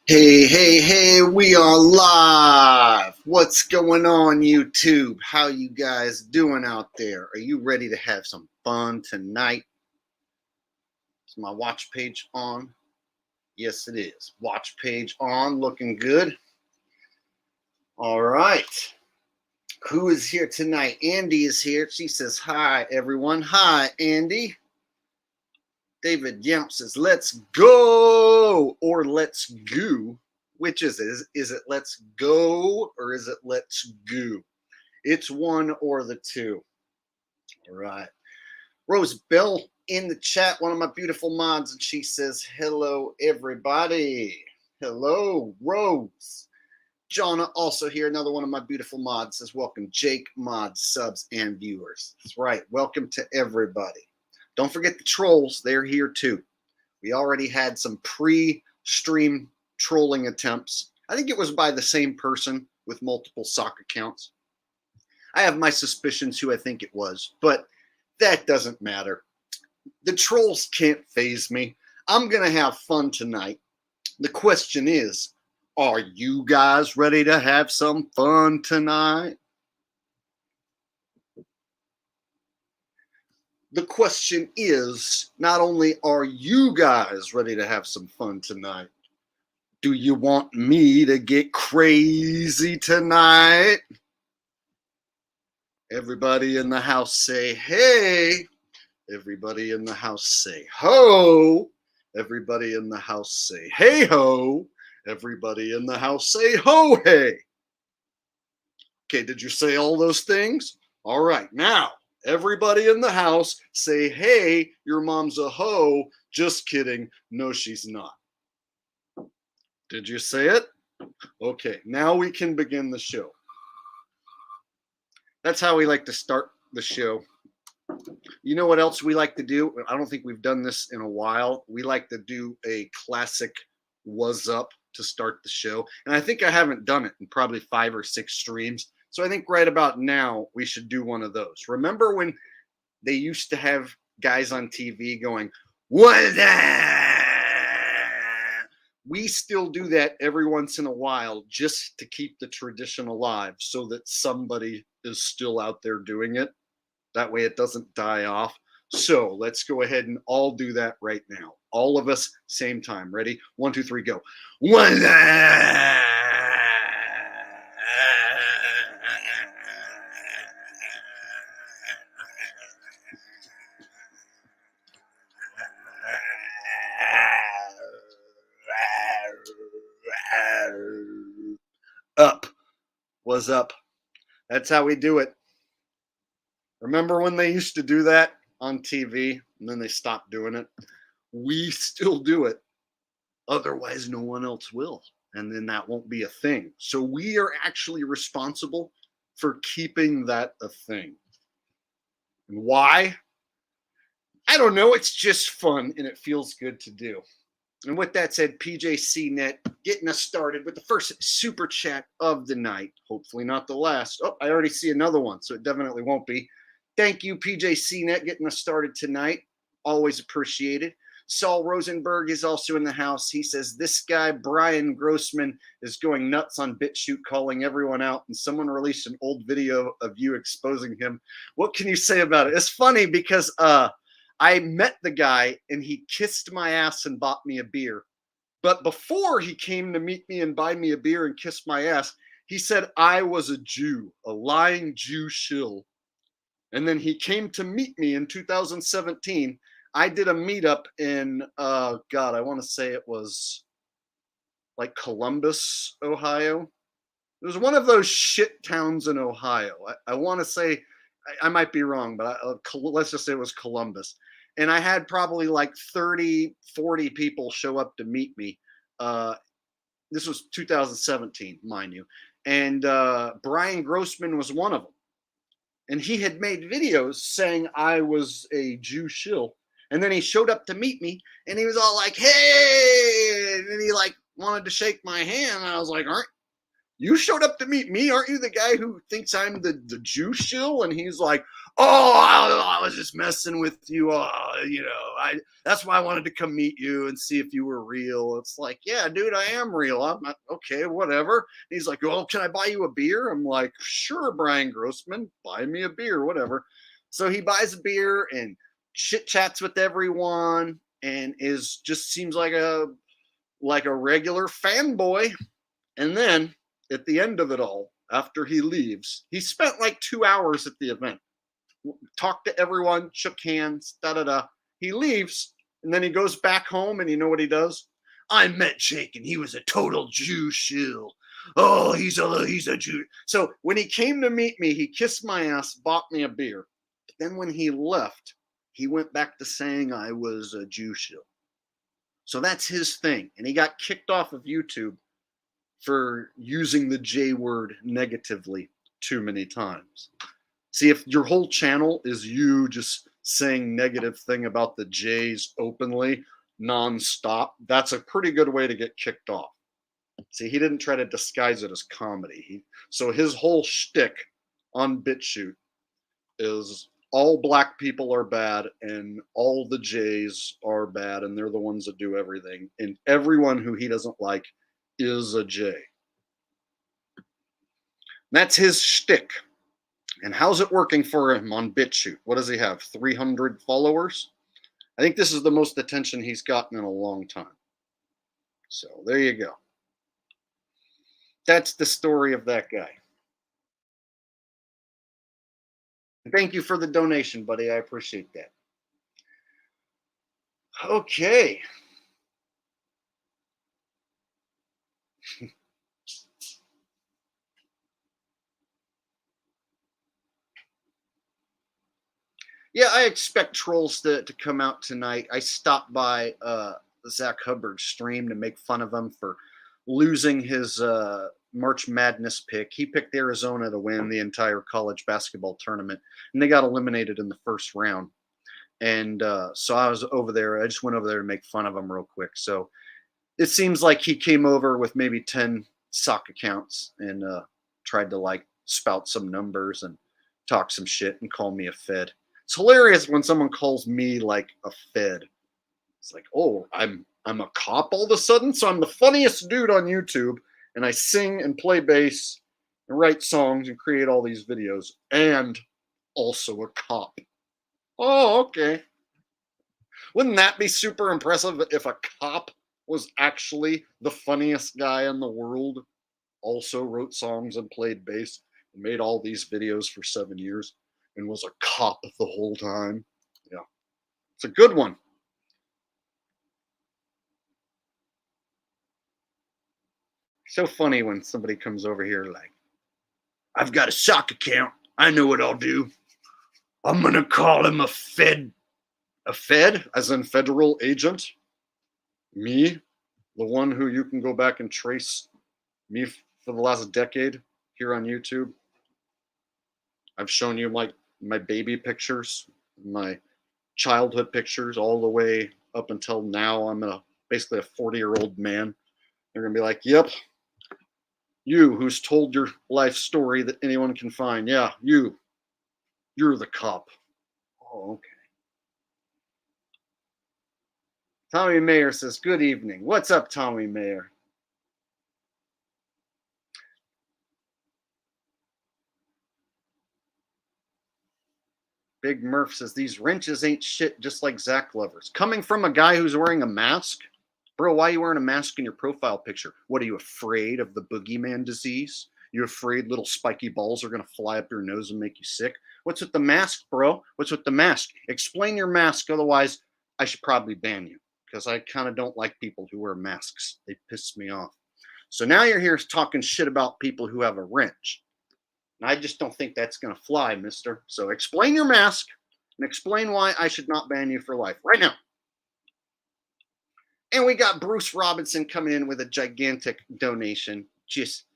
Hey, hey, hey, we are live. What's going on, YouTube? How you guys doing out there? Are you ready to have some fun tonight? Is my watch page on? Yes, it is. Watch page on, looking good. All right. Who is here tonight? Andy is here. She says, hi, everyone. Hi, Andy. David Yamp says, let's go, or let's goo. Which is it? Is it let's go or is it let's goo? It's one or the two. All right. Rose Bell in the chat, one of my beautiful mods, and she says, hello, everybody. Hello, Rose. Jonna also here, another one of my beautiful mods, says, welcome, Jake, mods, subs, and viewers. That's right. Welcome to everybody. Don't forget the trolls. They're here too. We already had some pre-stream trolling attempts. I think it was by the same person with multiple sock accounts. I have my suspicions who I think it was, but that doesn't matter. The trolls can't faze me. I'm going to have fun tonight. The question is, are you guys ready to have some fun tonight? The question is, not only are you guys ready to have some fun tonight, do you want me to get crazy tonight? Everybody in the house say, hey. Everybody in the house say, ho. Everybody in the house say, hey, ho. Everybody in the house say, ho, hey. Okay, did you say all those things? All right, now, everybody in the house say, hey, your mom's a hoe. Just kidding. No, she's not. Did you say it? Okay, now we can begin the show. That's how we like to start the show. You know what else we like to do? I don't think we've done this in a while. We like to do a classic "Was Up" to start the show. And I think I haven't done it in probably 5 or 6 streams. So I think right about now we should do one of those. Remember when they used to have guys on TV going, "What's that?" We still do that every once in a while just to keep the tradition alive so that somebody is still out there doing it. That way it doesn't die off. So let's go ahead and all do that right now. All of us, same time. Ready? 1, 2, 3, go. What's that? Up. Was up. That's how we do it. Remember when they used to do that on TV and then they stopped doing it? We still do it. Otherwise, no one else will. And then that won't be a thing. So we are actually responsible for keeping that a thing. And why? I don't know. It's just fun and it feels good to do. And with that said, PJCnet getting us started with the first super chat of the night. Hopefully not the last. Oh, I already see another one, so it definitely won't be. Thank you, PJCnet, getting us started tonight. Always appreciated. Saul Rosenberg is also in the house. He says, this guy, Brian Grossman, is going nuts on BitChute, calling everyone out, and someone released an old video of you exposing him. What can you say about it? It's funny because I met the guy, and he kissed my ass and bought me a beer. But before he came to meet me and buy me a beer and kiss my ass, he said I was a Jew, a lying Jew shill. And then he came to meet me in 2017. I did a meetup in, God, I want to say it was like Columbus, Ohio. It was one of those shit towns in Ohio. I want to say, I might be wrong, but let's just say it was Columbus. And I had probably like 30, 40 people show up to meet me. This was 2017, mind you. And Brian Grossman was one of them. And he had made videos saying I was a Jew shill. And then he showed up to meet me, and he was all like, hey, and he like wanted to shake my hand. And I was like, all right. You showed up to meet me. Aren't you the guy who thinks I'm the Jew shill? And he's like, oh, I was just messing with you. That's why I wanted to come meet you and see if you were real. It's like, yeah, dude, I am real. I'm not, okay, whatever. He's like, oh, can I buy you a beer? I'm like, sure, Brian Grossman, buy me a beer, whatever. So he buys a beer and chit chats with everyone and is just seems like a regular fanboy. And then at the end of it all, after he leaves, he spent like 2 hours at the event, talked to everyone, shook hands, da da da. He leaves, and then he goes back home, and you know what he does? I met Jake, and he was a total Jew shill. Oh, he's a Jew. So when he came to meet me, he kissed my ass, bought me a beer. But then when he left, he went back to saying I was a Jew shill. So that's his thing, and he got kicked off of YouTube for using the J word negatively too many times. See, if your whole channel is you just saying negative thing about the J's openly, nonstop, that's a pretty good way to get kicked off. See, he didn't try to disguise it as comedy. So his whole shtick on BitChute is all black people are bad and all the J's are bad and they're the ones that do everything. And everyone who he doesn't like is a J. That's his shtick. And how's it working for him on BitChute? What does he have? 300 followers? I think this is the most attention he's gotten in a long time. So there you go. That's the story of that guy. Thank you for the donation, buddy. I appreciate that. Okay. Yeah, I expect trolls to come out tonight. I stopped by Zach Hubbard's stream to make fun of him for losing his March Madness pick. He picked Arizona to win the entire college basketball tournament, and they got eliminated in the first round. And so I was over there. I just went over there to make fun of him real quick. So it seems like he came over with maybe 10 sock accounts and tried to like spout some numbers and talk some shit and call me a Fed. It's hilarious when someone calls me like a Fed. It's like, oh, I'm a cop all of a sudden, so I'm the funniest dude on YouTube, and I sing and play bass and write songs and create all these videos, and also a cop. Oh, okay. Wouldn't that be super impressive if a cop was actually the funniest guy in the world, also wrote songs and played bass and made all these videos for 7 years and was a cop the whole time? Yeah, it's a good one. So funny when somebody comes over here like, I've got a sock account. I know what I'll do. I'm going to call him a Fed. A Fed, as in federal agent? Me? The one who you can go back and trace me for the last decade here on YouTube? I've shown you my baby pictures, my childhood pictures, all the way up until now. I'm basically a 40-year-old man. They're going to be like, yep, you who's told your life story that anyone can find. Yeah, you're the cop. Oh, okay. Tommy Mayer says, good evening. What's up, Tommy Mayer? Big Murph says, these wrenches ain't shit, just like Zach Lovers. Coming from a guy who's wearing a mask? Bro, why are you wearing a mask in your profile picture? What, are you afraid of the boogeyman disease? You afraid little spiky balls are going to fly up your nose and make you sick? What's with the mask, bro? What's with the mask? Explain your mask, otherwise I should probably ban you, because I kind of don't like people who wear masks. They piss me off. So now you're here talking shit about people who have a wrench. And I just don't think that's going to fly, mister. So explain your mask and explain why I should not ban you for life right now. And we got Bruce Robinson coming in with a gigantic donation. Just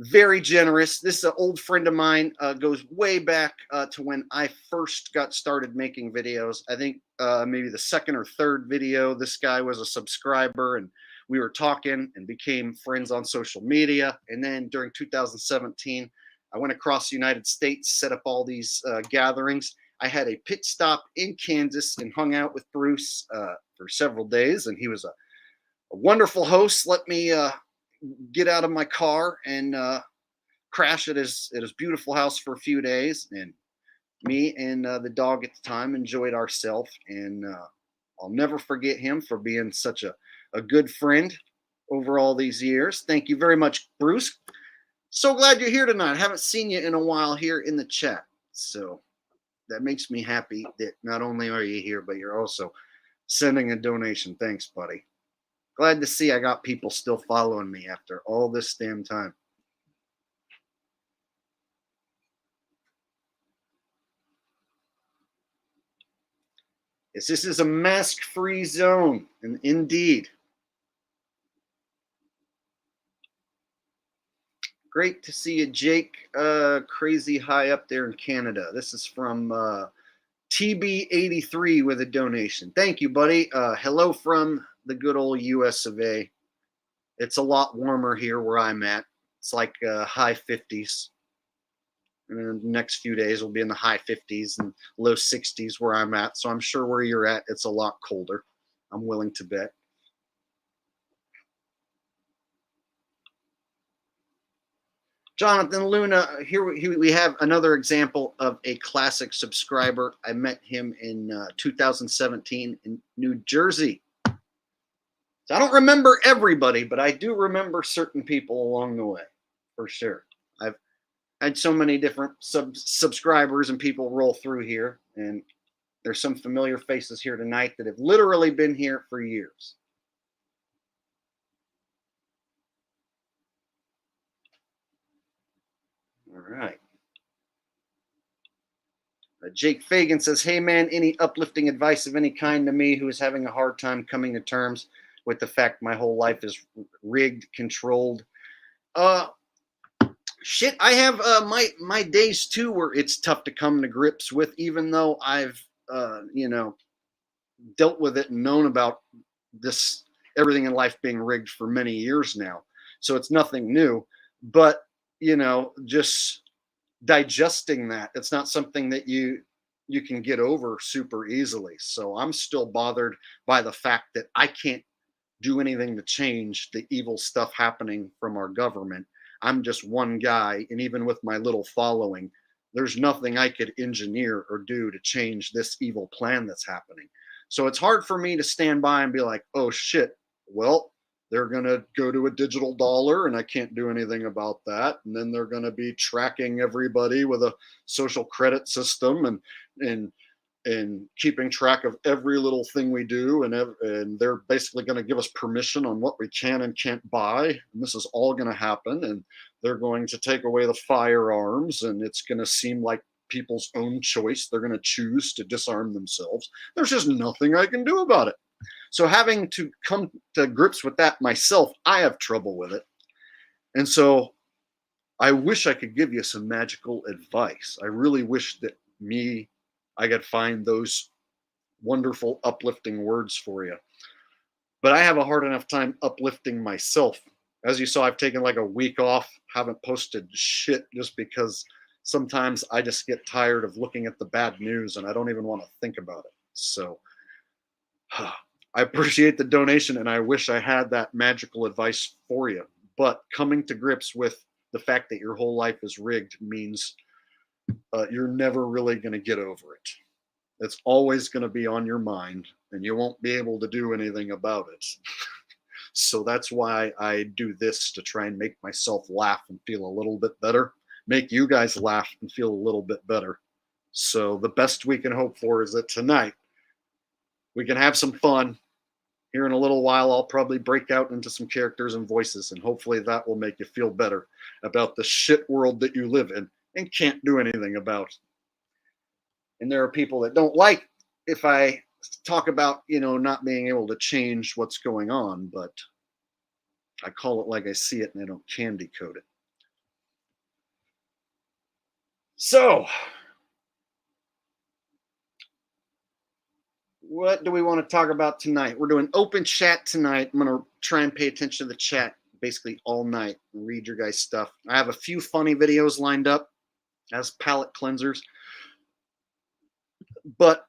Very generous. This is an old friend of mine, goes way back to when I first got started making videos. I think maybe the second or third video, this guy was a subscriber and we were talking and became friends on social media. And then during 2017, I went across the United States, set up all these gatherings. I had a pit stop in Kansas and hung out with Bruce for several days. And he was a wonderful host. Let me get out of my car and crash at his beautiful house for a few days. And me and the dog at the time enjoyed ourselves. And I'll never forget him for being such a good friend over all these years. Thank you very much, Bruce. So glad you're here tonight. I haven't seen you in a while here in the chat. So that makes me happy that not only are you here, but you're also sending a donation. Thanks, buddy. Glad to see I got people still following me after all this damn time. Yes, this is a mask-free zone, and indeed. Great to see you, Jake. Crazy high up there in Canada. This is from TB83 with a donation. Thank you, buddy. Hello from the good old US of A. It's a lot warmer here where I'm at. It's like high 50s. And the next few days will be in the high 50s and low 60s where I'm at. So I'm sure where you're at, it's a lot colder. I'm willing to bet. Jonathan Luna, here we have another example of a classic subscriber. I met him in 2017 in New Jersey. So I don't remember everybody, but I do remember certain people along the way, for sure. I've had so many different subscribers and people roll through here, and there's some familiar faces here tonight that have literally been here for years. All right. Jake Fagan says, hey man, any uplifting advice of any kind to me who is having a hard time coming to terms with the fact my whole life is rigged, controlled? Shit, I have my days too where it's tough to come to grips with, even though I've dealt with it and known about this, everything in life being rigged for many years now. So it's nothing new, but just digesting that, it's not something that you can get over super easily. So I'm still bothered by the fact that I can't do anything to change the evil stuff happening from our government. I'm just one guy, and even with my little following, there's nothing I could engineer or do to change this evil plan that's happening. So it's hard for me to stand by and be like, oh shit, well, they're going to go to a digital dollar and I can't do anything about that. And then they're going to be tracking everybody with a social credit system and keeping track of every little thing we do. And they're basically going to give us permission on what we can and can't buy. And this is all going to happen. And they're going to take away the firearms, and it's going to seem like people's own choice. They're going to choose to disarm themselves. There's just nothing I can do about it. So having to come to grips with that myself, I have trouble with it. And so I wish I could give you some magical advice. I really wish that I could find those wonderful, uplifting words for you. But I have a hard enough time uplifting myself. As you saw, I've taken like a week off, haven't posted shit just because sometimes I just get tired of looking at the bad news and I don't even want to think about it. So I appreciate the donation, and I wish I had that magical advice for you. But coming to grips with the fact that your whole life is rigged means you're never really going to get over it. It's always going to be on your mind, and you won't be able to do anything about it. So that's why I do this, to try and make myself laugh and feel a little bit better, make you guys laugh and feel a little bit better. So the best we can hope for is that tonight we can have some fun. Here in a little while, I'll probably break out into some characters and voices, and hopefully that will make you feel better about the shit world that you live in and can't do anything about. And there are people that don't like if I talk about, not being able to change what's going on, but I call it like I see it and I don't candy coat it. So, what do we want to talk about tonight? We're doing open chat tonight. I'm going to try and pay attention to the chat basically all night and read your guys' stuff. I have a few funny videos lined up as palate cleansers. But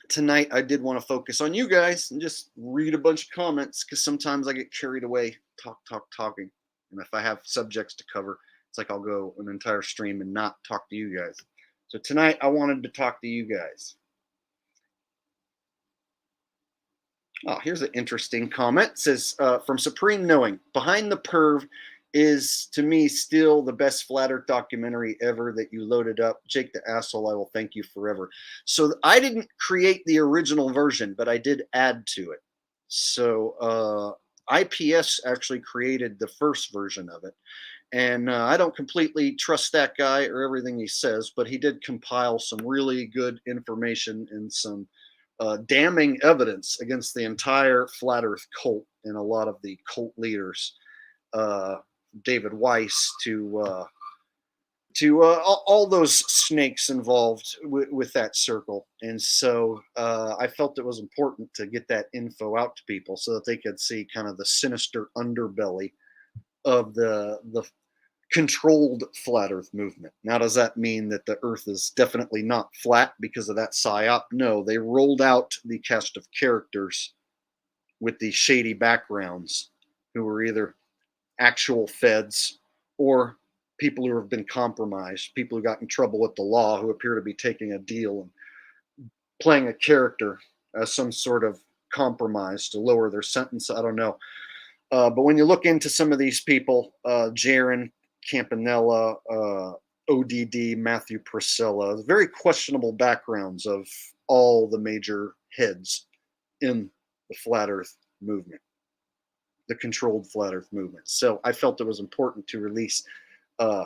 tonight I did want to focus on you guys and just read a bunch of comments because sometimes I get carried away talking. And if I have subjects to cover, it's like I'll go an entire stream and not talk to you guys. So tonight I wanted to talk to you guys. Oh, here's an interesting comment. It says from Supreme Knowing, Behind the Perv is to me still the best flat earth documentary ever that you loaded up. Jake the Asshole, I will thank you forever. So I didn't create the original version, but I did add to it. So IPS actually created the first version of it. And I don't completely trust that guy or everything he says, but he did compile some really good information and some damning evidence against the entire flat earth cult and a lot of the cult leaders, David Weiss to all those snakes involved with that circle. And so I felt it was important to get that info out to people so that they could see kind of the sinister underbelly of the controlled flat earth movement. Now, does that mean that the earth is definitely not flat because of that psyop? No, they rolled out the cast of characters with the shady backgrounds who were either actual feds or people who have been compromised, people who got in trouble with the law, who appear to be taking a deal and playing a character as some sort of compromise to lower their sentence. I don't know. But when you look into some of these people, Jaron, Campanella, ODD, Matthew Priscilla, very questionable backgrounds of all the major heads in the flat earth movement, the controlled flat earth movement. So I felt it was important to release uh,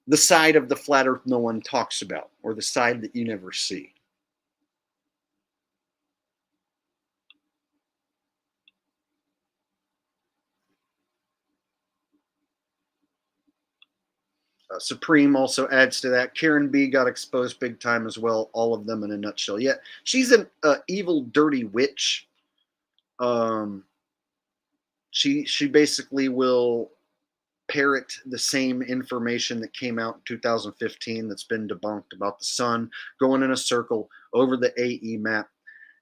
the side of the flat earth no one talks about, or the side that you never see. Supreme also adds to that. Karen B got exposed big time as well. All of them in a nutshell. Yeah, she's an evil, dirty witch. Um, she basically will parrot the same information that came out in 2015 that's been debunked about the sun going in a circle over the AE map.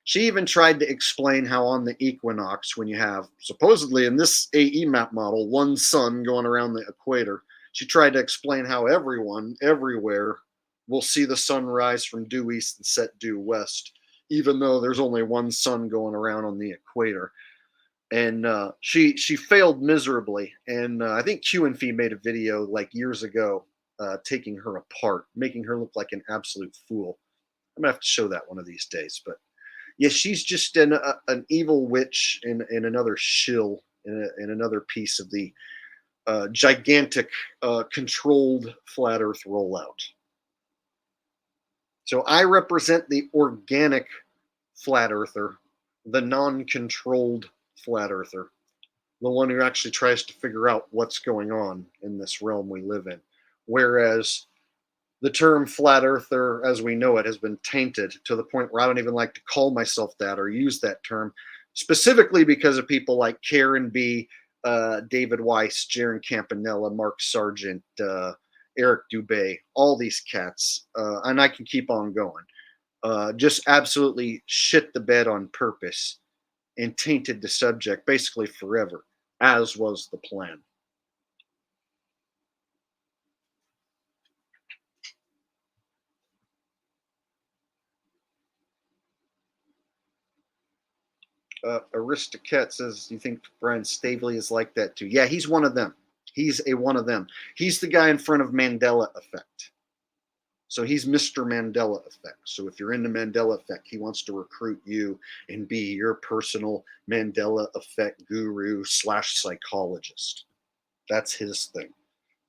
She even tried to explain how on the equinox, when you have supposedly in this AE map model one sun going around the equator, she tried to explain how everyone everywhere will see the sun rise from due east and set due west, even though there's only one sun going around on the equator. And she failed miserably. And I think Q and Fee made a video like years ago, taking her apart, making her look like an absolute fool. I'm gonna have to show that one of these days. But yeah, she's just an evil witch in another shill in another piece of the gigantic controlled flat Earth rollout. So I represent the organic flat earther, the non-controlled flat earther, the one who actually tries to figure out what's going on in this realm we live in. Whereas the term flat earther as we know it has been tainted to the point where I don't even like to call myself that or use that term, specifically because of people like Karen B, David Weiss, Jaron Campanella, Mark Sargent, Eric Dubé, all these cats, and I can keep on going. Just absolutely shit the bed on purpose and tainted the subject basically forever, as was the plan. Aristocat says, "You think Brian Stavely is like that too?" Yeah, he's one of them. He's a one of them. He's the guy in front of Mandela Effect. So he's Mr. Mandela Effect. So if you're into Mandela Effect, he wants to recruit you and be your personal Mandela Effect guru / psychologist. That's his thing.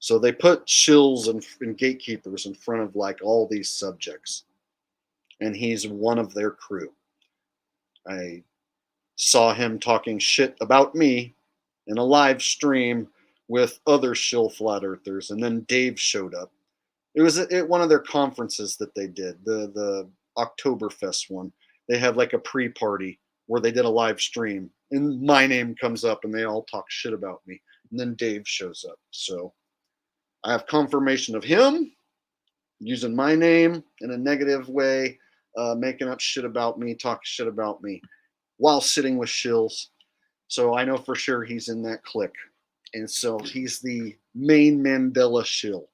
So they put shills and gatekeepers in front of like all these subjects, and he's one of their crew. I saw him talking shit about me in a live stream with other shill flat earthers, and then Dave showed up. It was at one of their conferences that they did, the Oktoberfest one. They had like a pre-party where they did a live stream, and my name comes up, and they all talk shit about me. And then Dave shows up, so I have confirmation of him using my name in a negative way, making up shit about me, talking shit about me, while sitting with shills. So I know for sure he's in that clique, and so he's the main Mandela shill.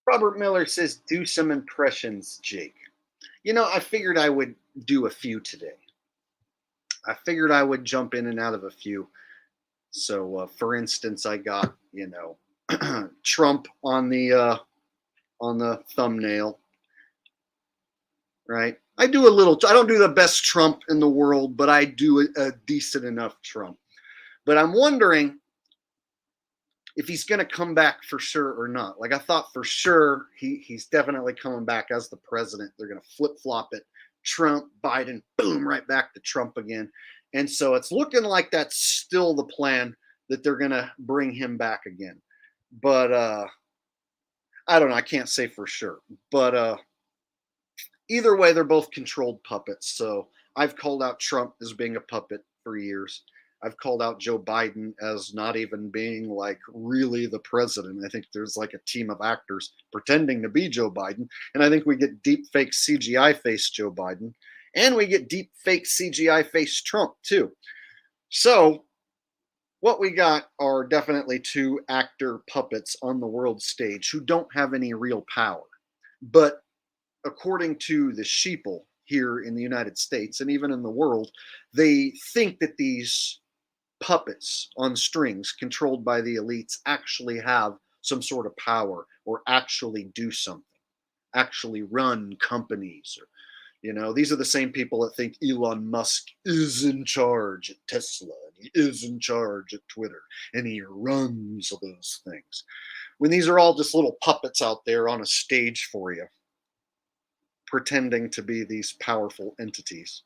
Robert Miller says, do some impressions, Jake. You know, I figured I would do a few today. I figured I would jump in and out of a few. So, for instance, I got, Trump on the thumbnail, right? I do a little. I don't do the best Trump in the world, but I do a decent enough Trump. But I'm wondering if he's going to come back for sure or not. Like I thought for sure he's definitely coming back as the president. They're going to flip flop it. Trump, Biden, boom, right back to Trump again. And so it's looking like that's still the plan, that they're going to bring him back again. But I don't know. I can't say for sure. But either way, they're both controlled puppets. So I've called out Trump as being a puppet for years. I've called out Joe Biden as not even being like really the president. I think there's like a team of actors pretending to be Joe Biden. And I think we get deep fake CGI face Joe Biden. And we get deep fake CGI face Trump too. So what we got are definitely two actor puppets on the world stage who don't have any real power. But according to the sheeple here in the United States and even in the world, they think that these puppets on strings controlled by the elites actually have some sort of power or actually do something, actually run companies. Or, these are the same people that think Elon Musk is in charge at Tesla, and he is in charge at Twitter, and he runs those things. When these are all just little puppets out there on a stage for you, pretending to be these powerful entities.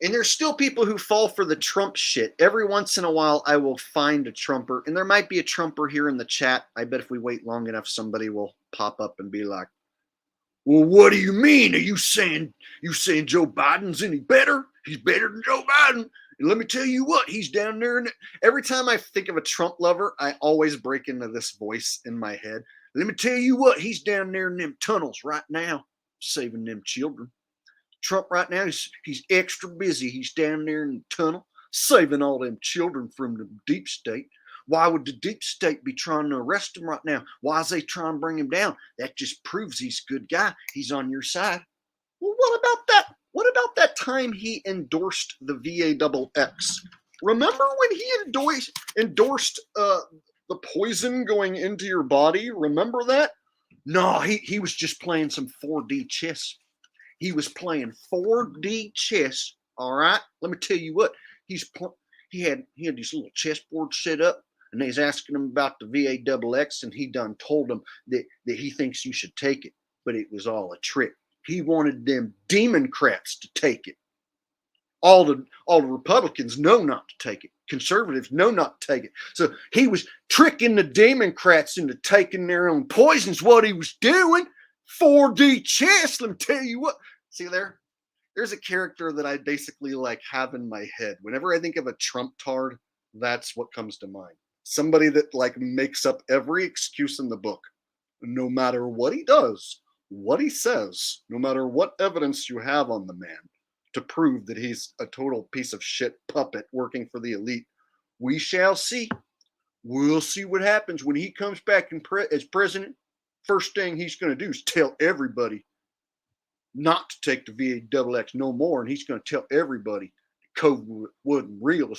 And there's still people who fall for the Trump shit. Every once in a while, I will find a Trumper, and there might be a Trumper here in the chat. I bet if we wait long enough, somebody will pop up and be like, "Well, what do you mean? Are you saying Joe Biden's any better? He's better than Joe Biden." And let me tell you what, he's down there. And every time I think of a Trump lover, I always break into this voice in my head. Let me tell you what, he's down there in them tunnels right now, saving them children. Trump right now, he's extra busy. He's down there in the tunnel, saving all them children from the deep state. Why would the deep state be trying to arrest him right now? Why is they trying to bring him down? That just proves he's a good guy. He's on your side. Well, what about that? What about that time he endorsed the VAXX? Remember when he endorsed the poison going into your body? Remember that? No, he was just playing some 4D chess. He was playing 4D chess. All right. Let me tell you what. He had these little chessboards set up, and they was asking him about the VAXX, and he done told him that he thinks you should take it, but it was all a trick. He wanted them Democrats to take it. All the Republicans know not to take it. Conservatives know not to take it. So he was tricking the Democrats into taking their own poisons. What he was doing. 4D chess. Let me tell you what. See there? There's a character that I basically like have in my head. Whenever I think of a Trump tard, that's what comes to mind. Somebody that like makes up every excuse in the book, no matter what he does, what he says, no matter what evidence you have on the man to prove that he's a total piece of shit puppet working for the elite. We shall see. We'll see what happens when he comes back as president. First thing he's going to do is tell everybody not to take the VAXX no more, and he's going to tell everybody COVID wasn't real.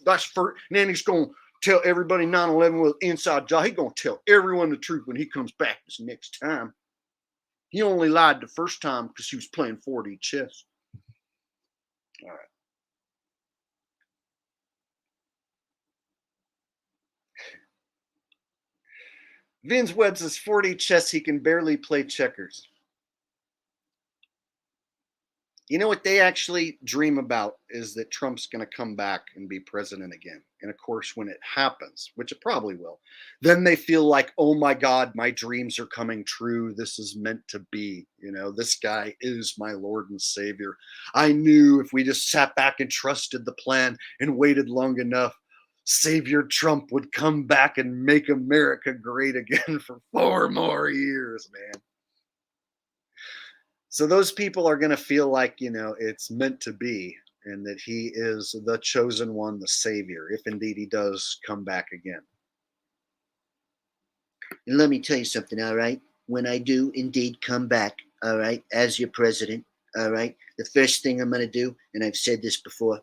That's first, and then he's going to tell everybody 9/11 was inside job. He's going to tell everyone the truth when he comes back this next time. He only lied the first time because he was playing 4D chess. All right. Vince Webb says 40 chess, he can barely play checkers. You know what they actually dream about is that Trump's going to come back and be president again. And of course, when it happens, which it probably will, then they feel like, oh my God, my dreams are coming true. This is meant to be. You know, this guy is my Lord and Savior. I knew if we just sat back and trusted the plan and waited long enough, Savior Trump would come back and make America great again for 4 more years, man. So those people are going to feel like, you know, it's meant to be and that he is the chosen one, the savior, if indeed he does come back again. And let me tell you something, all right? When I do indeed come back, all right, as your president, all right, the first thing I'm going to do, and I've said this before,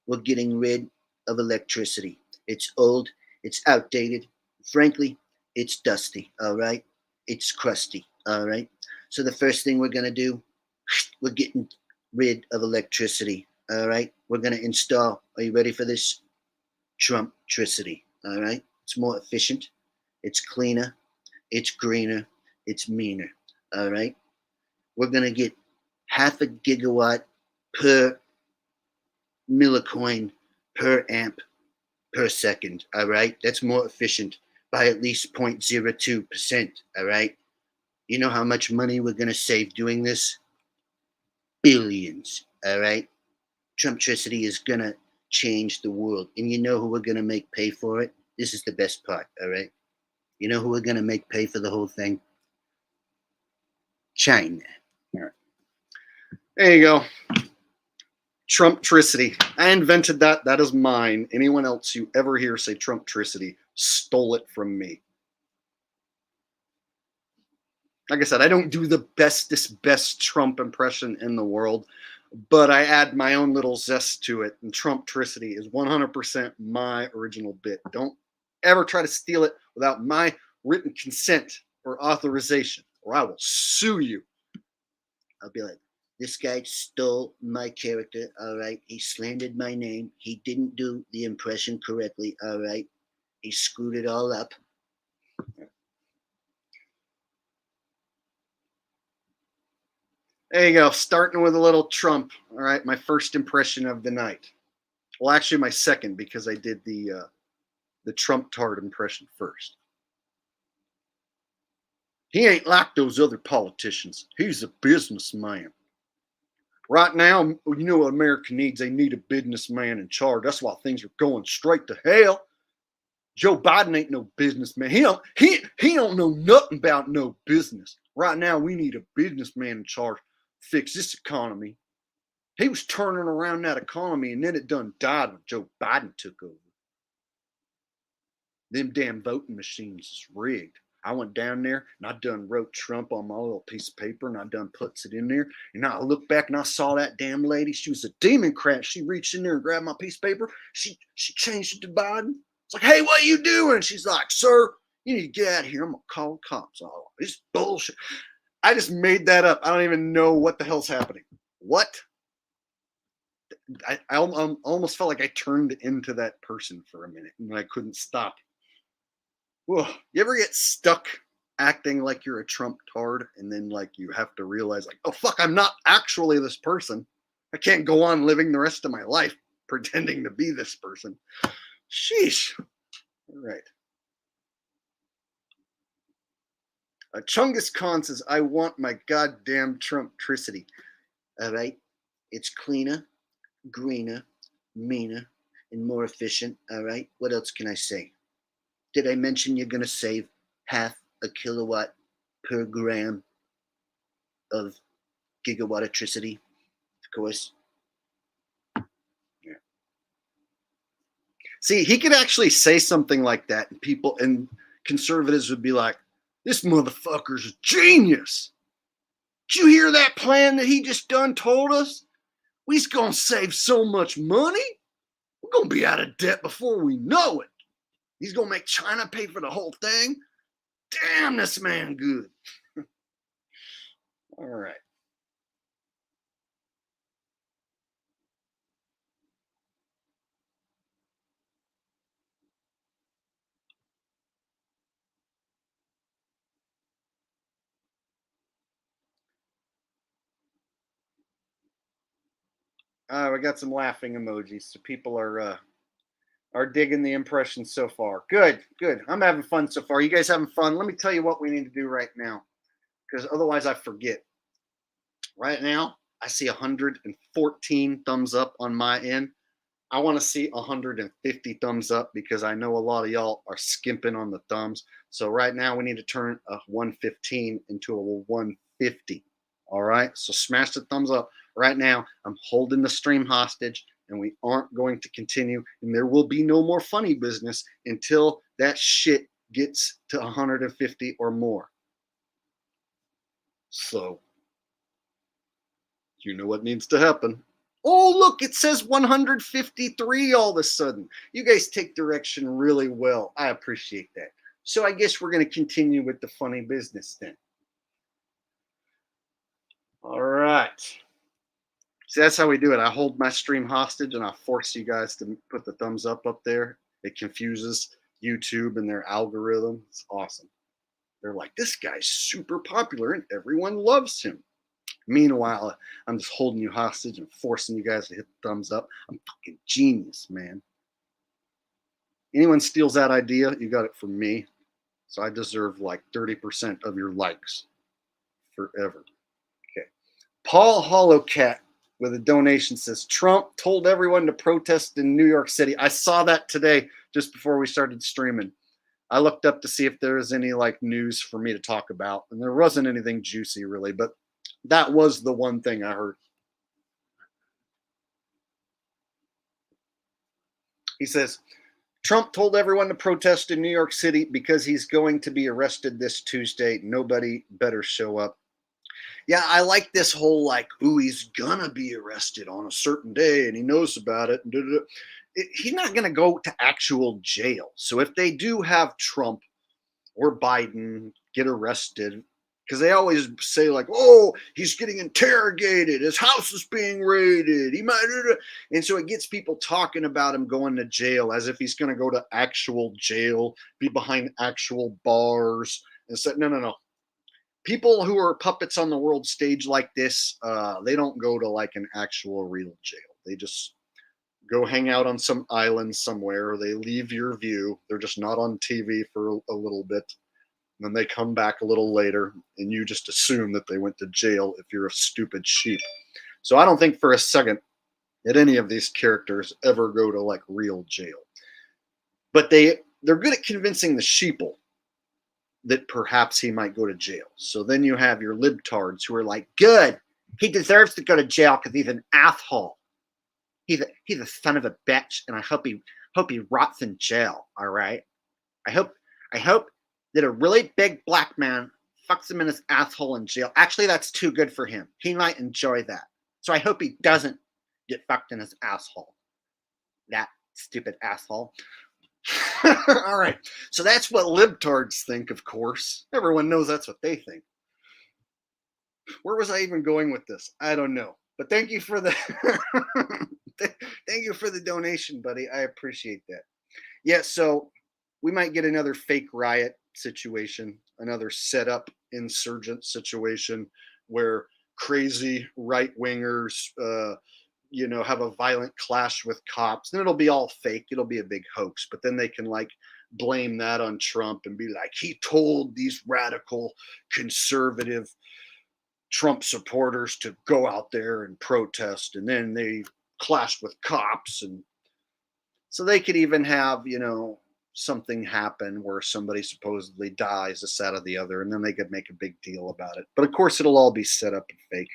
we're getting rid of electricity. It's old, it's outdated. Frankly, it's dusty, all right? It's crusty, all right? So the first thing we're going to do, we're getting rid of electricity, all right? We're going to install, are you ready for this? Trumptricity, all right? It's more efficient, it's cleaner, it's greener, it's meaner, all right? We're going to get half a gigawatt per millicoin per amp per second, all right? That's more efficient by at least 0.02%, all right? You know how much money we're going to save doing this? Billions, all right? Trumptricity is going to change the world. And you know who we're going to make pay for it? This is the best part, all right? You know who we're going to make pay for the whole thing? China. All right. There you go. Trumptricity. I invented that. That is mine. Anyone else you ever hear say Trumptricity stole it from me. Like I said, I don't do the best Trump impression in the world, but I add my own little zest to it. And Trumptricity is 100% my original bit. Don't ever try to steal it without my written consent or authorization, or I will sue you. I'll be like, this guy stole my character, all right? He slandered my name. He didn't do the impression correctly, all right? He screwed it all up. There you go. Starting with a little Trump. All right, my first impression of the night. Well, actually, my second because I did the Trump tard impression first. He ain't like those other politicians. He's a businessman. Right now, you know what America needs? They need a businessman in charge. That's why things are going straight to hell. Joe Biden ain't no businessman. He don't know nothing about no business. Right now, we need a businessman in charge. Fix this economy. He was turning around that economy, and then it done died when Joe Biden took over. Them damn voting machines is rigged. I went down there and I done wrote Trump on my little piece of paper and I done puts it in there. And I looked back and I saw that damn lady. She was a Democrat. She reached in there and grabbed my piece of paper. She changed it to Biden. It's like, hey, what are you doing? She's like, sir, you need to get out of here. I'm gonna call the cops. Oh, this bullshit. I just made that up. I don't even know what the hell's happening. What? I almost felt like I turned into that person for a minute and I couldn't stop. Whoa. You ever get stuck acting like you're a Trump tard and then like you have to realize like, oh fuck, I'm not actually this person. I can't go on living the rest of my life pretending to be this person. Sheesh. All right. Chungus Khan says, I want my goddamn Trumptricity. All right? It's cleaner, greener, meaner, and more efficient. All right? What else can I say? Did I mention you're going to save half a kilowatt per gram of gigawatt electricity? Of course. Yeah. See, he could actually say something like that, and people and conservatives would be like, this motherfucker's a genius. Did you hear that plan that he just done told us? We's gonna save so much money. We're gonna be out of debt before we know it. He's gonna make China pay for the whole thing. Damn, this man good. All right. We got some laughing emojis, so people are digging the impression so far. Good, good. I'm having fun so far. You guys having fun? Let me tell you what we need to do right now, because otherwise I forget. Right now, I see 114 thumbs up on my end. I want to see 150 thumbs up because I know a lot of y'all are skimping on the thumbs. So right now we need to turn a 115 into a 150. All right. So smash the thumbs up right now. I'm holding the stream hostage and we aren't going to continue. And there will be no more funny business until that shit gets to 150 or more. So you know what needs to happen. Oh, look, it says 153 all of a sudden. You guys take direction really well. I appreciate that. So I guess we're going to continue with the funny business then. All right. See, that's how we do it. I hold my stream hostage and I force you guys to put the thumbs up there. It confuses YouTube and their algorithm. It's awesome. They're like, this guy's super popular and everyone loves him. Meanwhile, I'm just holding you hostage and forcing you guys to hit the thumbs up. I'm fucking genius, man. Anyone steals that idea, you got it from me. So I deserve like 30% of your likes forever. Okay. Paul Hollowcat with a donation says, Trump told everyone to protest in New York City. I saw that today just before we started streaming. I looked up to see if there was any like news for me to talk about, and there wasn't anything juicy really, but that was the one thing I heard. He says, Trump told everyone to protest in New York City because he's going to be arrested this Tuesday. Nobody better show up. Yeah, I like this whole like, ooh, he's gonna be arrested on a certain day and he knows about it. He's not gonna go to actual jail. So if they do have Trump or Biden get arrested, because they always say like, oh, he's getting interrogated, his house is being raided, he might, and so it gets people talking about him going to jail as if he's going to go to actual jail, be behind actual bars, and say, no. People who are puppets on the world stage like this, they don't go to like an actual real jail. They just go hang out on some island somewhere. They leave your view. They're just not on TV for a little bit. Then they come back a little later and you just assume that they went to jail if you're a stupid sheep. So I don't think for a second that any of these characters ever go to like real jail. But they're good at convincing the sheeple that perhaps he might go to jail. So then you have your libtards who are like, good, he deserves to go to jail because he's an asshole. He's a son of a bitch, and I hope he rots in jail. All right. I hope that a really big black man fucks him in his asshole in jail. Actually, that's too good for him. He might enjoy that. So I hope he doesn't get fucked in his asshole. That stupid asshole. All right. So that's what libtards think, of course. Everyone knows that's what they think. Where was I even going with this? I don't know. But thank you for the thank you for the donation, buddy. I appreciate that. Yeah, so we might get another fake riot situation, another set up insurgent situation where crazy right wingers, have a violent clash with cops. Then it'll be all fake. It'll be a big hoax. But then they can like blame that on Trump and be like, he told these radical conservative Trump supporters to go out there and protest. And then they clashed with cops. And so they could even have, something happen where somebody supposedly dies, this, that, or the other, and then they could make a big deal about it. But of course, it'll all be set up and fake.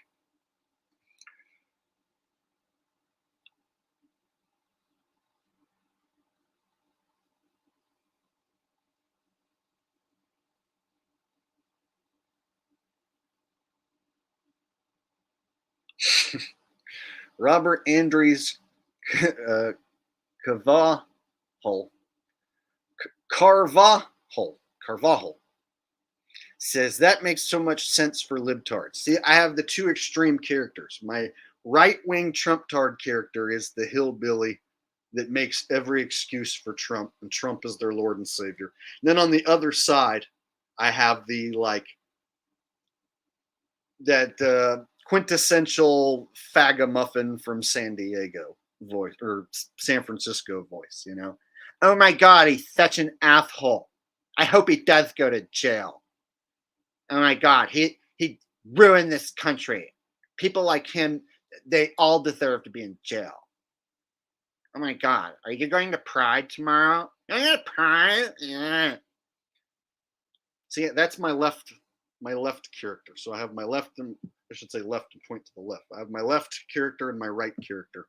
Robert Andrews Carvajal says that makes so much sense for libtards. See, I have the two extreme characters. My right-wing Trump-tard character is the hillbilly that makes every excuse for Trump, and Trump is their Lord and Savior. And then on the other side, I have the that quintessential fagamuffin from San Diego voice or San Francisco voice, you know. Oh my God, he's such an asshole. I hope he does go to jail. Oh my God, he ruined this country. People like him, they all deserve to be in jail. Oh my God, are you going to Pride tomorrow? Are you going to Pride? Yeah. See, that's my left character. So I have my left and I should say left and point to the left. I have my left character and my right character.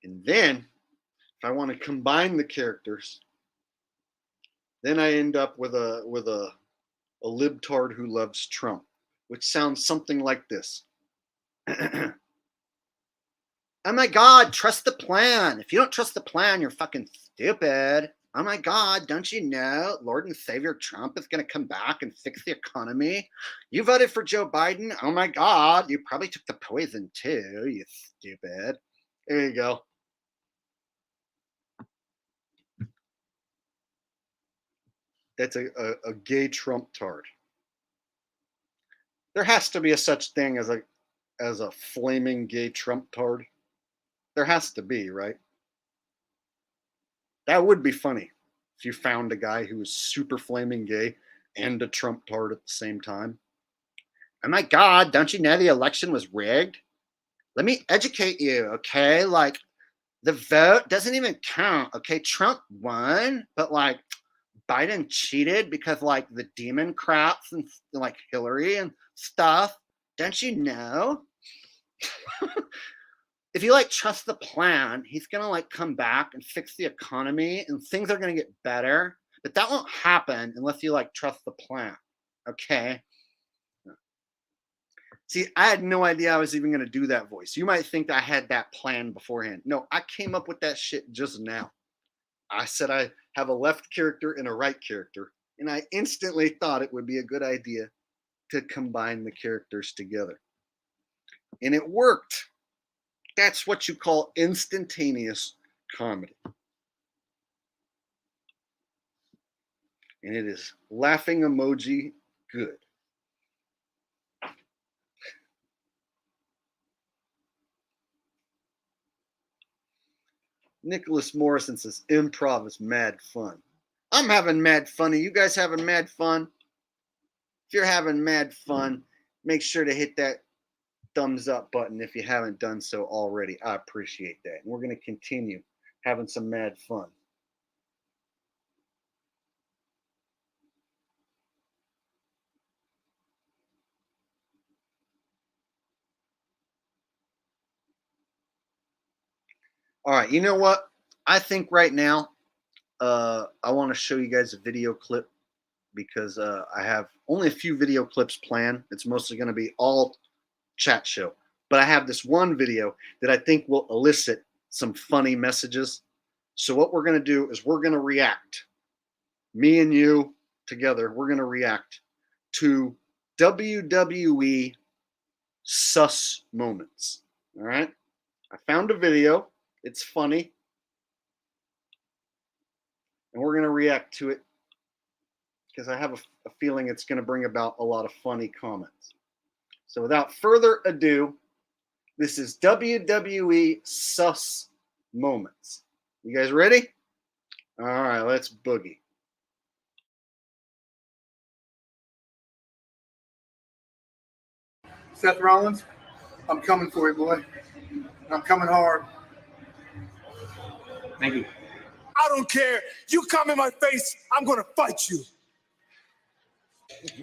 And then if I want to combine the characters, then I end up with a libtard who loves Trump, which sounds something like this. Oh my God, trust the plan. If you don't trust the plan, you're fucking stupid. Oh my God, don't you know Lord and Savior Trump is going to come back and fix the economy? You voted for Joe Biden. Oh my God, you probably took the poison too, you stupid. There you go. That's a gay Trump tard. There has to be a such thing as a flaming gay Trump tard. There has to be, right? That would be funny if you found a guy who was super flaming gay and a Trump tard at the same time. Oh my God, don't you know the election was rigged? Let me educate you, okay? Like, the vote doesn't even count, okay? Trump won, but like Biden cheated because like the Democrats and like Hillary and stuff. Don't you know? If you like trust the plan, he's gonna like come back and fix the economy and things are gonna get better. But that won't happen unless you like trust the plan. Okay. See, I had no idea I was even gonna do that voice. You might think I had that plan beforehand. No, I came up with that shit just now. I said I have a left character and a right character, and I instantly thought it would be a good idea to combine the characters together. And it worked. That's what you call instantaneous comedy. And it is laughing emoji good. Nicholas Morrison says improv is mad fun. I'm having mad fun. Are you guys having mad fun? If you're having mad fun, make sure to hit that thumbs up button if you haven't done so already. I appreciate that. And we're going to continue having some mad fun. All right, you know what? I think right now I want to show you guys a video clip because I have only a few video clips planned. It's mostly going to be all chat show. But I have this one video that I think will elicit some funny messages. So what we're going to do is we're going to react. Me and you together, we're going to react to WWE sus moments. All right? I found a video. It's funny. And we're going to react to it because I have a feeling it's going to bring about a lot of funny comments. So without further ado, this is WWE sus moments. You guys ready? All right, let's boogie. Seth Rollins, I'm coming for you, boy. I'm coming hard. Thank you. I don't care. You come in my face, I'm going to fight you.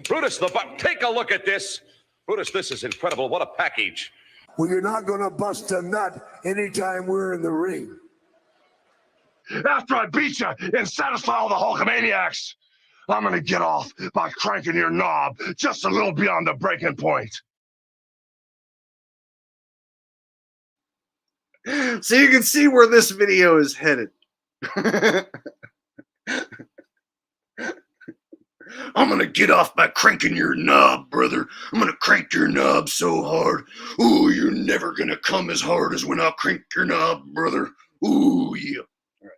Brutus, take a look at this. Brutus, this is incredible. What a package. Well, you're not going to bust a nut anytime we're in the ring. After I beat you and satisfy all the Hulkamaniacs, I'm going to get off by cranking your knob just a little beyond the breaking point. So you can see where this video is headed. I'm going to get off by cranking your knob, brother. I'm going to crank your knob so hard. Ooh, you're never going to come as hard as when I crank your knob, brother. Ooh, yeah. All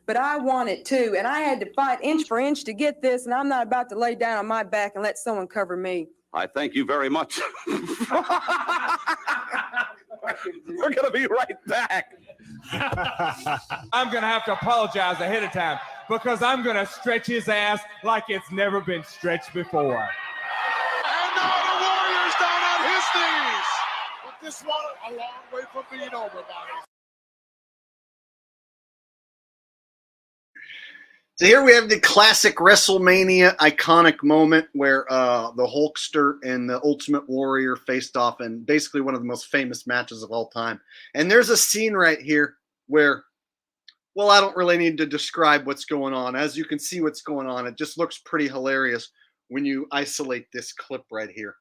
But I want it too, and I had to fight inch for inch to get this, and I'm not about to lay down on my back and let someone cover me. I thank you very much. We're going to be right back. I'm going to have to apologize ahead of time because I'm going to stretch his ass like it's never been stretched before. And now the Warrior's down on his knees. But this one a long way from being over, buddies. So here we have the classic WrestleMania iconic moment where the Hulkster and the Ultimate Warrior faced off in basically one of the most famous matches of all time. And there's a scene right here where, well, I don't really need to describe what's going on. As you can see what's going on, it just looks pretty hilarious when you isolate this clip right here.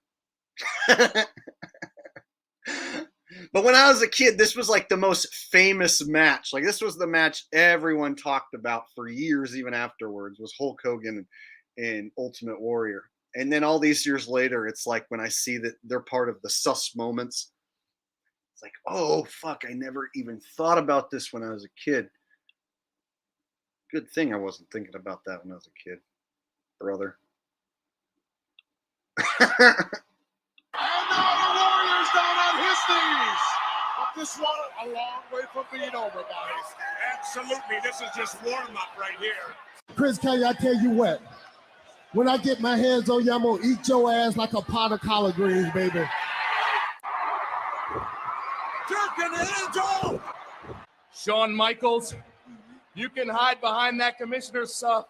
But when I was a kid, this was like the most famous match. Like this was the match everyone talked about for years, even afterwards, was Hulk Hogan and Ultimate Warrior. And then all these years later, it's like when I see that they're part of the sus moments, it's like, oh, fuck, I never even thought about this when I was a kid. Good thing I wasn't thinking about that when I was a kid, brother. And now the Warrior's down on his knees. But this one a long way from being over, buddies. Absolutely. This is just warm-up right here. Chris Kelly, I tell you what. When I get my hands on you, I'm going to eat your ass like a pot of collard greens, baby. Jerking Angel! Shawn Michaels, you can hide behind that commissioner's stuff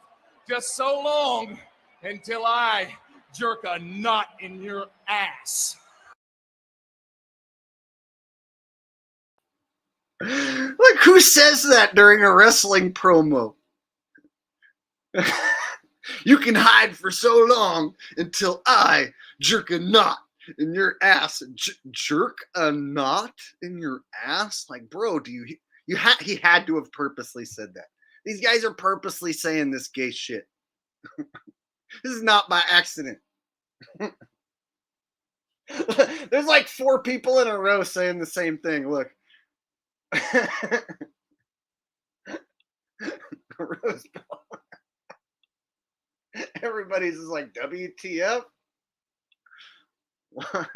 just so long until I jerk a knot in your ass. Like, who says that during a wrestling promo? You can hide for so long until I jerk a knot in your ass. Jerk a knot in your ass? Like, bro, he had to have purposely said that. These guys are purposely saying this gay shit. This is not by accident. There's like 4 people in a row saying the same thing. Look. Rose Everybody's just like, WTF? Why?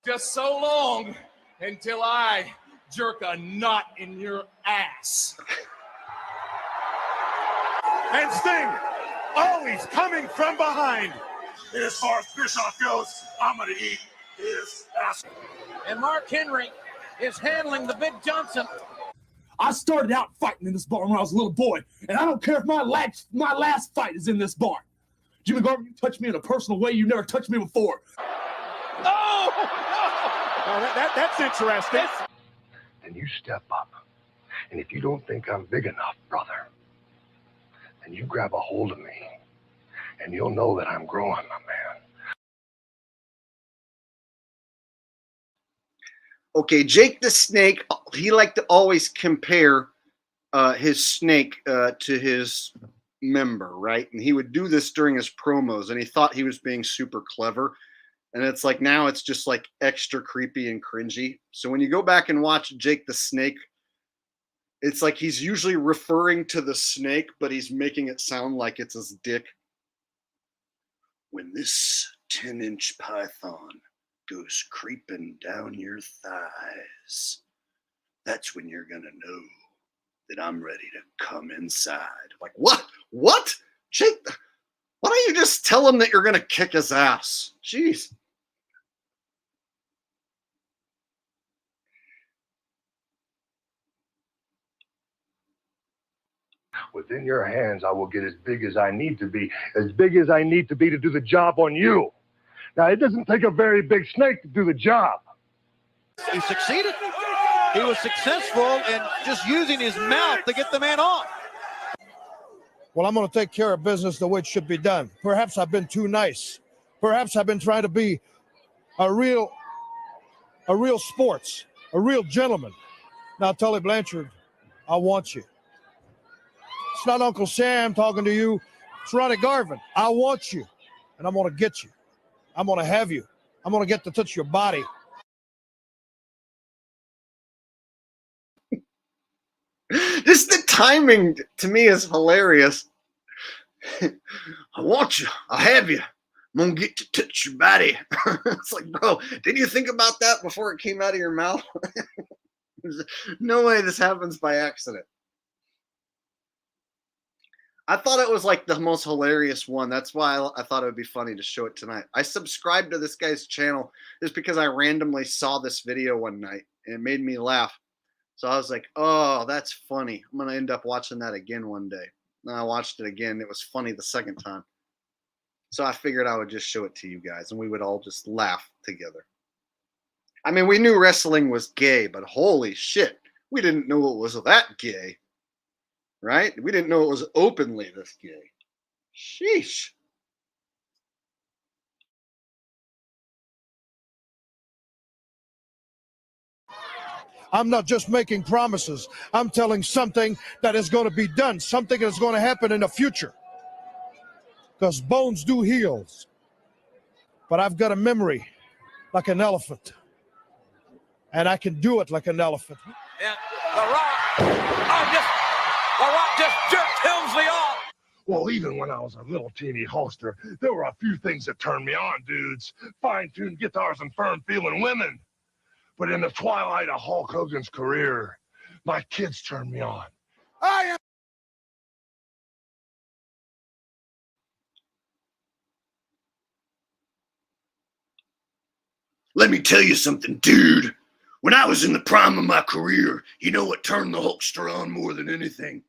Just so long until I jerk a knot in your ass. And Sting, always coming from behind. And as far as Bischoff goes, I'm going to eat his ass. And Mark Henry is handling the Big Johnson. I started out fighting in this barn when I was a little boy, and I don't care if my last fight is in this barn. Jimmy Garvin, you touched me in a personal way you never touched me before. Oh! That's interesting. Then you step up. And if you don't think I'm big enough, brother, then you grab a hold of me. And you'll know that I'm growing, my man. Okay, Jake the Snake, he liked to always compare his snake to his member, right? And he would do this during his promos, and he thought he was being super clever. And it's like now it's just like extra creepy and cringy. So when you go back and watch Jake the Snake, it's like he's usually referring to the snake, but he's making it sound like it's his dick. When this 10-inch python goes creeping down your thighs, that's when you're going to know that I'm ready to come inside. Like, what? What? Jake, why don't you just tell him that you're going to kick his ass? Jeez. Within your hands, I will get as big as I need to be to do the job on you. Now, it doesn't take a very big snake to do the job. He succeeded. He was successful in just using his mouth to get the man off. Well, I'm going to take care of business the way it should be done. Perhaps I've been too nice. Perhaps I've been trying to be a real sports, a real gentleman. Now, Tully Blanchard, I want you. It's not Uncle Sam talking to you. It's Ronnie Garvin. I want you, and I'm going to get you. I'm going to have you. I'm going to get to touch your body. Just the timing to me is hilarious. I want you. I'll have you. I'm going to get to touch your body. It's like, bro, did you think about that before it came out of your mouth? No way this happens by accident. I thought it was like the most hilarious one. That's why I thought it would be funny to show it tonight. I subscribed to this guy's channel just because I randomly saw this video one night and it made me laugh. So I was like, oh, that's funny. I'm going to end up watching that again one day. And I watched it again. It was funny the second time. So I figured I would just show it to you guys and we would all just laugh together. I mean, we knew wrestling was gay, but holy shit, we didn't know it was that gay. Right? We didn't know it was openly this gay. Sheesh. I'm not just making promises. I'm telling something that is going to be done, something that's going to happen in the future. Because bones do heal. But I've got a memory like an elephant. And I can do it like an elephant. And The Rock just jerked Helmsley off. Well, even when I was a little teeny Hulkster, there were a few things that turned me on, dudes. Fine-tuned guitars and firm-feeling women. But in the twilight of Hulk Hogan's career, my kids turned me on. I am... Let me tell you something, dude. When I was in the prime of my career, you know what turned the Hulkster on more than anything?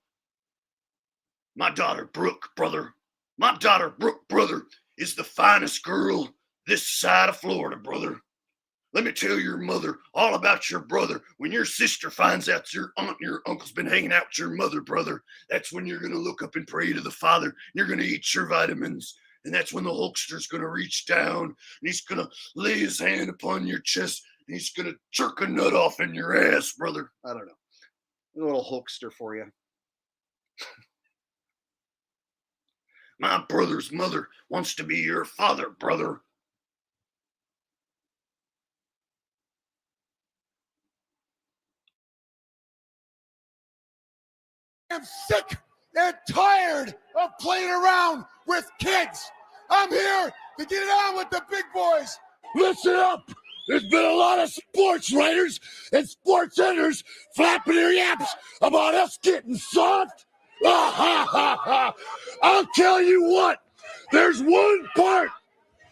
My daughter, Brooke, brother. My daughter, Brooke, brother, is the finest girl this side of Florida, brother. Let me tell your mother all about your brother. When your sister finds out your aunt and your uncle's been hanging out with your mother, brother, that's when you're going to look up and pray to the Father. And you're going to eat your vitamins. And that's when the Hulkster's going to reach down and he's going to lay his hand upon your chest and he's going to jerk a nut off in your ass, brother. I don't know. A little Hulkster for you. My brother's mother wants to be your father, brother. I'm sick and tired of playing around with kids. I'm here to get it on with the big boys. Listen up! There's been a lot of sports writers and sports editors flapping their yaps about us getting soft. Ha ha ha ha! I'll tell you what, there's one part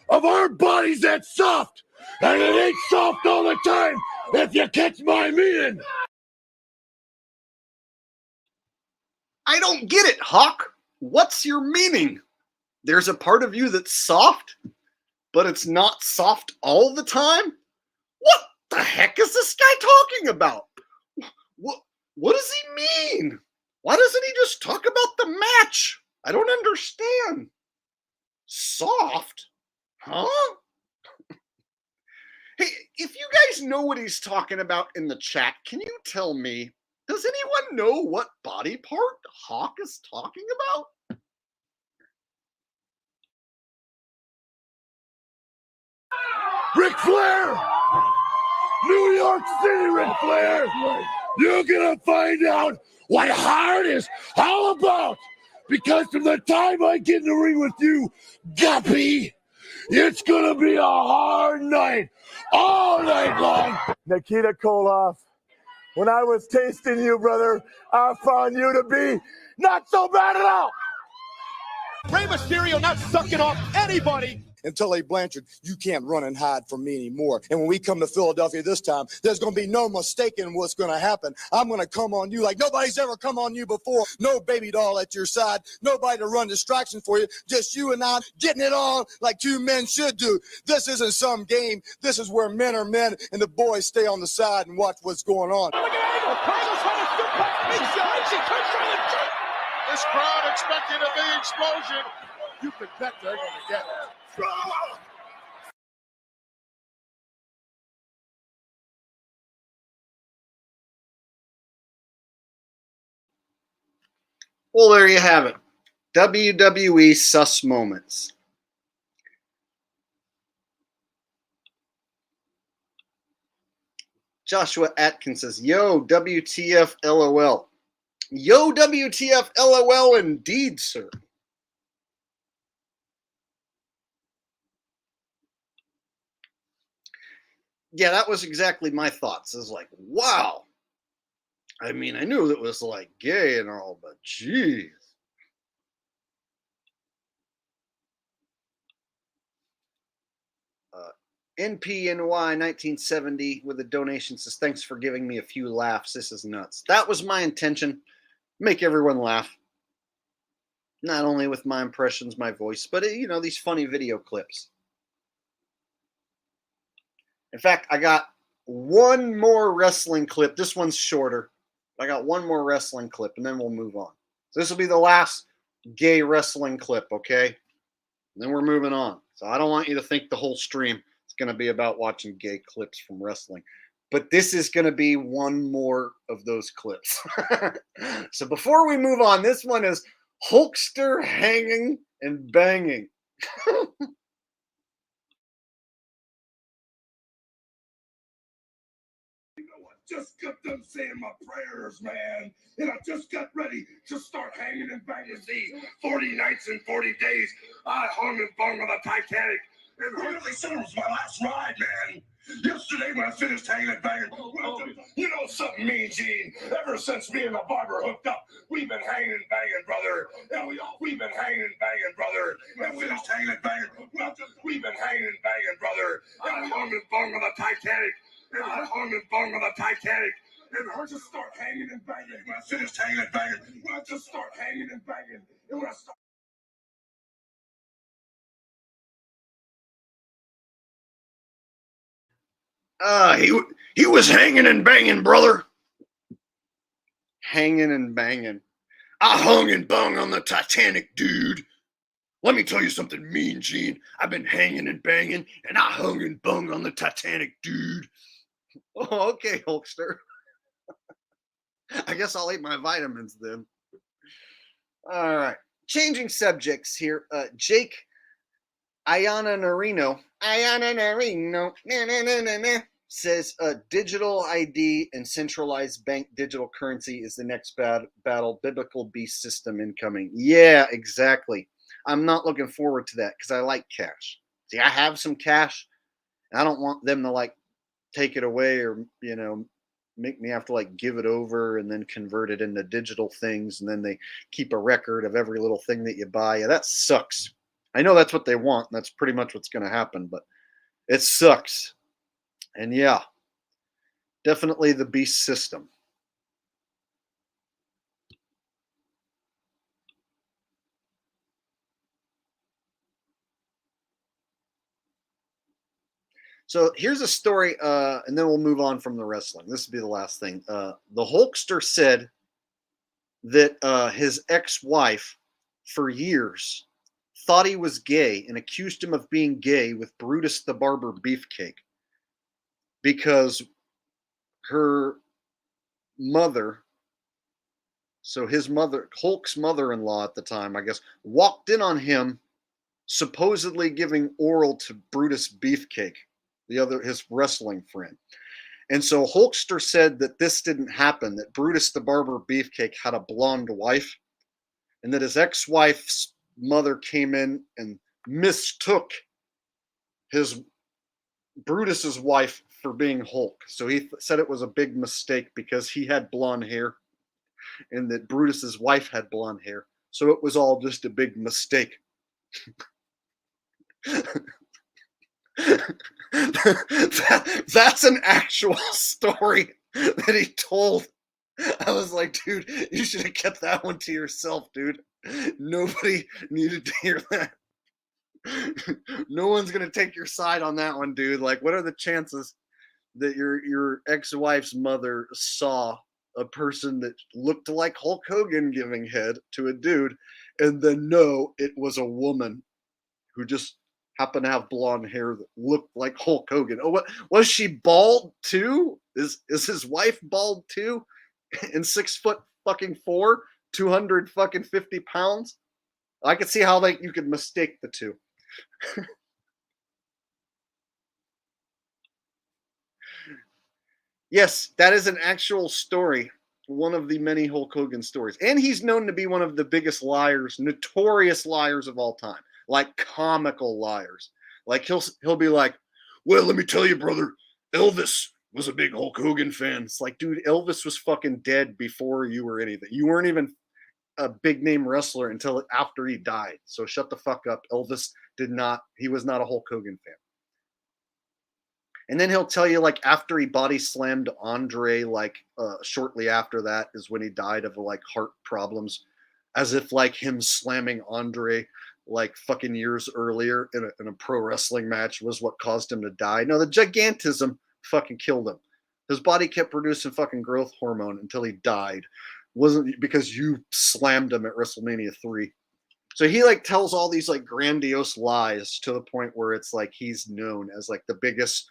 of our bodies that's soft, and it ain't soft all the time, if you catch my meaning. I don't get it, Hawk. What's your meaning? There's a part of you that's soft, but it's not soft all the time? What the heck is this guy talking about? What does he mean? Why doesn't he just talk about the match? I don't understand. Soft? Huh? Hey, if you guys know what he's talking about in the chat, can you tell me? Does anyone know what body part Hawk is talking about? Ric Flair! New York City, Ric Flair! You're gonna find out what hard is all about! Because from the time I get in the ring with you, Guppy, it's gonna be a hard night, all night long! Nikita Koloff, when I was tasting you, brother, I found you to be not so bad at all! Rey Mysterio not sucking off anybody. And Tully Blanchard, you can't run and hide from me anymore. And when we come to Philadelphia this time, there's going to be no mistaking what's going to happen. I'm going to come on you like nobody's ever come on you before. No baby doll at your side. Nobody to run distractions for you. Just you and I getting it on like two men should do. This isn't some game. This is where men are men and the boys stay on the side and watch what's going on. This crowd expecting a big explosion. You can bet they're going to get it. Well, there you have it. WWE sus moments. Joshua Atkins says, yo, WTF LOL. Yo, WTF LOL indeed, sir. Yeah, that was exactly my thoughts. I was like, wow. I mean, I knew it was like gay and all, but geez. NPNY 1970 with a donation says, thanks for giving me a few laughs. This is nuts. That was my intention. Make everyone laugh. Not only with my impressions, my voice, but, you know, these funny video clips. In fact, I got one more wrestling clip. This one's shorter. I got one more wrestling clip, and then we'll move on. So this will be the last gay wrestling clip, okay? And then we're moving on. So I don't want you to think the whole stream is going to be about watching gay clips from wrestling. But this is going to be one more of those clips. So before we move on, this one is Hulkster hanging and banging. Just got done saying my prayers, man. And I just got ready to start hanging and banging. See, 40 nights and 40 days, I hung and bung on the Titanic. And really said it was my last ride, man. Yesterday when I finished hanging and banging, you know something, Mean Gene? Ever since me and the barber hooked up, we've been hanging and banging, brother. And we've been hanging and banging, brother. And finished hanging and banging. We've been hanging and banging, brother. And I hung and bung on the Titanic. And I hung and bung on the Titanic. And I just start hanging and banging. When I finished hanging and banging, when I just start hanging and banging. And when I start He was hanging and banging, brother. Hanging and banging. I hung and bung on the Titanic, dude. Let me tell you something, Mean Gene. I've been hanging and banging, and I hung and bung on the Titanic, dude. Oh, okay, Hulkster. I guess I'll eat my vitamins then. All right. Changing subjects here. Jake Ayana Narino says digital ID and centralized bank digital currency is the next battle. Biblical beast system incoming. Yeah, exactly. I'm not looking forward to that because I like cash. See, I have some cash, and I don't want them to like take it away or, you know, make me have to like give it over and then convert it into digital things, and then they keep a record of every little thing that you buy. Yeah, that sucks. I know that's what they want, and that's pretty much what's going to happen, but it sucks. And yeah, definitely the beast system. So here's a story, and then we'll move on from the wrestling. This will be the last thing. The Hulkster said that his ex-wife, for years, thought he was gay and accused him of being gay with Brutus the Barber Beefcake because her mother, so his mother, Hulk's mother-in-law at the time, I guess, walked in on him supposedly giving oral to Brutus Beefcake, his wrestling friend. And so Hulkster said that this didn't happen, that Brutus the Barber Beefcake had a blonde wife, and that his ex-wife's mother came in and mistook Brutus's wife for being Hulk. So he said it was a big mistake because he had blonde hair and that Brutus's wife had blonde hair. So it was all just a big mistake. That's an actual story that he told. I was like, dude, you should have kept that one to yourself, dude. Nobody needed to hear that. No one's gonna take your side on that one, dude. Like, what are the chances that your ex-wife's mother saw a person that looked like Hulk Hogan giving head to a dude, and then no, it was a woman who just happened to have blonde hair that looked like Hulk Hogan? Oh, what was she bald too? Is his wife bald too? And 6'4" 250 pounds. I could see how you could mistake the two. Yes, that is an actual story. One of the many Hulk Hogan stories. And he's known to be one of the biggest liars, notorious liars of all time. Like comical liars. Like he'll be like, well, let me tell you, brother, Elvis was a big Hulk Hogan fan. It's like, dude, Elvis was fucking dead before you were anything. You weren't even a big name wrestler until after he died. So shut the fuck up. Elvis he was not a Hulk Hogan fan. And then he'll tell you, like, after he body slammed Andre, like, shortly after that is when he died of, like, heart problems, as if, like, him slamming Andre, like, fucking years earlier in a pro wrestling match was what caused him to die. No, the gigantism fucking killed him. His body kept producing fucking growth hormone until he died. Wasn't because you slammed him at WrestleMania 3. So he, like, tells all these, like, grandiose lies to the point where it's like he's known as, like, the biggest,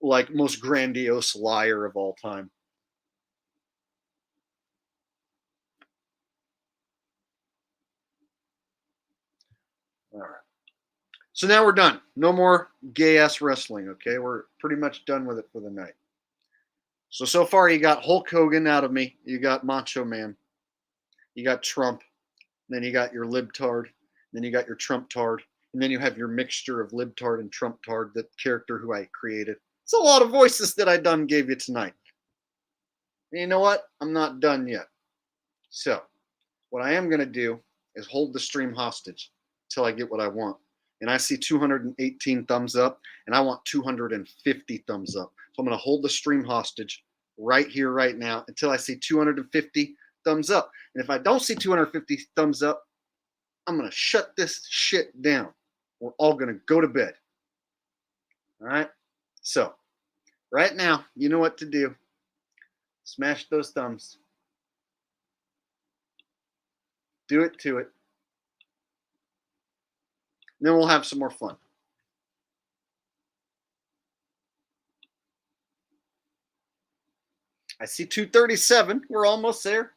like, most grandiose liar of all time. All right. So now we're done. No more gay ass wrestling, okay? We're pretty much done with it for the night. So far you got Hulk Hogan out of me. You got Macho Man. You got Trump. Then you got your libtard. Then you got your Trump-tard. And then you have your mixture of libtard and Trump-tard, the character who I created. It's a lot of voices that I done gave you tonight. And you know what? I'm not done yet. So, what I am going to do is hold the stream hostage until I get what I want. And I see 218 thumbs up, and I want 250 thumbs up. So I'm going to hold the stream hostage right here, right now, until I see 250 thumbs up. And if I don't see 250 thumbs up, I'm going to shut this shit down. We're all going to go to bed. All right? So, right now, you know what to do. Smash those thumbs. Do it to it. Then we'll have some more fun. I see 237. We're almost there.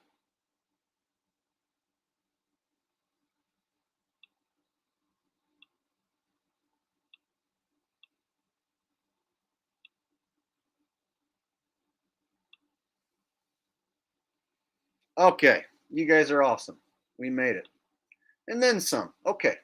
Okay, you guys are awesome. We made it. And then some. Okay.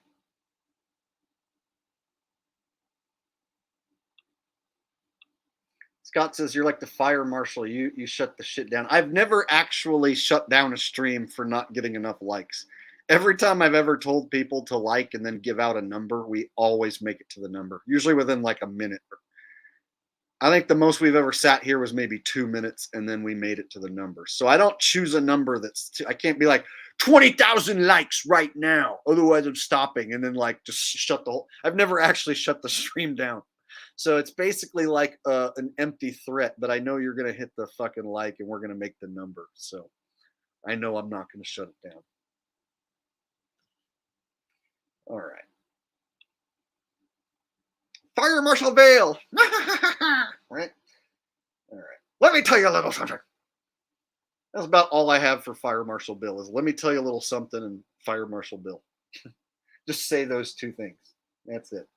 Scott says you're like the fire marshal. You shut the shit down. I've never actually shut down a stream for not getting enough likes. Every time I've ever told people to like and then give out a number, we always make it to the number. Usually within like a minute. I think the most we've ever sat here was maybe 2 minutes, and then we made it to the number. So I don't choose a number I can't be like 20,000 likes right now. Otherwise I'm stopping and then like just shut the whole. I've never actually shut the stream down. So it's basically like an empty threat, but I know you're going to hit the fucking like and we're going to make the number. So I know I'm not going to shut it down. All right. Fire Marshal Vale. Right? All right. Let me tell you a little something. That's about all I have for Fire Marshal Bill is let me tell you a little something and Fire Marshal Bill. Just say those two things. That's it.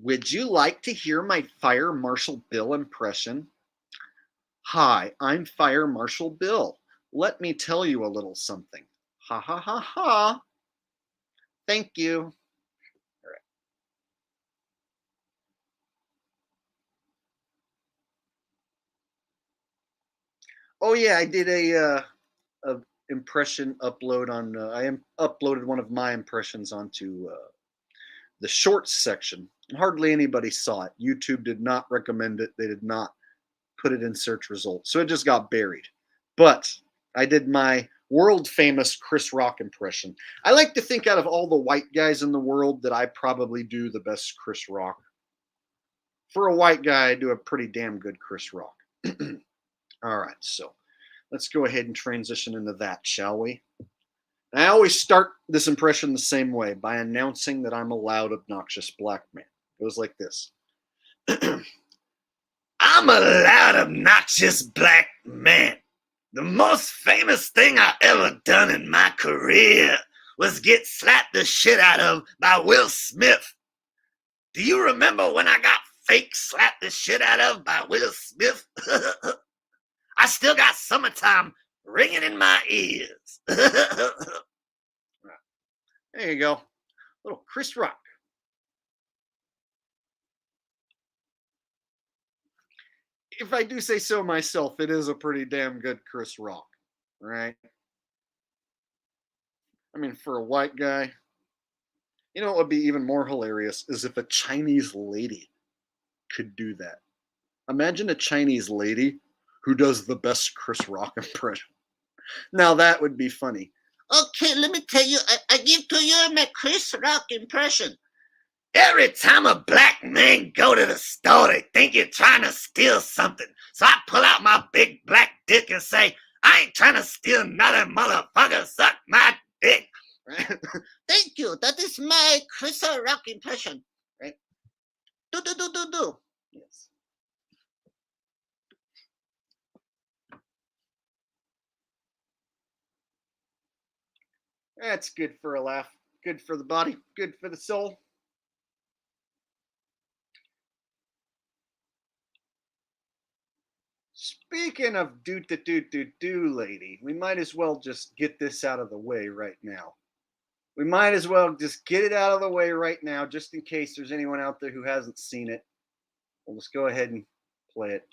Would you like to hear my Fire Marshal Bill impression? Hi, I'm Fire Marshal Bill. Let me tell you a little something. Ha ha ha ha. Thank you. All right. Oh yeah, I did a impression upload on. I uploaded one of my impressions onto the shorts section. Hardly anybody saw it. YouTube did not recommend it. They did not put it in search results, so it just got buried. But I did my world famous Chris Rock impression. I like to think out of all the white guys in the world that I probably do the best Chris Rock. For a white guy, I do a pretty damn good Chris Rock. All right, so let's go ahead and transition into that, shall we? And I always start this impression the same way, by announcing that I'm a loud, obnoxious black man. It goes like this. I'm a loud, obnoxious black man. The most famous thing I ever done in my career was get slapped the shit out of by Will Smith. Do you remember when I got fake slapped the shit out of by Will Smith? I still got Summertime ringing in my ears. There you go. Little Chris Rock. If I do say so myself, it is a pretty damn good Chris Rock, right? I mean, for a white guy, you know what would be even more hilarious is if a Chinese lady could do that. Imagine a Chinese lady who does the best Chris Rock impression. Now that would be funny. Okay, let me tell you, I give to you my Chris Rock impression. Every time a black man go to the store, they think you're trying to steal something. So I pull out my big black dick and say, I ain't trying to steal another motherfucker. Suck my dick. Thank you. That is my Chris Rock impression. Right? Do. Yes. That's good for a laugh. Good for the body. Good for the soul. Speaking of do lady, we might as well just get this out of the way right now. We might as well just get it out of the way right now, just in case there's anyone out there who hasn't seen it. We'll just go ahead and play it.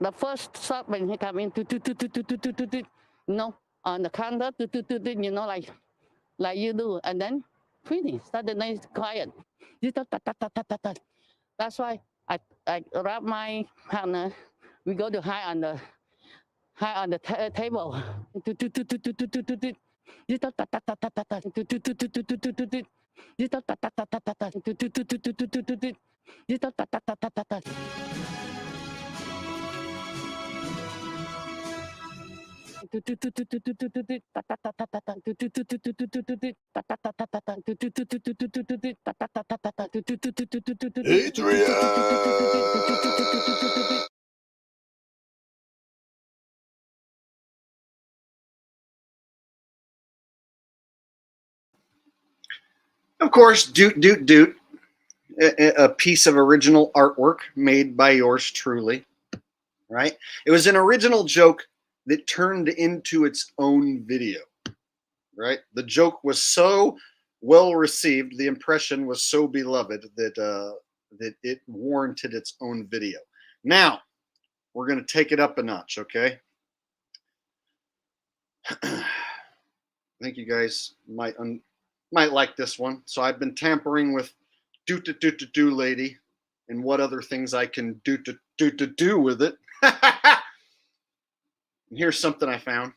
The first shot when he come in, you know, on the counter, you know, like you do, and then finish. Suddenly it's quiet. That's why I wrap my partner. We go to high on the table. Of course, Doot. A piece of original artwork made by yours truly, right? It was an original joke that turned into its own video, right? The joke was so well received, the impression was so beloved that it warranted its own video. Now, we're going to take it up a notch, okay? I think you guys might like this one. So I've been tampering with do lady and what other things I can do with it. And here's something I found.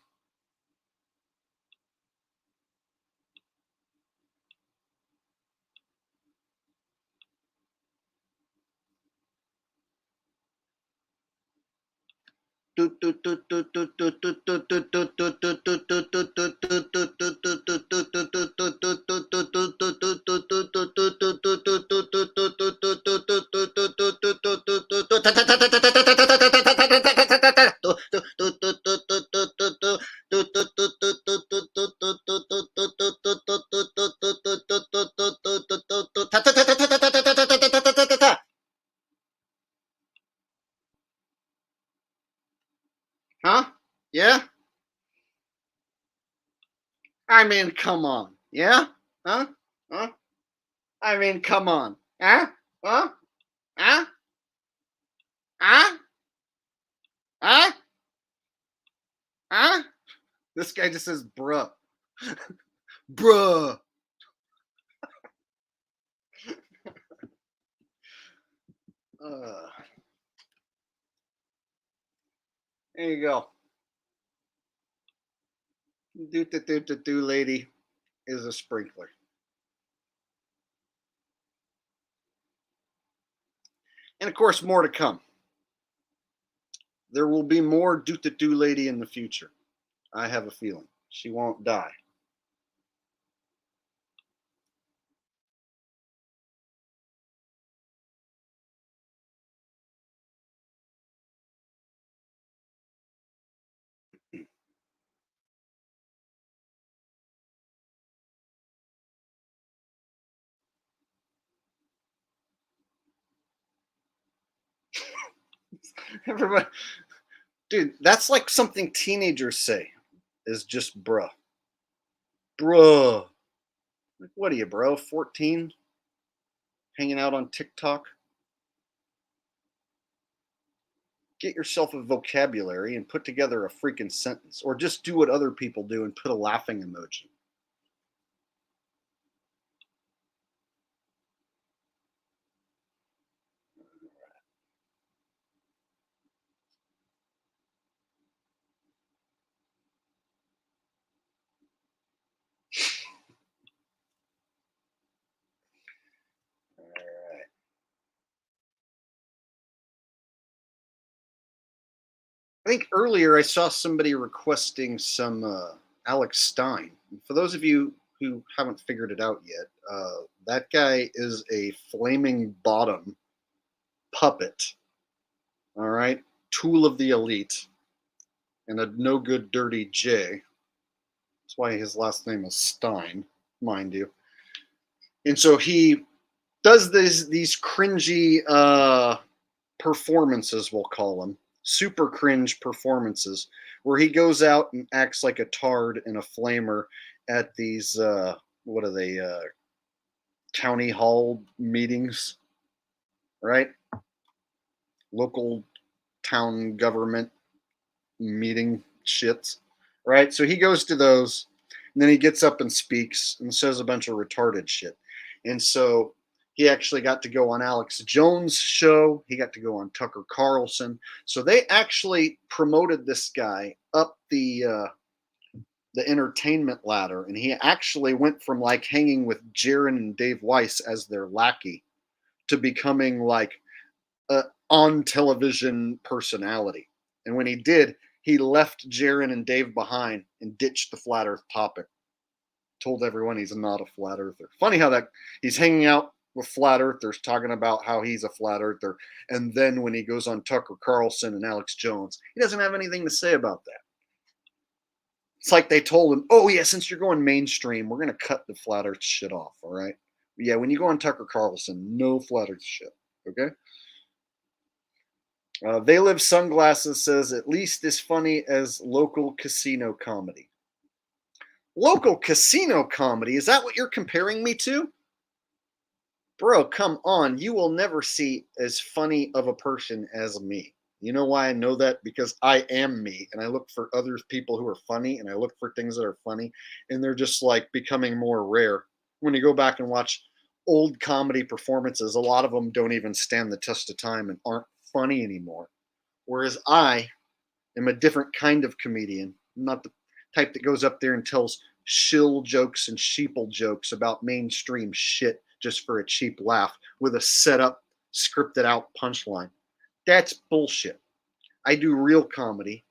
Huh? Yeah? I mean, come on. Yeah? Huh? Huh? I mean, come on. Huh? Huh? Huh? Huh? Huh? Huh? This guy just says, bruh. Bruh. There you go. Do lady is a sprinkler. And of course, more to come. There will be more do lady in the future. I have a feeling she won't die. Everybody, dude, that's like something teenagers say. Is just bruh, bruh. Like, what are you, bro? 14, hanging out on TikTok. Get yourself a vocabulary and put together a freaking sentence, or just do what other people do and put a laughing emoji. I think earlier I saw somebody requesting some Alex Stein. For those of you who haven't figured it out yet, that guy is a flaming bottom puppet. All right, tool of the elite, and a no good dirty J. That's why his last name is Stein, mind you. And so he does these cringy performances, we'll call them, super cringe performances, where he goes out and acts like a tard and a flamer at these what are they, county hall meetings, right? Local town government meeting shits, right? So he goes to those, and then he gets up and speaks and says a bunch of retarded shit. And so he actually got to go on Alex Jones' show. He got to go on Tucker Carlson. So they actually promoted this guy up the entertainment ladder, and he actually went from like hanging with Jaron and Dave Weiss as their lackey to becoming like a on television personality. And when he did, he left Jaron and Dave behind and ditched the flat Earth topic. Told everyone he's not a flat earther. Funny how that he's hanging out with flat earthers talking about how he's a flat earther, and then when he goes on Tucker Carlson and Alex Jones, he doesn't have anything to say about that. It's like they told him, oh yeah, since you're going mainstream, we're going to cut the flat earth shit off, all right? But yeah, when you go on Tucker Carlson, no flat earth shit, okay? They Live Sunglasses says, at least as funny as local casino comedy. Local casino comedy? Is that what you're comparing me to? Bro, come on. You will never see as funny of a person as me. You know why I know that? Because I am me, and I look for other people who are funny, and I look for things that are funny, and they're just like becoming more rare. When you go back and watch old comedy performances, a lot of them don't even stand the test of time and aren't funny anymore. Whereas I am a different kind of comedian. I'm not the type that goes up there and tells shill jokes and sheeple jokes about mainstream shit just for a cheap laugh with a set up, scripted out punchline. That's bullshit. I do real comedy,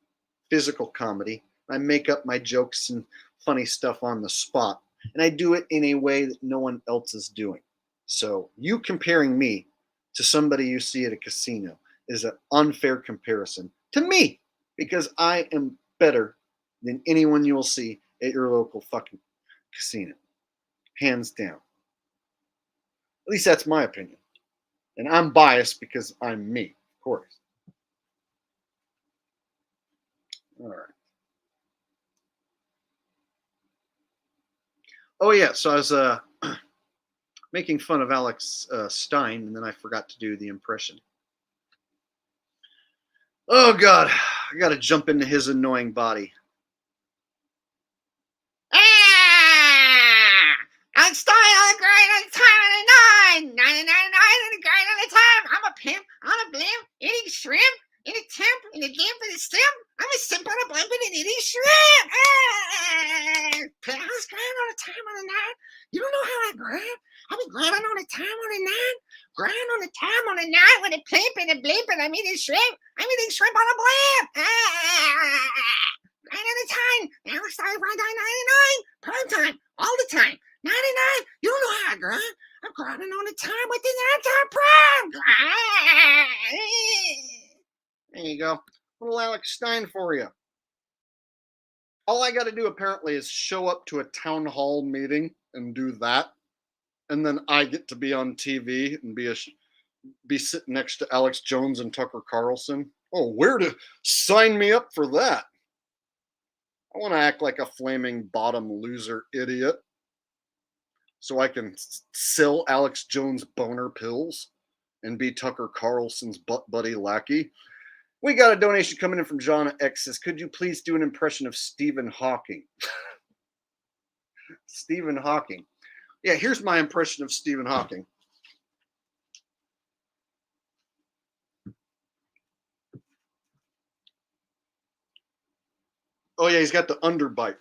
physical comedy. I make up my jokes and funny stuff on the spot. And I do it in a way that no one else is doing. So you comparing me to somebody you see at a casino is an unfair comparison to me, because I am better than anyone you will see at your local fucking casino. Hands down. At least that's my opinion. And I'm biased because I'm me, of course. All right. Oh, yeah. So I was making fun of Alex Stein, and then I forgot to do the impression. Oh, God. I got to jump into his annoying body. I'm starting on the grind on the time on the 9. 99 on the grind on the time. I'm a pimp on a blimp, eating shrimp in a temp, in a damp in a stem. I'm a simp on a blimp and eating shrimp. I was grinding on the time on the 9. You don't know how I grind? I be grinding on the time on the 9. Grind on the time on the 9 with a plimp and a blimp, and I'm eating shrimp. I'm eating shrimp on a blimp. Grind on the time. Now we're starting grind on 99. Prime time. All the time. 99. You don't know how I grind. I'm grinding on the time with the 9 time prime. There you go. Little Alex Stein for you. All I got to do apparently is show up to a town hall meeting and do that. And then I get to be on TV and be a be sitting next to Alex Jones and Tucker Carlson. Oh, where to sign me up for that? I want to act like a flaming bottom loser idiot so I can sell Alex Jones boner pills and be Tucker Carlson's butt buddy lackey. We got a donation coming in from John X. Says, could you please do an impression of Stephen Hawking? Stephen Hawking. Yeah, here's my impression of Stephen Hawking. Oh yeah, he's got the underbite.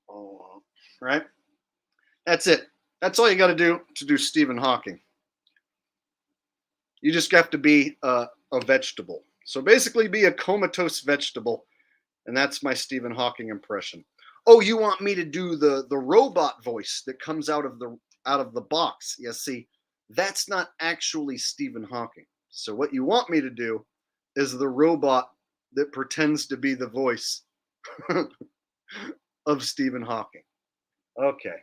Oh, right? That's it. That's all you got to do Stephen Hawking. You just have to be a vegetable. So basically be a comatose vegetable, and that's my Stephen Hawking impression. Oh, you want me to do the robot voice that comes out of the box? Yeah, see, that's not actually Stephen Hawking. So what you want me to do is the robot that pretends to be the voice of Stephen Hawking. Okay.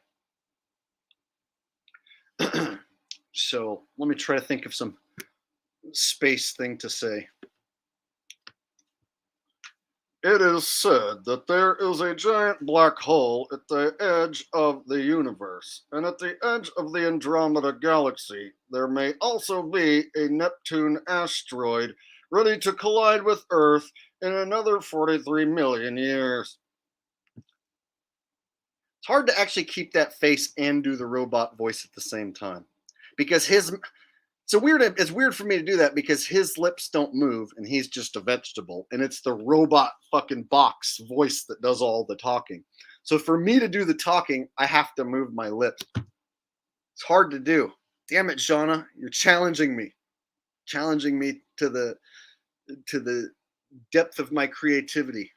So let me try to think of some space thing to say. It is said that there is a giant black hole at the edge of the universe, and at the edge of the Andromeda galaxy, there may also be a Neptune asteroid ready to collide with Earth in another 43 million years. It's hard to actually keep that face and do the robot voice at the same time, because it's weird for me to do that because his lips don't move and he's just a vegetable, and it's the robot fucking box voice that does all the talking. So for me to do the talking, I have to move my lips. It's hard to do. Damn it, Shauna, you're challenging me to the depth of my creativity.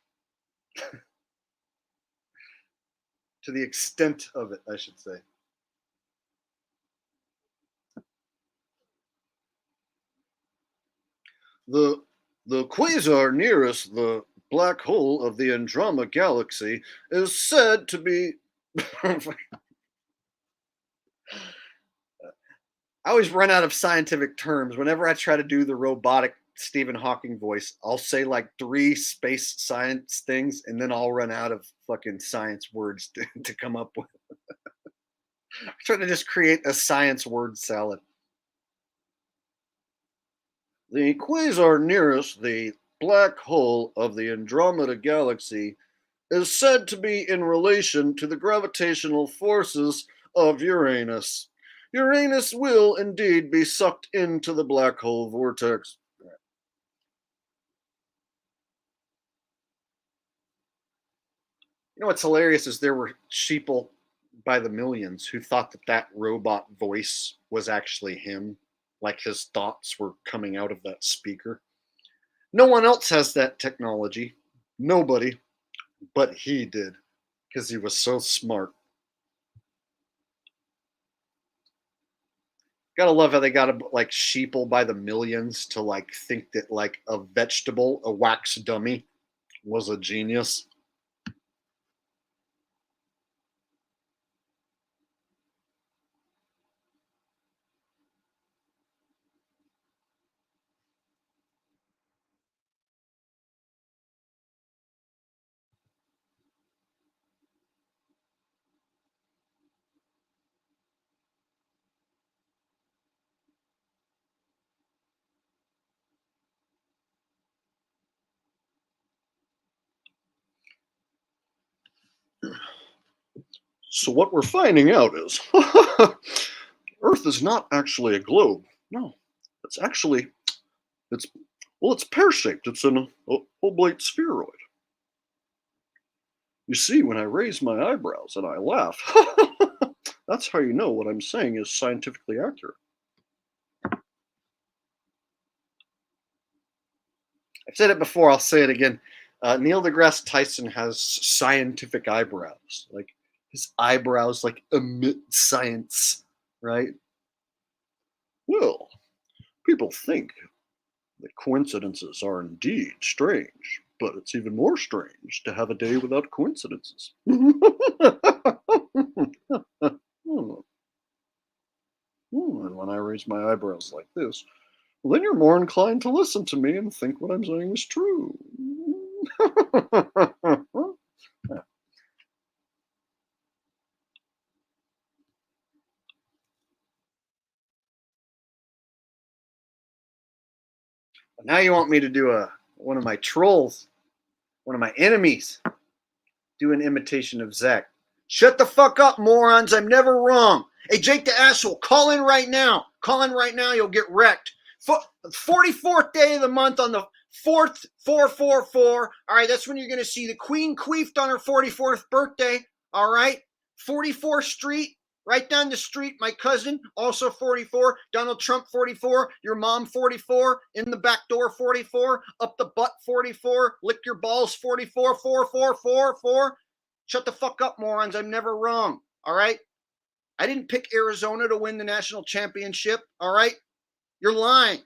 To the extent of it, I should say. The quasar nearest the black hole of the Andromeda galaxy is said to be... I always run out of scientific terms. Whenever I try to do the robotic Stephen Hawking voice, I'll say like 3 space science things, and then I'll run out of fucking science words to come up with. I'm trying to just create a science word salad. The quasar nearest the black hole of the Andromeda galaxy is said to be in relation to the gravitational forces of Uranus. Uranus will indeed be sucked into the black hole vortex. You know what's hilarious is there were sheeple by the millions who thought that robot voice was actually him, like his thoughts were coming out of that speaker. No one else has that technology. Nobody. But he did, because he was so smart. Gotta love how they gotta like sheeple by the millions to like think that like a vegetable, a wax dummy, was a genius. So what we're finding out is Earth is not actually a globe. No, it's actually, it's pear-shaped. It's an oblate spheroid. You see, when I raise my eyebrows and I laugh, that's how you know what I'm saying is scientifically accurate. I've said it before, I'll say it again. Neil deGrasse Tyson has scientific eyebrows. Like, his eyebrows like emit science, right? Well, people think that coincidences are indeed strange, but it's even more strange to have a day without coincidences. raise my eyebrows like this, well, then you're more inclined to listen to me and think what I'm saying is true. Now you want me to do one of my trolls, one of my enemies, do an imitation of Zach. Shut the fuck up, morons. I'm never wrong. Hey, Jake the Asshole, call in right now. Call in right now. You'll get wrecked. 44th day of the month on the 4th, 444. All right, that's when you're going to see the Queen queefed on her 44th birthday. All right, 44th Street. Right down the street, my cousin, also 44, Donald Trump 44, your mom 44, in the back door 44, up the butt 44, lick your balls 44, 4, 4, 4, 4. Shut the fuck up, morons. I'm never wrong, all right? I didn't pick Arizona to win the national championship, all right? You're lying.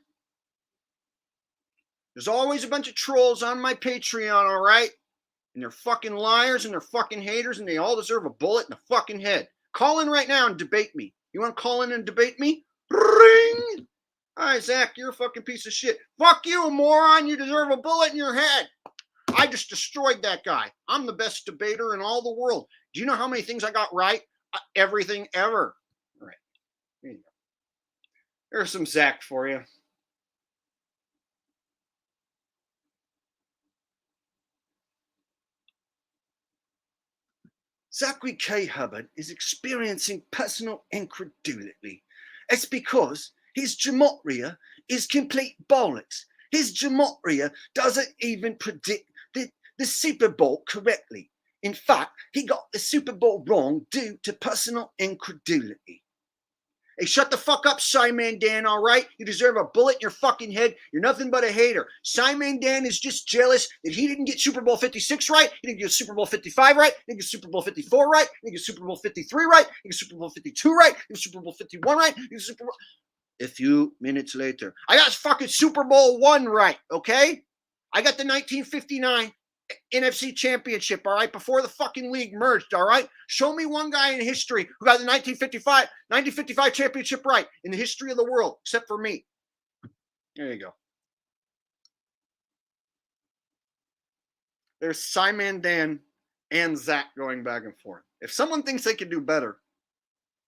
There's always a bunch of trolls on my Patreon, all right? And they're fucking liars and they're fucking haters and they all deserve a bullet in the fucking head. Call in right now and debate me. You want to call in and debate me? Ring! All right, Zach, you're a fucking piece of shit. Fuck you, moron. You deserve a bullet in your head. I just destroyed that guy. I'm the best debater in all the world. Do you know how many things I got right? Everything ever. All right. Here you go. There's some Zach for you. Zachary K. Hubbard is experiencing personal incredulity. It's because his gematria is complete bollocks. His gematria doesn't even predict the Super Bowl correctly. In fact, he got the Super Bowl wrong due to personal incredulity. Hey, shut the fuck up, Simon Dan, all right? You deserve a bullet in your fucking head. You're nothing but a hater. Simon Dan is just jealous that he didn't get Super Bowl 56 right. He didn't get Super Bowl 55 right. He didn't get Super Bowl 54 right. He didn't get Super Bowl 53 right. He didn't get Super Bowl 52 right. He didn't get Super Bowl 51 right. He didn't Super Bowl... A few minutes later, I got fucking Super Bowl 1 right, okay? I got the 1959 NFC Championship, all right, before the fucking league merged, all right? Show me one guy in history who got the 1955 championship right in the history of the world, except for me. There you go. There's Simon Dan and Zach going back and forth. If someone thinks they can do better,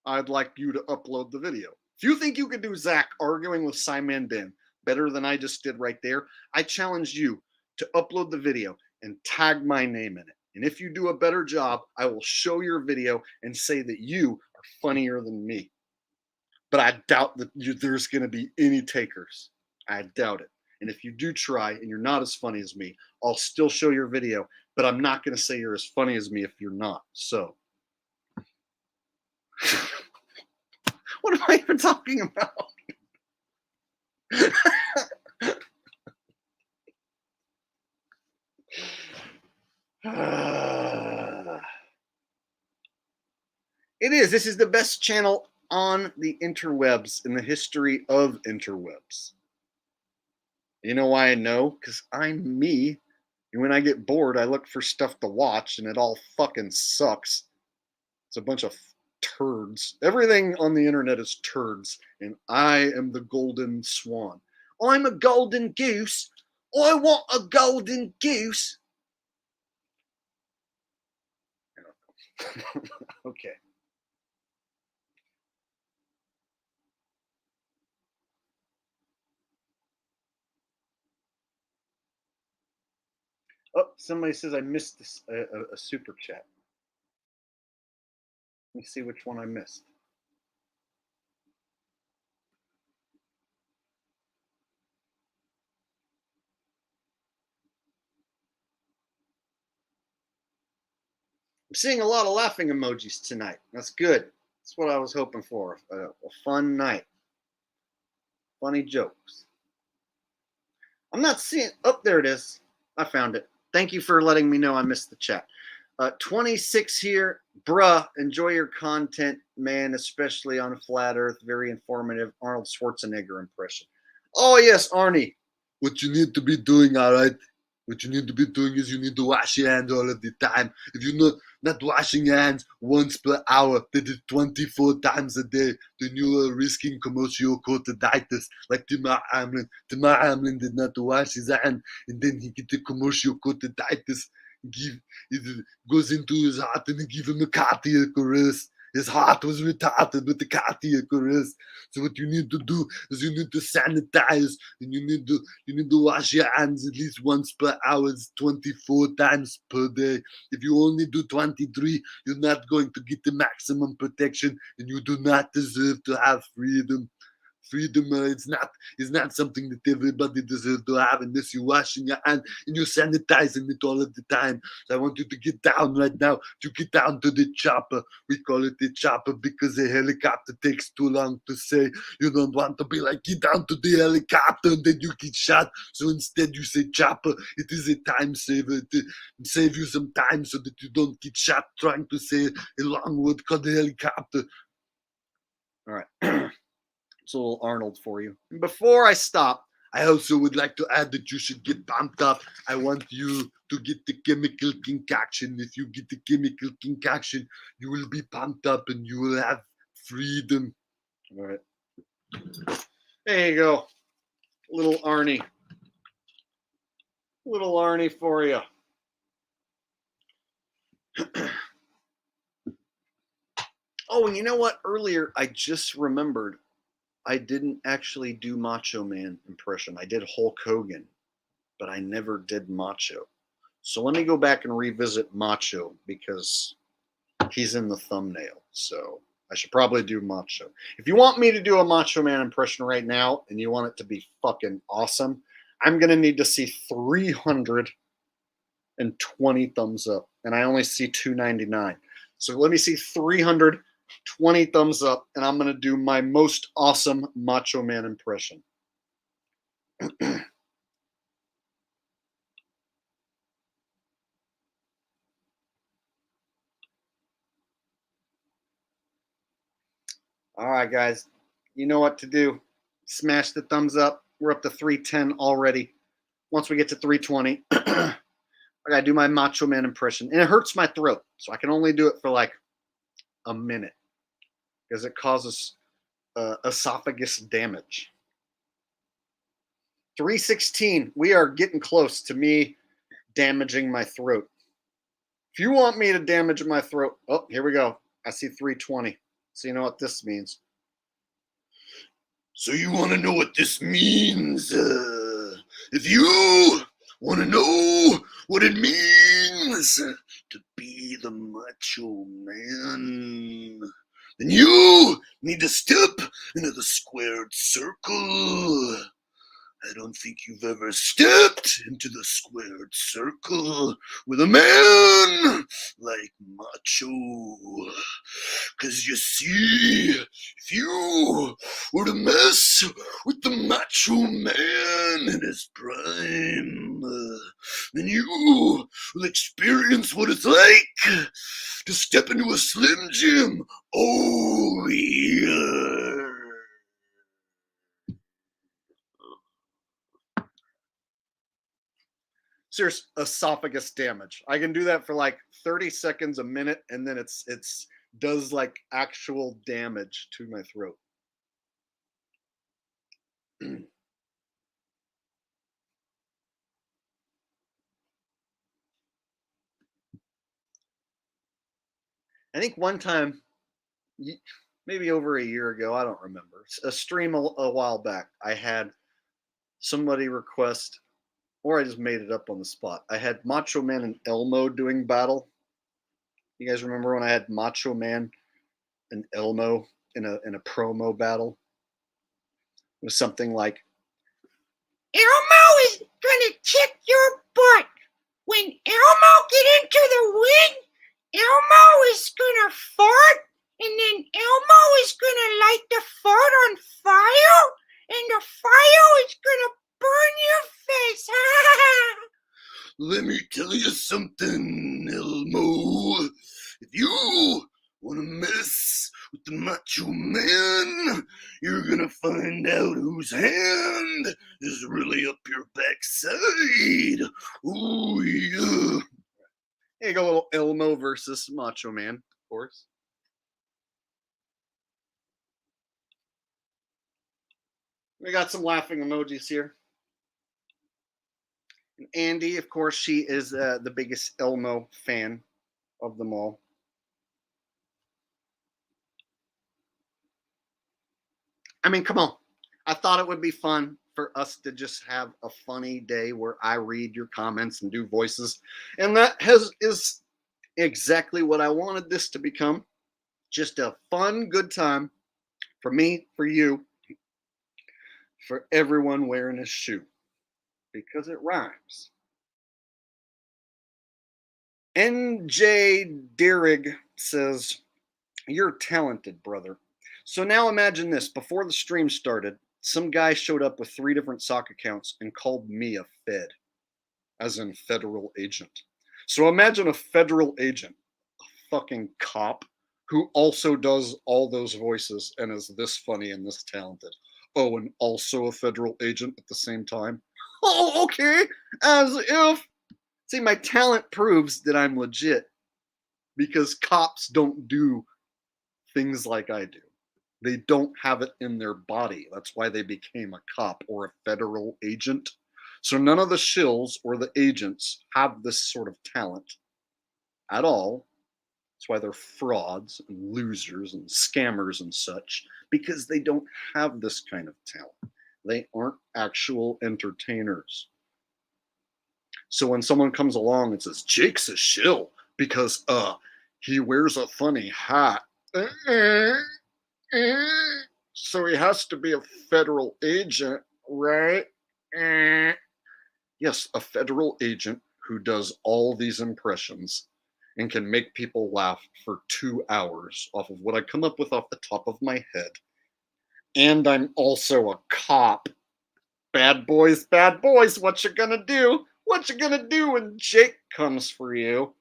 I'd like you to upload the video. If you think you can do Zach arguing with Simon Dan better than I just did right there, I challenge you to upload the video and tag my name in it. And if you do a better job, I will show your video and say that you are funnier than me. But I doubt that there's going to be any takers. I doubt it. And if you do try and you're not as funny as me, I'll still show your video, but I'm not going to say you're as funny as me if you're not. So, what am I even talking about? It is. This is the best channel on the interwebs in the history of interwebs. You know why I know? Because I'm me. And when I get bored, I look for stuff to watch, and it all fucking sucks. It's a bunch of turds. Everything on the internet is turds, and I am the golden swan. I'm a golden goose. I want a golden goose. Okay. Oh, somebody says I missed this, a super chat. Let me see which one I missed. I'm seeing a lot of laughing emojis tonight. That's good. That's what I was hoping for. A fun night. Funny jokes. I'm not seeing... Oh, there it is. I found it. Thank you for letting me know I missed the chat. 26 here. Bruh, enjoy your content, man, especially on Flat Earth. Very informative. Arnold Schwarzenegger impression. Oh, yes, Arnie. What you need to be doing, all right, What you need to be doing is you need to wash your hands all of the time. If you're not washing your hands once per hour, that is 24 times a day, then you are risking commercial cortiditis, like Timur Hamlin. Timur Hamlin did not wash his hand, and then he get the commercial cortiditis. It goes into his heart, and they give him a cardiac arrest. His heart was retarded with the cardiac arrest. So what you need to do is you need to sanitize, and you need to wash your hands at least once per hour. It's 24 times per day. If you only do 23, you're not going to get the maximum protection, and you do not deserve to have freedom. Freedom is not something that everybody deserves to have unless you're washing your hand and you're sanitizing it all of the time. So I want you to get down right now. To get down to the chopper. We call it the chopper because the helicopter takes too long to say. You don't want to be like, get down to the helicopter and then you get shot. So instead you say chopper. It is a time saver. To save you some time so that you don't get shot trying to say a long word called the helicopter. All right. It's a little Arnold for you. And before I stop, I also would like to add that you should get pumped up. I want you to get the chemical concoction. If you get the chemical concoction, you will be pumped up and you will have freedom. All right. There you go. Little Arnie. Little Arnie for you. Oh, and you know what? Earlier, I just remembered I didn't actually do Macho Man impression. I did Hulk Hogan, but I never did Macho. So let me go back and revisit Macho because he's in the thumbnail. So I should probably do Macho. If you want me to do a Macho Man impression right now and you want it to be fucking awesome, I'm going to need to see 320 thumbs up. And I only see 299. So let me see 320 thumbs up, and I'm going to do my most awesome Macho Man impression. All right, guys. You know what to do. Smash the thumbs up. We're up to 310 already. Once we get to 320, I got to do my Macho Man impression. And it hurts my throat, so I can only do it for like a minute because it causes esophagus damage. 316. We are getting close to me damaging my throat. If you want me to damage my throat, oh, here we go. I see 320. So you know what this means. So you want to know what this means? If you want to know what it means to be the Macho Man, then you need to step into the squared circle. I don't think you've ever stepped into the squared circle with a man like Macho. Because you see, if you were to mess with the Macho Man in his prime, then you will experience what it's like to step into a Slim Jim. Oh, yeah. Serious esophagus damage. I can do that for like 30 seconds, a minute, and then it's does like actual damage to my throat. I think one time, maybe over a year ago, I don't remember, a stream a while back, I had somebody request, or I just made it up on the spot. I had Macho Man and Elmo doing battle. You guys remember when I had Macho Man and Elmo in a promo battle? It was something like, Elmo is gonna kick your butt. When Elmo get into the ring, Elmo is gonna fart, and then Elmo is gonna light the fart on fire, and the fire is gonna burn your face. Let me tell you something, Elmo. If you want to mess with the Macho Man. You're gonna find out whose hand is really up your backside. Oh yeah. Here you go, little Elmo versus Macho Man, of course. We got some laughing emojis here. And Andy, of course, she is the biggest Elmo fan of them all. I mean, come on. I thought it would be fun for us to just have a funny day where I read your comments and do voices. And that is exactly what I wanted this to become. Just a fun, good time for me, for you, for everyone wearing a shoe. Because it rhymes. NJ Derig says, "You're talented, brother." So now imagine this. Before the stream started, some guy showed up with 3 different sock accounts and called me a Fed, as in federal agent. So imagine a federal agent, a fucking cop, who also does all those voices and is this funny and this talented. Oh, and also a federal agent at the same time. Oh, okay. As if. See, my talent proves that I'm legit because cops don't do things like I do. They don't have it in their body. That's why they became a cop or a federal agent. So none of the shills or the agents have this sort of talent at all. That's why they're frauds and losers and scammers and such, because they don't have this kind of talent. They aren't actual entertainers. So when someone comes along and says, Jake's a shill because he wears a funny hat. So he has to be a federal agent, right? Yes, a federal agent who does all these impressions and can make people laugh for 2 hours off of what I come up with off the top of my head. And I'm also a cop. Bad boys, what you gonna do? What you gonna do when Jake comes for you?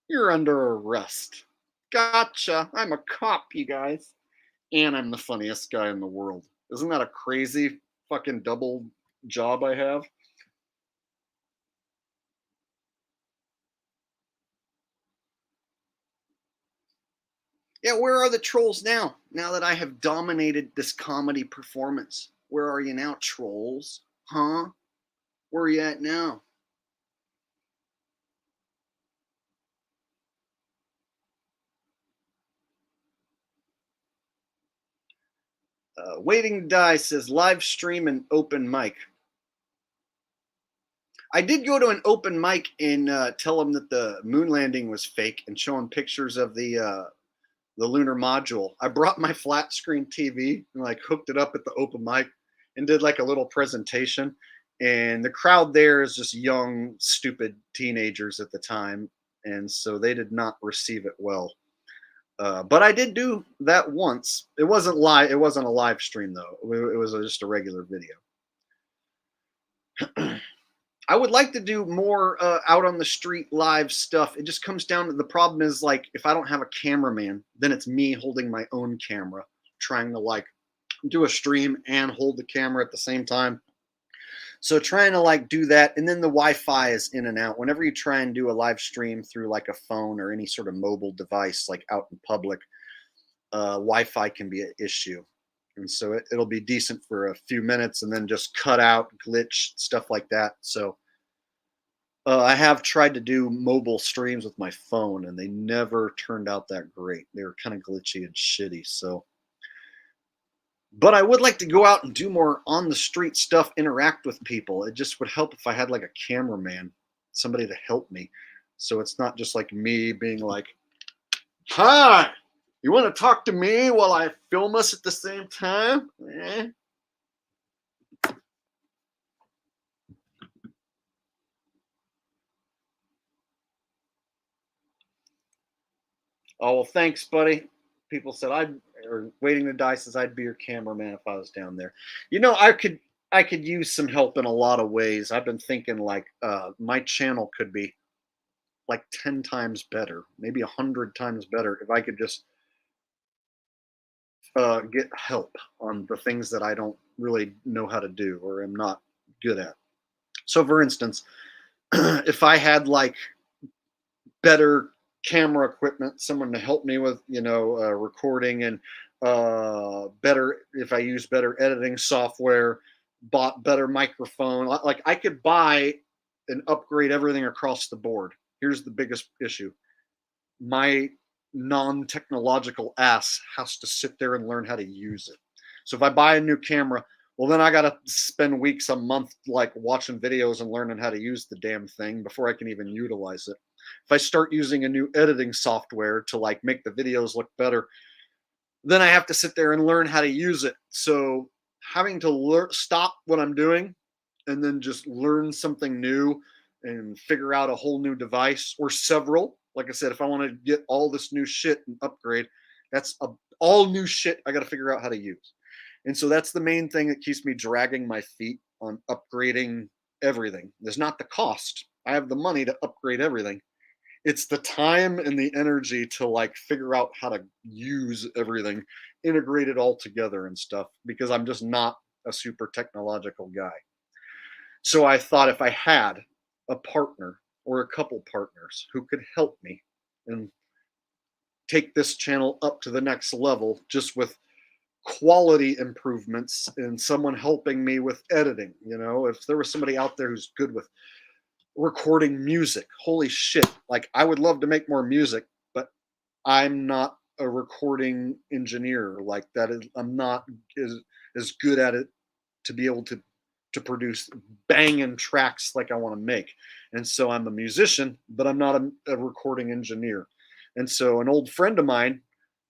You're under arrest. Gotcha. I'm a cop, you guys. And I'm the funniest guy in the world. Isn't that a crazy fucking double job I have? Yeah, where are the trolls now? Now that I have dominated this comedy performance. Where are you now, trolls? Huh? Where are you at now? Waiting to Die says live stream and open mic. I did go to an open mic and tell them that the moon landing was fake and show them pictures of the lunar module. I brought my flat screen TV and like hooked it up at the open mic and did like a little presentation. And the crowd there is just young, stupid teenagers at the time, and so they did not receive it well. But I did do that once. It wasn't live. It wasn't a live stream though. It was just a regular video. I would like to do more out on the street live stuff. It just comes down to the problem is like if I don't have a cameraman, then it's me holding my own camera, trying to like do a stream and hold the camera at the same time. So trying to like do that, and then the Wi-Fi is in and out. Whenever you try and do a live stream through like a phone or any sort of mobile device, like out in public, Wi-Fi can be an issue. And so it'll be decent for a few minutes and then just cut out, glitch, stuff like that. So I have tried to do mobile streams with my phone, and they never turned out that great. They were kind of glitchy and shitty. So, but I would like to go out and do more on the street stuff, interact with people. It just would help if I had like a cameraman, somebody to help me. So it's not just like me being like, hi, you want to talk to me while I film us at the same time? Oh, well, thanks, buddy. People said or Waiting to Die says I'd be your cameraman if I was down there. You know, I could use some help in a lot of ways. I've been thinking like my channel could be like 10 times better, maybe 100 times better if I could just get help on the things that I don't really know how to do or am not good at. So for instance, if I had like better camera equipment, someone to help me with, recording, and better, if I use better editing software, bought better microphone, like I could buy and upgrade everything across the board. Here's the biggest issue. My non-technological ass has to sit there and learn how to use it. So if I buy a new camera, well, then I got to spend weeks, a month, like watching videos and learning how to use the damn thing before I can even utilize it. If I start using a new editing software to like make the videos look better, then I have to sit there and learn how to use it. So having to stop what I'm doing and then just learn something new and figure out a whole new device or several. Like I said, if I want to get all this new shit and upgrade, that's all new shit I got to figure out how to use. And so that's the main thing that keeps me dragging my feet on upgrading everything. There's not the cost. I have the money to upgrade everything. It's the time and the energy to like figure out how to use everything, integrate it all together and stuff, because I'm just not a super technological guy. So I thought if I had a partner or a couple partners who could help me and take this channel up to the next level just with quality improvements and someone helping me with editing, if there was somebody out there who's good with recording music, holy shit, like I would love to make more music, but I'm not a recording engineer like that. I'm not as good at it to be able to produce banging tracks like I want to make. And so I'm a musician, but I'm not a recording engineer. And so an old friend of mine,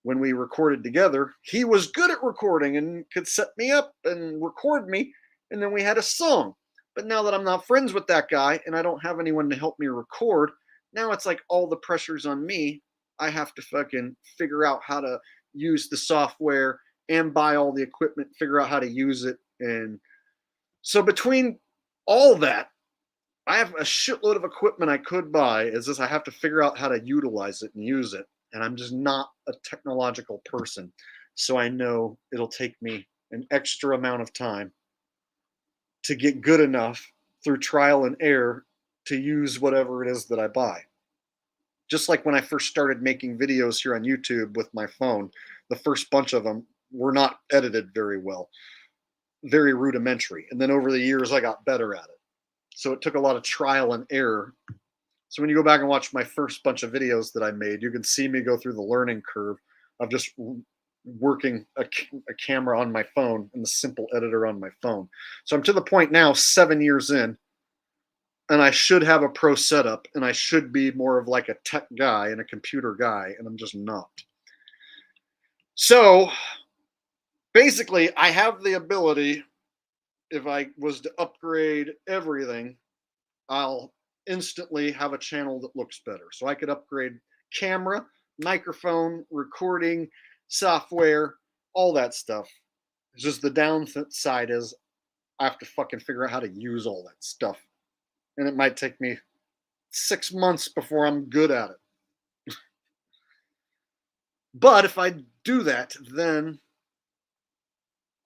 when we recorded together, he was good at recording and could set me up and record me. And then we had a song. But now that I'm not friends with that guy and I don't have anyone to help me record, now it's like all the pressure's on me. I have to fucking figure out how to use the software and buy all the equipment, figure out how to use it. And so between all that, I have a shitload of equipment I could buy. It's just I have to figure out how to utilize it and use it. And I'm just not a technological person. So I know it'll take me an extra amount of time to get good enough through trial and error to use whatever it is that I buy. Just like when I first started making videos here on YouTube with my phone, the first bunch of them were not edited very well, very rudimentary. And then over the years, I got better at it. So it took a lot of trial and error. So when you go back and watch my first bunch of videos that I made, you can see me go through the learning curve of just working a camera on my phone and the simple editor on my phone. So I'm to the point now, 7 years in, and I should have a pro setup, and I should be more of like a tech guy and a computer guy, and I'm just not. So basically, I have the ability, if I was to upgrade everything, I'll instantly have a channel that looks better. So I could upgrade camera, microphone, recording, software, all that stuff. It's just the downside is I have to fucking figure out how to use all that stuff. And it might take me 6 months before I'm good at it. But if I do that, then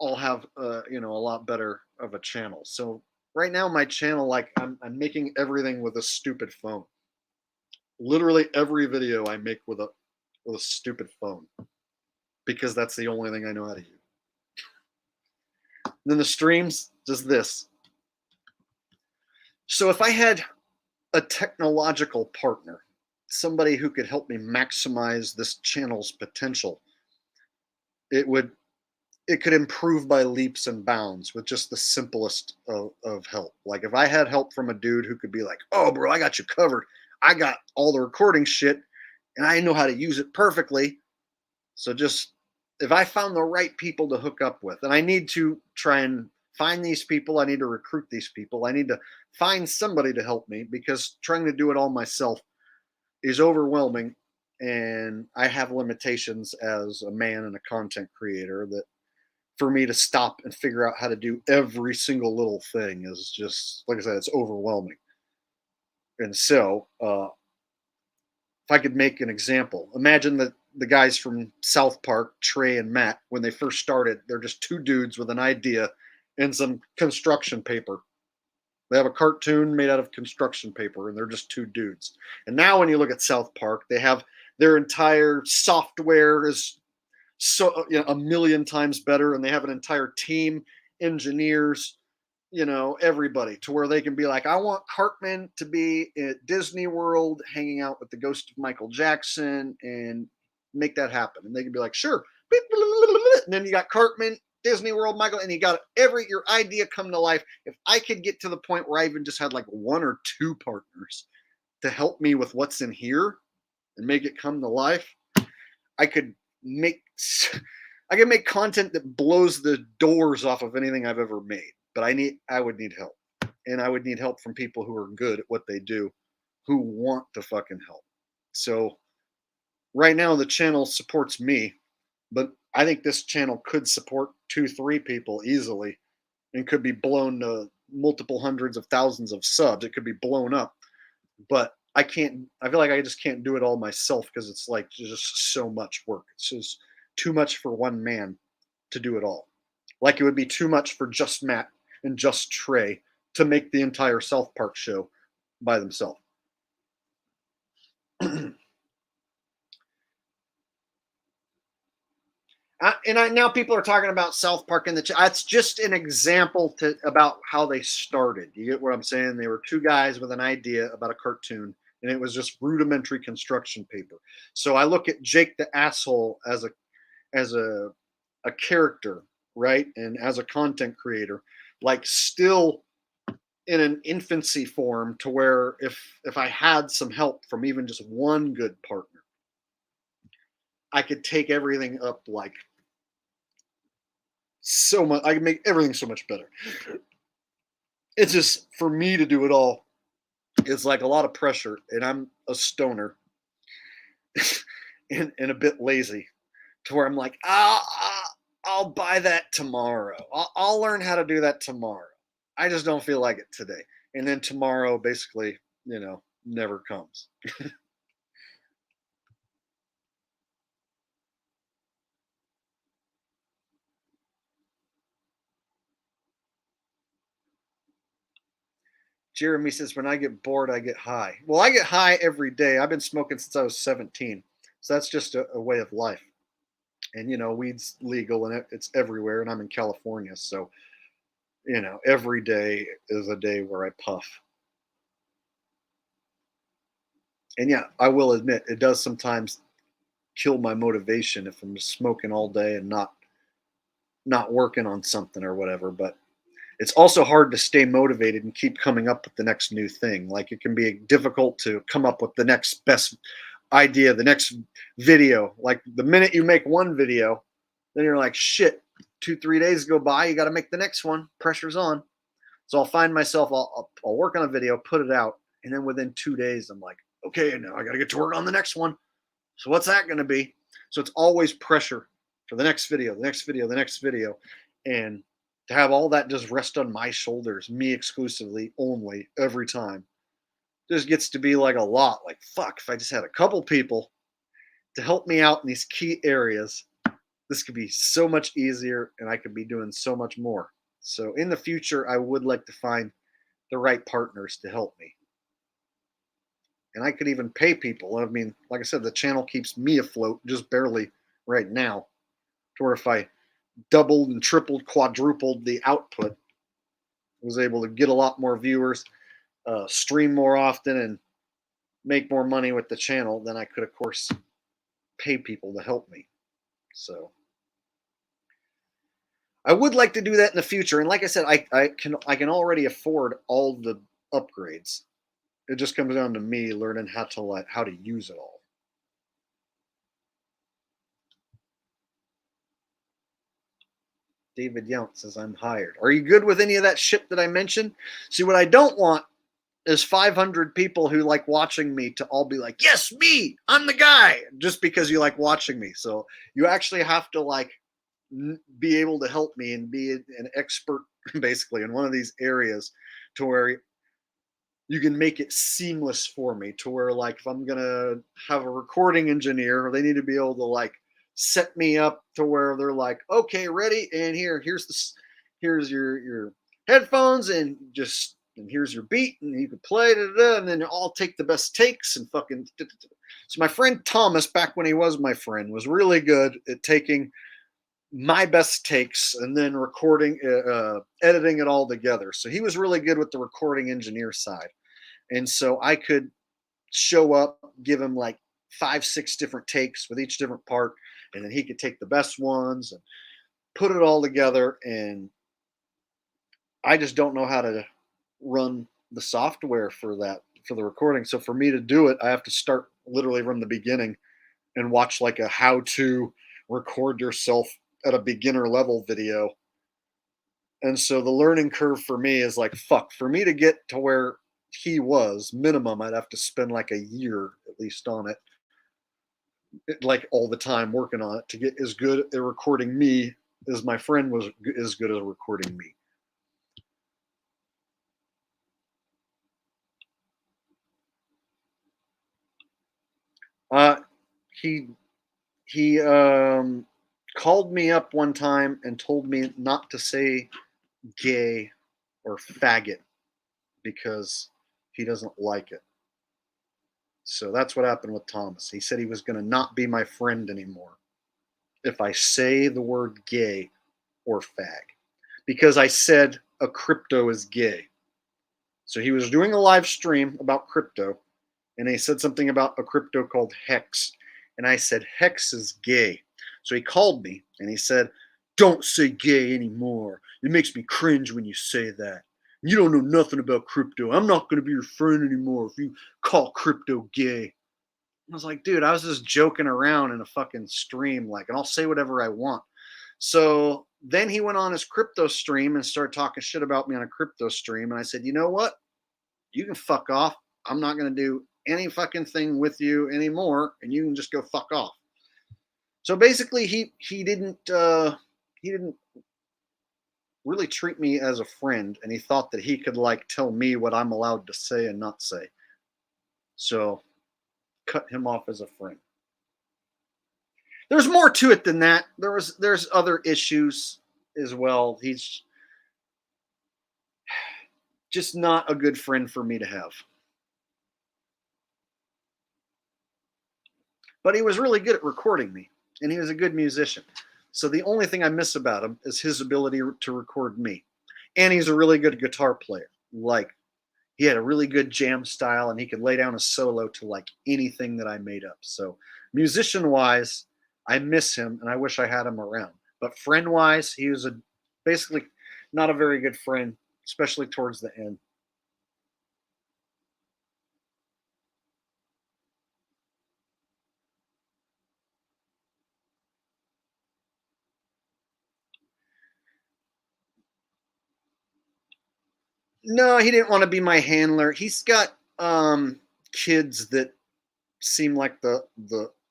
I'll have a lot better of a channel. So right now my channel, like I'm making everything with a stupid phone. Literally every video I make with a stupid phone, because that's the only thing I know how to use. And then the streams, just this. So if I had a technological partner, somebody who could help me maximize this channel's potential, it could improve by leaps and bounds with just the simplest of help. Like if I had help from a dude who could be like, oh bro, I got you covered. I got all the recording shit and I know how to use it perfectly. So just, if I found the right people to hook up with, and I need to try and find these people, I need to recruit these people, I need to find somebody to help me, because trying to do it all myself is overwhelming. And I have limitations as a man and a content creator that for me to stop and figure out how to do every single little thing is just, like I said, it's overwhelming. And so if I could make an example, imagine that the guys from South Park, Trey and Matt, when they first started, they're just two dudes with an idea and some construction paper. They have a cartoon made out of construction paper, and they're just two dudes. And now when you look at South Park, they have their entire software is so, you know, a million times better, and they have an entire team, engineers, you know, everybody, to where they can be like, I want Cartman to be at Disney World hanging out with the ghost of Michael Jackson and make that happen. And they can be like, sure. And then you got Cartman, Disney World, Michael, and you got your idea come to life. If I could get to the point where I even just had like one or two partners to help me with what's in here and make it come to life, I could make content that blows the doors off of anything I've ever made. But I would need help. And I would need help from people who are good at what they do, who want to fucking help. So right now the channel supports me, but I think this channel could support 2-3 people easily and could be blown to multiple hundreds of thousands of subs. It could be blown up. But I feel like I just can't do it all myself, because it's like just so much work. It's just too much for one man to do it all. Like it would be too much for just Matt and just Trey to make the entire South Park show by themselves. Now people are talking about South Park in the chat. It's just an example about how they started. You get what I'm saying? They were two guys with an idea about a cartoon, and it was just rudimentary construction paper. So I look at Jake the Asshole as a character, right? And as a content creator, like still in an infancy form, to where if I had some help from even just one good partner, I could take everything up like so much. I can make everything so much better. It's just, for me to do it all, it's like a lot of pressure, and I'm a stoner and a bit lazy, to where I'm like, I'll buy that tomorrow. I'll learn how to do that tomorrow. I just don't feel like it today. And then tomorrow basically, you know, never comes. Jeremy says, when I get bored, I get high. Well, I get high every day. I've been smoking since I was 17. So that's just a way of life. And, you know, weed's legal and it's everywhere. And I'm in California. So, you know, every day is a day where I puff. And yeah, I will admit, it does sometimes kill my motivation if I'm just smoking all day and not working on something or whatever. But it's also hard to stay motivated and keep coming up with the next new thing. Like, it can be difficult to come up with the next best idea, the next video. Like, the minute you make one video, then you're like, shit, 2-3 days go by, you got to make the next one. Pressure's on. So I'll find myself, I'll work on a video, put it out, and then within 2 days, I'm like, okay, now I got to get to work on the next one. So what's that going to be? So it's always pressure for the next video, the next video, the next video. And to have all that just rest on my shoulders, me exclusively, only, every time, just gets to be like a lot. Like, fuck, if I just had a couple people to help me out in these key areas, this could be so much easier and I could be doing so much more. So in the future, I would like to find the right partners to help me. And I could even pay people. I mean, like I said, the channel keeps me afloat just barely right now, to where if I doubled and tripled, quadrupled the output, I was able to get a lot more viewers, stream more often, and make more money with the channel, then I could, of course, pay people to help me. So I would like to do that in the future. And like I said, I can already afford all the upgrades. It just comes down to me learning how to use it all. David Yount says, I'm hired. Are you good with any of that shit that I mentioned? See, what I don't want is 500 people who like watching me to all be like, yes, me, I'm the guy, just because you like watching me. So you actually have to like be able to help me and be an expert basically in one of these areas, to where you can make it seamless for me to where, like, if I'm gonna have a recording engineer, they need to be able to like set me up to where they're like, okay, ready, and here's your headphones, and here's your beat, and you can play, and then I'll take the best takes and fucking. So my friend Thomas, back when he was my friend, was really good at taking my best takes and then recording, editing it all together. So he was really good with the recording engineer side. And so I could show up, give him like 5-6 different takes with each different part, and then he could take the best ones and put it all together. And I just don't know how to run the software for the recording. So for me to do it, I have to start literally from the beginning and watch like a how to record yourself at a beginner level video. And so the learning curve for me is like, fuck, for me to get to where he was, minimum, I'd have to spend like a year at least on it, like all the time working on it to get as good at recording me as my friend was as good at recording me. He called me up one time and told me not to say gay or faggot because he doesn't like it. So that's what happened with Thomas. He said he was going to not be my friend anymore if I say the word gay or fag, because I said a crypto is gay. So he was doing a live stream about crypto, and he said something about a crypto called Hex, and I said Hex is gay. So he called me and he said, "Don't say gay anymore. It makes me cringe when you say that. You don't know nothing about crypto. I'm not going to be your friend anymore if you call crypto gay." I was like, dude, I was just joking around in a fucking stream, like, and I'll say whatever I want. So then he went on his crypto stream and started talking shit about me on a crypto stream. And I said, you know what? You can fuck off. I'm not going to do any fucking thing with you anymore, and you can just go fuck off. So basically, he didn't really treat me as a friend, and he thought that he could like tell me what I'm allowed to say and not say. So cut him off as a friend. There's more to it than that. There's other issues as well. He's just not a good friend for me to have. But he was really good at recording me, and he was a good musician. So the only thing I miss about him is his ability to record me. And he's a really good guitar player. Like, he had a really good jam style, and he could lay down a solo to like anything that I made up. So musician-wise, I miss him, and I wish I had him around. But friend-wise, he was basically not a very good friend, especially towards the end. No, he didn't want to be my handler. He's got kids that seem like the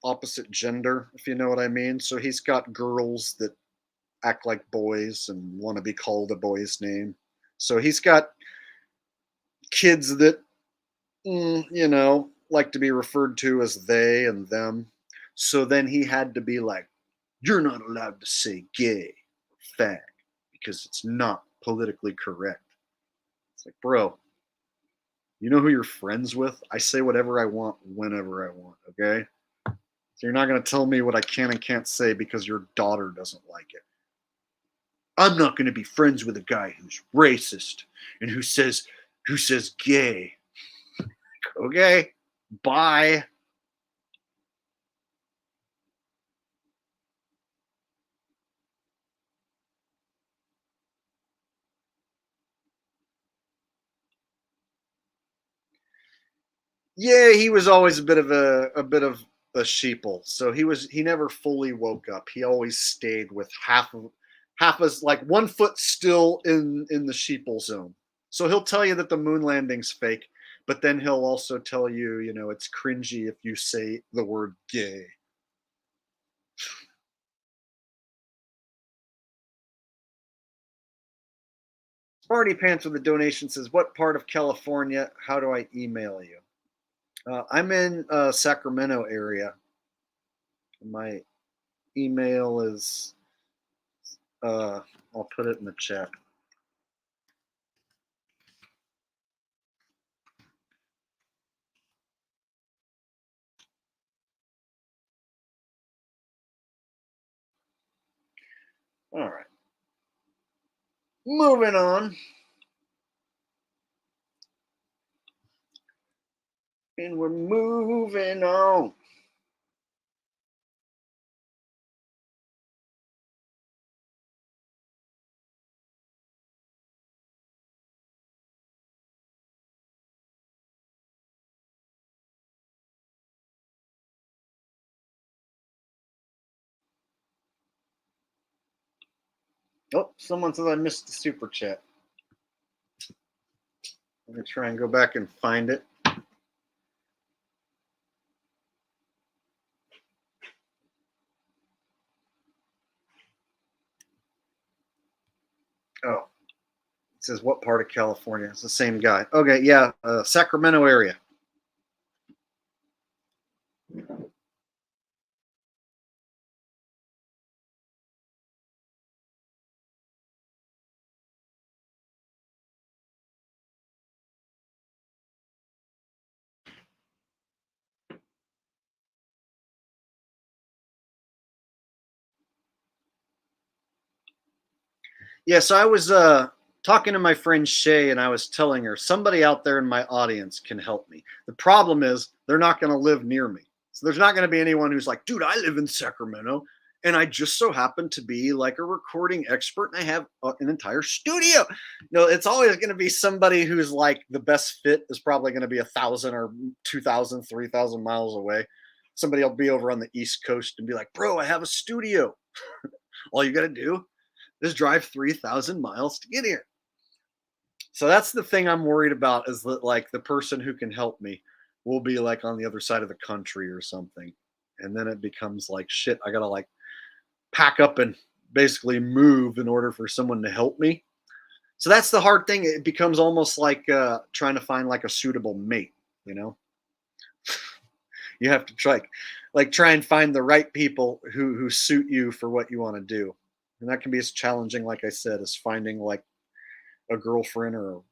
opposite gender, if you know what I mean. So he's got girls that act like boys and want to be called a boy's name. So he's got kids that, like to be referred to as they and them. So then he had to be like, you're not allowed to say gay or fag because it's not politically correct. It's like, bro, you know who you're friends with? I say whatever I want whenever I want, okay? So you're not going to tell me what I can and can't say because your daughter doesn't like it. I'm not going to be friends with a guy who's racist and who says gay. Okay, bye. Yeah, he was always a bit of a sheeple. So he never fully woke up. He always stayed with half as like 1 foot still in the sheeple zone. So he'll tell you that the moon landing's fake, but then he'll also tell you, it's cringy if you say the word gay. Sparty Pants with a donation says, what part of California? How do I email you? I'm in Sacramento area. My email is, I'll put it in the chat. All right. Moving on. And we're moving on. Oh, someone says I missed the super chat. I'm going to try and go back and find it. Oh, it says what part of California? It's the same guy. Okay, yeah, Sacramento area. Yeah, so I was talking to my friend Shay, and I was telling her somebody out there in my audience can help me. The problem is they're not going to live near me. So there's not going to be anyone who's like, dude, I live in Sacramento, and I just so happen to be like a recording expert, and I have an entire studio. No, it's always going to be somebody who's like the best fit is probably going to be 1,000 or 2,000, 3,000 miles away. Somebody will be over on the East Coast and be like, bro, I have a studio. All you got to do is drive 3,000 miles to get here. So that's the thing I'm worried about, is that like the person who can help me will be like on the other side of the country or something. And then it becomes like, shit, I got to like pack up and basically move in order for someone to help me. So that's the hard thing. It becomes almost like trying to find like a suitable mate, you know? You have to try and find the right people who suit you for what you want to do. And that can be as challenging, like I said, as finding like a girlfriend or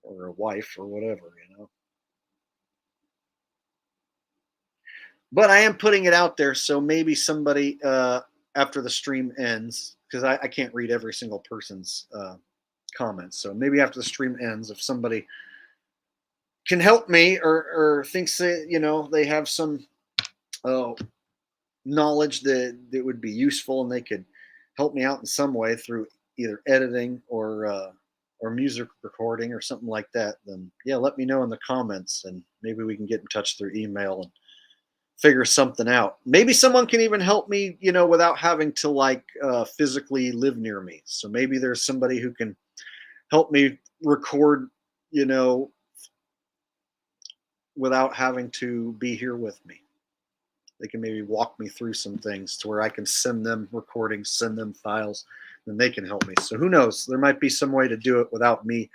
a wife or whatever, you know. But I am putting it out there, so maybe somebody after the stream ends, because I can't read every single person's comments. So maybe after the stream ends, if somebody can help me or thinks that, you know, they have some knowledge that would be useful and they could help me out in some way through either editing or music recording or something like that, then yeah, let me know in the comments and maybe we can get in touch through email and figure something out. Maybe someone can even help me, you know, without having to like physically live near me. So maybe there's somebody who can help me record, you know, without having to be here with me. They can maybe walk me through some things to where I can send them recordings, send them files, and they can help me. So who knows? There might be some way to do it without me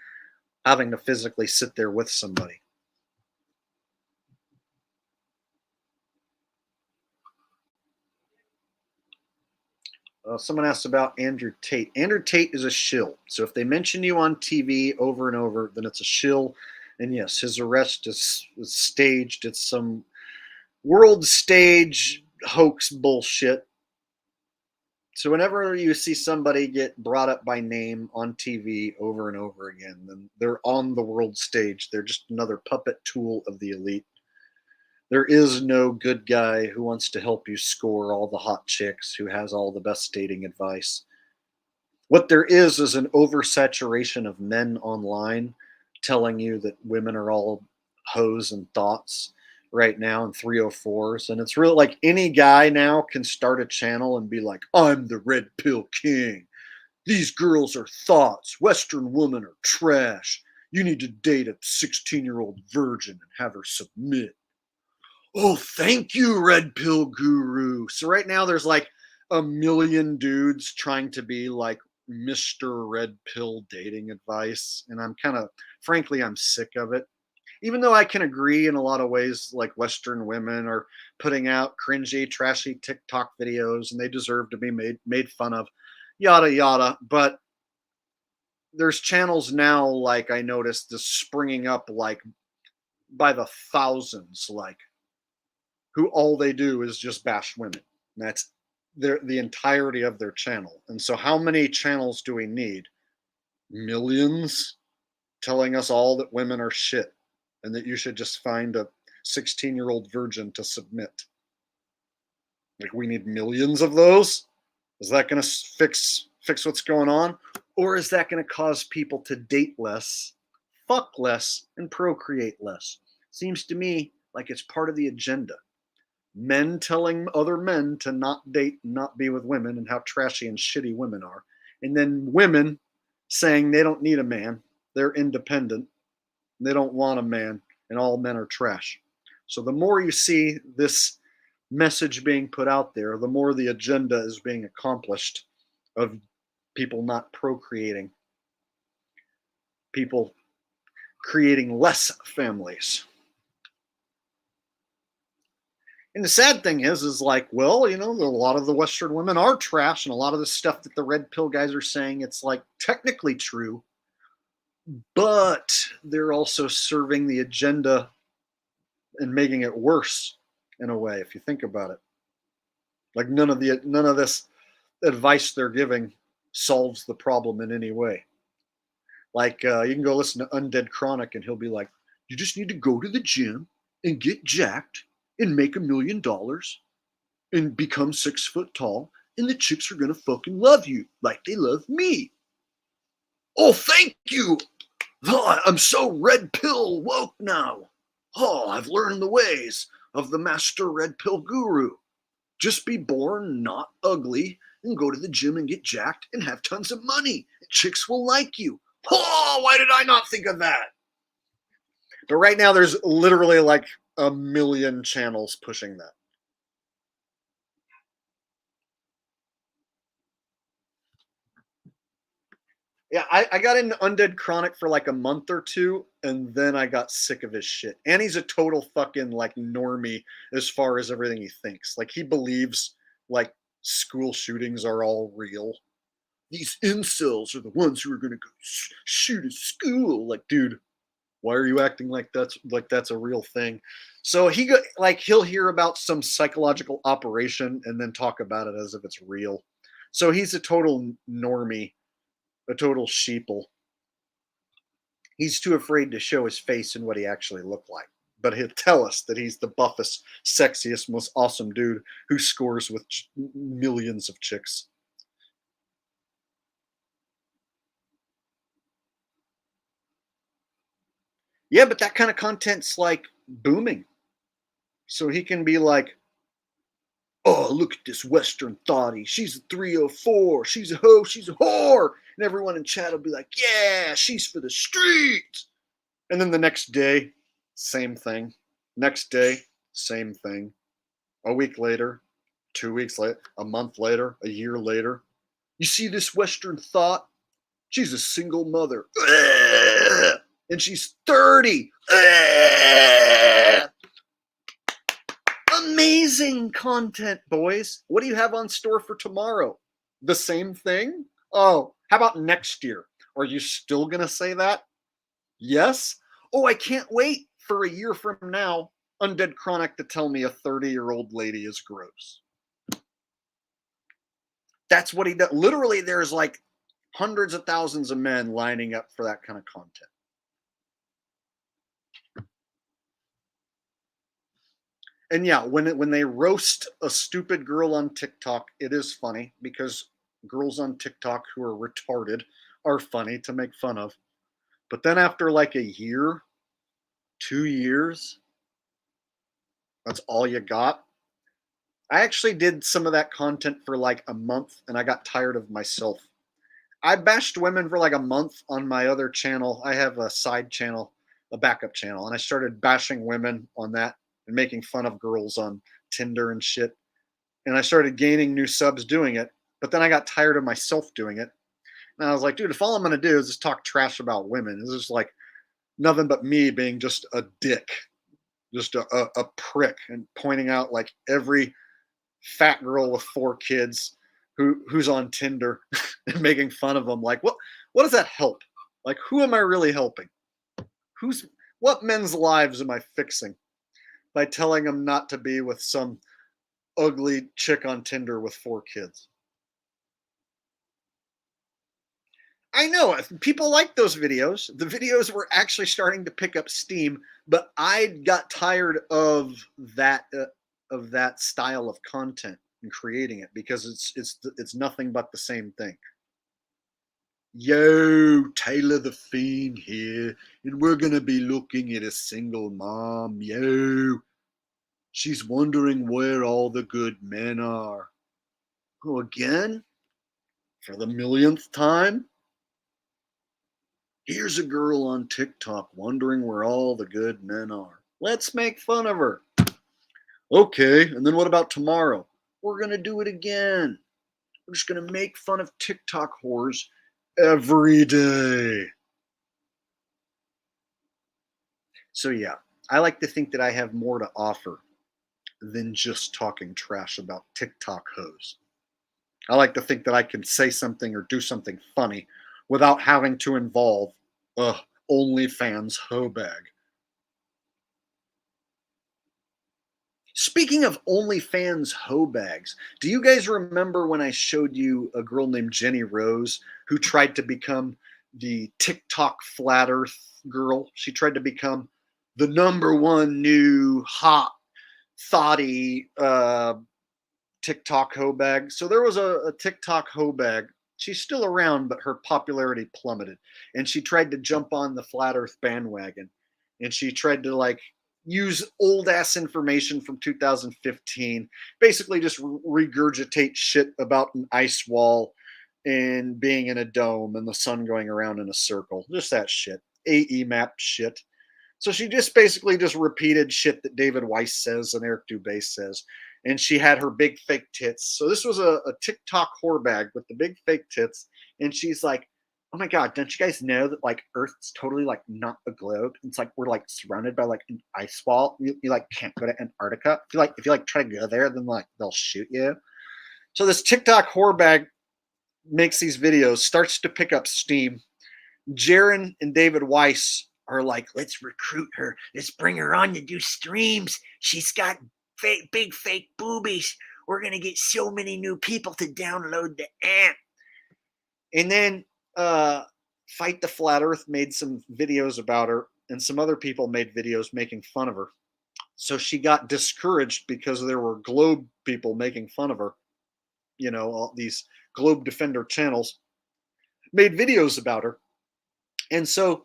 having to physically sit there with somebody. Someone asked about Andrew Tate. Andrew Tate is a shill. So if they mention you on TV over and over, then it's a shill. And yes, his arrest is staged. It's some world stage hoax bullshit. So whenever you see somebody get brought up by name on TV over and over again, then they're on the world stage. They're just another puppet tool of the elite. There is no good guy who wants to help you score all the hot chicks, who has all the best dating advice. What there is an oversaturation of men online telling you that women are all hoes and thoughts right now in 304s. And it's really like any guy now can start a channel and be like, I'm the red pill king. These girls are thoughts. Western women are trash. You need to date a 16-year-old virgin and have her submit. Oh, thank you, red pill guru. So right now there's like a million dudes trying to be like Mr. Red Pill dating advice. And frankly, I'm sick of it. Even though I can agree in a lot of ways, like Western women are putting out cringy, trashy TikTok videos and they deserve to be made fun of, yada, yada. But there's channels now, like I noticed, just springing up like by the thousands, like who all they do is just bash women. And that's the entirety of their channel. And so how many channels do we need? Millions telling us all that women are shit and that you should just find a 16-year-old virgin to submit. Like, we need millions of those? Is that going to fix what's going on? Or is that going to cause people to date less, fuck less, and procreate less? Seems to me like it's part of the agenda. Men telling other men to not date and not be with women and how trashy and shitty women are. And then women saying they don't need a man. They're independent. They don't want a man, and all men are trash. So the more you see this message being put out there, the more the agenda is being accomplished of people not procreating, people creating less families. And the sad thing is like, well, you know, a lot of the Western women are trash, and a lot of the stuff that the red pill guys are saying, it's like technically true, but they're also serving the agenda and making it worse in a way, if you think about it. Like none of this advice they're giving solves the problem in any way. Like you can go listen to Undead Chronic and he'll be like, you just need to go to the gym and get jacked and make $1 million and become 6 foot tall, and the chicks are gonna fucking love you like they love me. Oh, thank you. Oh, I'm so red pill woke now. Oh, I've learned the ways of the master red pill guru. Just be born not ugly and go to the gym and get jacked and have tons of money. And chicks will like you. Oh, why did I not think of that? But right now there's literally like 1 million channels pushing that. Yeah, I got into Undead Chronic for like a month or two, and then I got sick of his shit. And he's a total fucking like normie as far as everything he thinks. Like he believes like school shootings are all real. These incels are the ones who are gonna go shoot at school. Like, dude, why are you acting like that's a real thing? So he'll hear about some psychological operation and then talk about it as if it's real. So he's a total normie. A total sheeple. He's too afraid to show his face and what he actually looked like. But he'll tell us that he's the buffest, sexiest, most awesome dude who scores with millions of chicks. Yeah, but that kind of content's like booming. So he can be like, oh, look at this Western thottie. She's a 304. She's a hoe. She's a whore. And everyone in chat will be like, yeah, she's for the streets. And then the next day, same thing. Next day, same thing. A week later, 2 weeks later, a month later, a year later. You see this Western thought? She's a single mother. And she's 30. Amazing content, boys. What do you have on store for tomorrow? The same thing? Oh, how about next year? Are you still going to say that? Yes? Oh, I can't wait for a year from now, Undead Chronic to tell me a 30-year-old lady is gross. That's what he does. Literally, there's like hundreds of thousands of men lining up for that kind of content. And yeah, when they roast a stupid girl on TikTok, it is funny because girls on TikTok who are retarded are funny to make fun of. But then after like a year, 2 years, that's all you got. I actually did some of that content for like a month and I got tired of myself. I bashed women for like a month on my other channel. I have a side channel, a backup channel, and I started bashing women on that and making fun of girls on Tinder and shit. And I started gaining new subs doing it, but then I got tired of myself doing it. And I was like, dude, if all I'm going to do is just talk trash about women, it's just like nothing but me being just a dick, just a prick, and pointing out like every fat girl with 4 kids who's on Tinder and making fun of them. Like, what does that help? Like, who am I really helping? What men's lives am I fixing by telling them not to be with some ugly chick on Tinder with 4 kids? I know people like those videos. The videos were actually starting to pick up steam, but I got tired of that style of content and creating it because it's nothing but the same thing. Yo, Taylor the Fiend here, and we're gonna be looking at a single mom. Yo, she's wondering where all the good men are. Oh, again? For the millionth time? Here's a girl on TikTok wondering where all the good men are. Let's make fun of her. Okay, and then what about tomorrow? We're going to do it again. We're just going to make fun of TikTok whores every day. So yeah, I like to think that I have more to offer than just talking trash about TikTok hoes. I like to think that I can say something or do something funny without having to involve OnlyFans hoe bag. Speaking of OnlyFans hoe bags, do you guys remember when I showed you a girl named Jenny Rose who tried to become the TikTok flat earth girl? She tried to become the #1 new hot thoughty TikTok hoe bag. So there was a TikTok hoe bag. She's still around, but her popularity plummeted. And she tried to jump on the flat earth bandwagon. And she tried to like use old ass information from 2015, basically just regurgitate shit about an ice wall and being in a dome and the sun going around in a circle. Just that shit. AE map shit. So she just basically just repeated shit that David Weiss says and Eric Dubé says. And she had her big fake tits. So this was a TikTok whore bag with the big fake tits. And she's like, oh my God, don't you guys know that like Earth's totally like not a globe? It's like we're like surrounded by like an ice wall. You like can't go to Antarctica. If you try to go there, then like they'll shoot you. So this TikTok whore bag makes these videos, starts to pick up steam. Jaron and David Weiss are like, let's recruit her. Let's bring her on to do streams. She's got big fake boobies. We're going to get so many new people to download the app. And then Fight the Flat Earth made some videos about her, and some other people made videos making fun of her. So she got discouraged because there were globe people making fun of her. You know, all these globe defender channels made videos about her. And so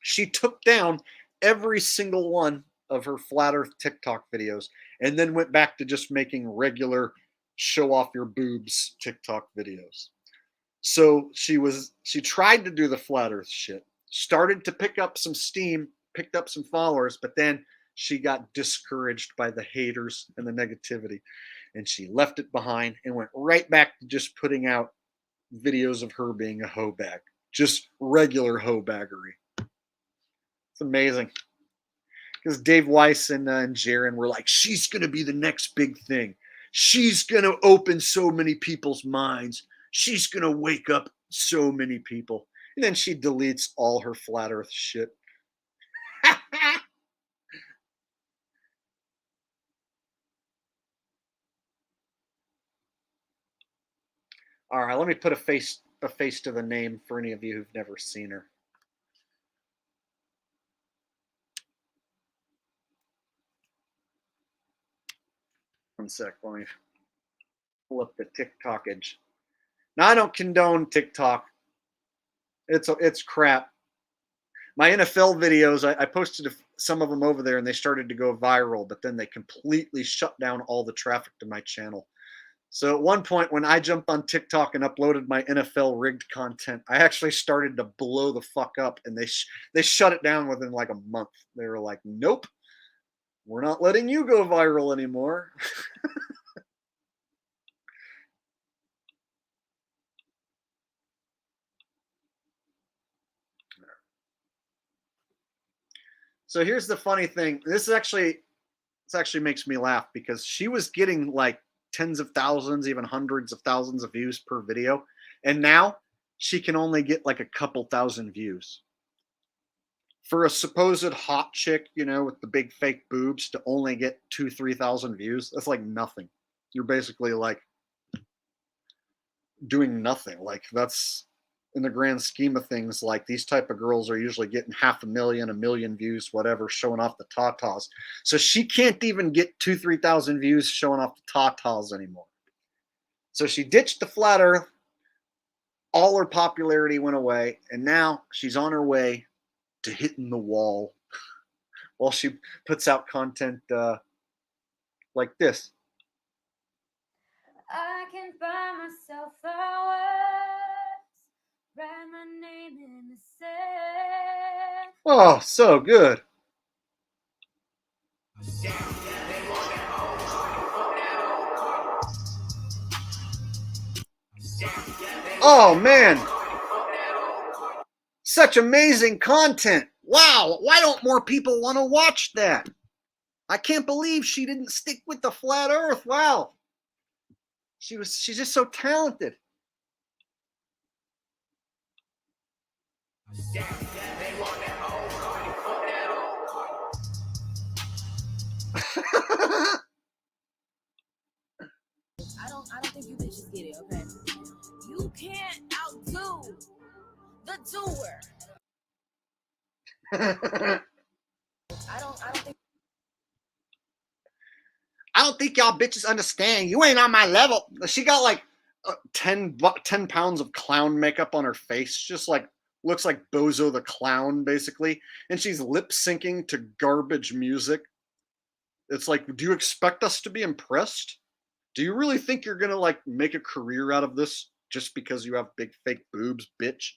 she took down every single one of her flat earth TikTok videos and then went back to just making regular show off your boobs TikTok videos. So she tried to do the flat earth shit, started to pick up some steam, picked up some followers, but then she got discouraged by the haters and the negativity, and she left it behind and went right back to just putting out videos of her being a hoe bag, just regular hoe baggery. It's amazing. Because Dave Weiss and Jaron were like, she's going to be the next big thing. She's going to open so many people's minds. She's going to wake up so many people. And then she deletes all her flat earth shit. All right, let me put a face to the name for any of you who've never seen her. One sec, let me pull up the TikTokage. Now, I don't condone TikTok. It's crap. My NFL videos, I posted some of them over there, and they started to go viral, but then they completely shut down all the traffic to my channel. So at one point, when I jumped on TikTok and uploaded my NFL rigged content, I actually started to blow the fuck up, and they shut it down within like a month. They were like, nope, we're not letting you go viral anymore. So here's the funny thing. This actually makes me laugh because she was getting like tens of thousands, even hundreds of thousands of views per video. And now she can only get like a couple thousand views. For a supposed hot chick, you know, with the big fake boobs to only get 2,000-3,000 views, that's like nothing. You're basically like doing nothing. Like that's in the grand scheme of things, like these type of girls are usually getting 500,000, 1 million views, whatever, showing off the tatas. So she can't even get 2,000-3,000 views showing off the tatas anymore. So she ditched the flat earth. All her popularity went away, and now she's on her way to hitting the wall while she puts out content like this. I can buy myself flowers, write my name in the sand. Oh, so good. Oh, man. Such amazing content. Wow. Why don't more people want to watch that? I can't believe she didn't stick with the flat earth. Wow. She's just so talented. I don't think you bitches get it, okay? You can't outdo the doer. I don't think y'all bitches understand. You ain't on my level. She got like 10 pounds of clown makeup on her face. Just like looks like Bozo the Clown, basically. And she's lip syncing to garbage music. It's like, do you expect us to be impressed? Do you really think you're gonna like make a career out of this just because you have big fake boobs, bitch?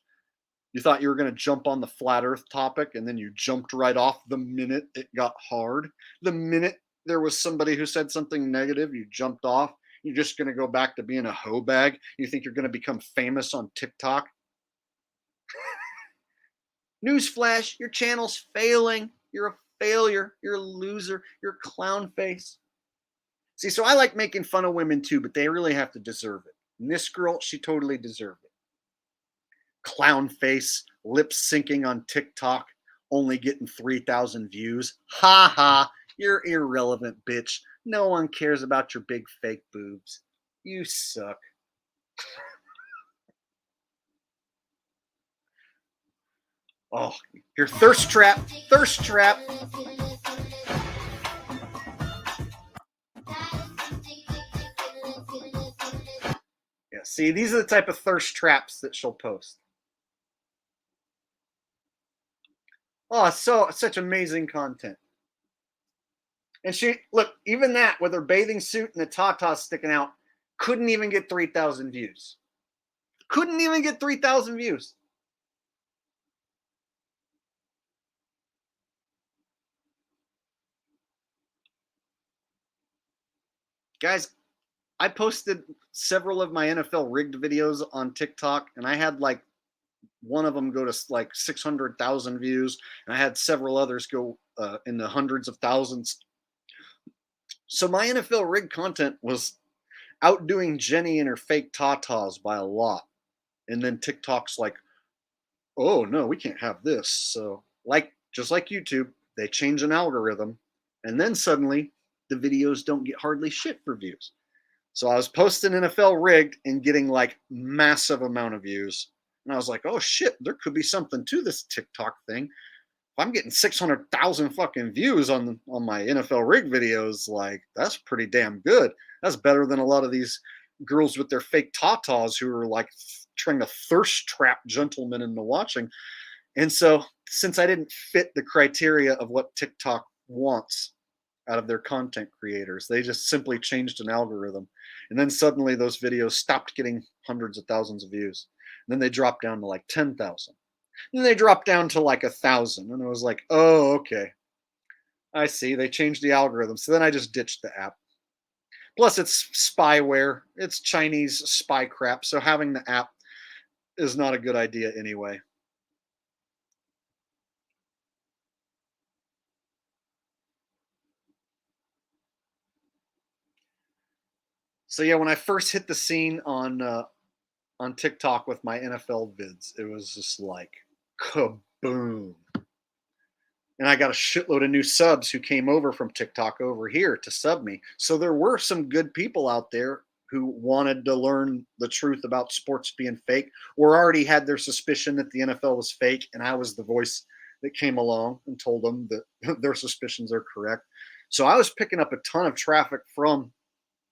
You thought you were gonna jump on the flat earth topic and then you jumped right off the minute it got hard? The minute there was somebody who said something negative, you jumped off. You're just gonna go back to being a hoe bag? You think you're gonna become famous on TikTok? Newsflash, your channel's failing. You're a failure. You're a loser. You're a clown face. See, so I like making fun of women too, but they really have to deserve it. And this girl, she totally deserved it. Clown face, lip syncing on TikTok, only getting 3,000 views. Ha ha, you're irrelevant, bitch. No one cares about your big fake boobs. You suck. Oh, your thirst trap, thirst trap. Yeah, see, these are the type of thirst traps that she'll post. Oh, such amazing content. And she, look, even that with her bathing suit and the tatas sticking out, couldn't even get 3,000 views. Couldn't even get 3,000 views. Guys, I posted several of my NFL rigged videos on TikTok, and I had like one of them go to like 600,000 views, and I had several others go in the hundreds of thousands. So my NFL rigged content was outdoing Jenny and her fake tatas by a lot. And then TikTok's like, oh no, we can't have this. So just like YouTube, they change an algorithm, and then suddenly the videos don't get hardly shit for views. So I was posting NFL rigged and getting like massive amount of views. And I was like, oh shit, there could be something to this TikTok thing. If I'm getting 600,000 fucking views on my NFL rig videos, like that's pretty damn good. That's better than a lot of these girls with their fake tatas who are like trying to thirst trap gentlemen into watching. And so since I didn't fit the criteria of what TikTok wants out of their content creators, they just simply changed an algorithm. And then suddenly those videos stopped getting hundreds of thousands of views. And then they dropped down to like 10,000. And they dropped down to like 1,000. And I was like, oh, okay. I see. They changed the algorithm. So then I just ditched the app. Plus, it's spyware. It's Chinese spy crap. So having the app is not a good idea anyway. So yeah, when I first hit the scene on TikTok with my NFL vids, it was just like kaboom. And I got a shitload of new subs who came over from TikTok over here to sub me. So there were some good people out there who wanted to learn the truth about sports being fake, or already had their suspicion that the NFL was fake, and I was the voice that came along and told them that their suspicions are correct. So I was picking up a ton of traffic from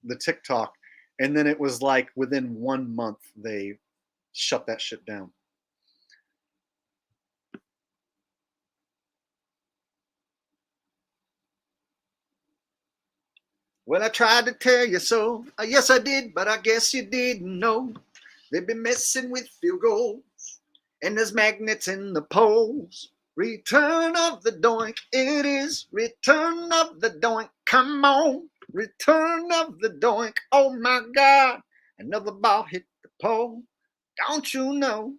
the TikTok, and then it was like within 1 month they shut that shit down. Well, I tried to tell you so. Yes, I did, but I guess you didn't know. They've been messing with field goals, and there's magnets in the poles. Return of the doink, it is. Return of the doink, come on. Return of the doink, oh my God. Another ball hit the pole, don't you know?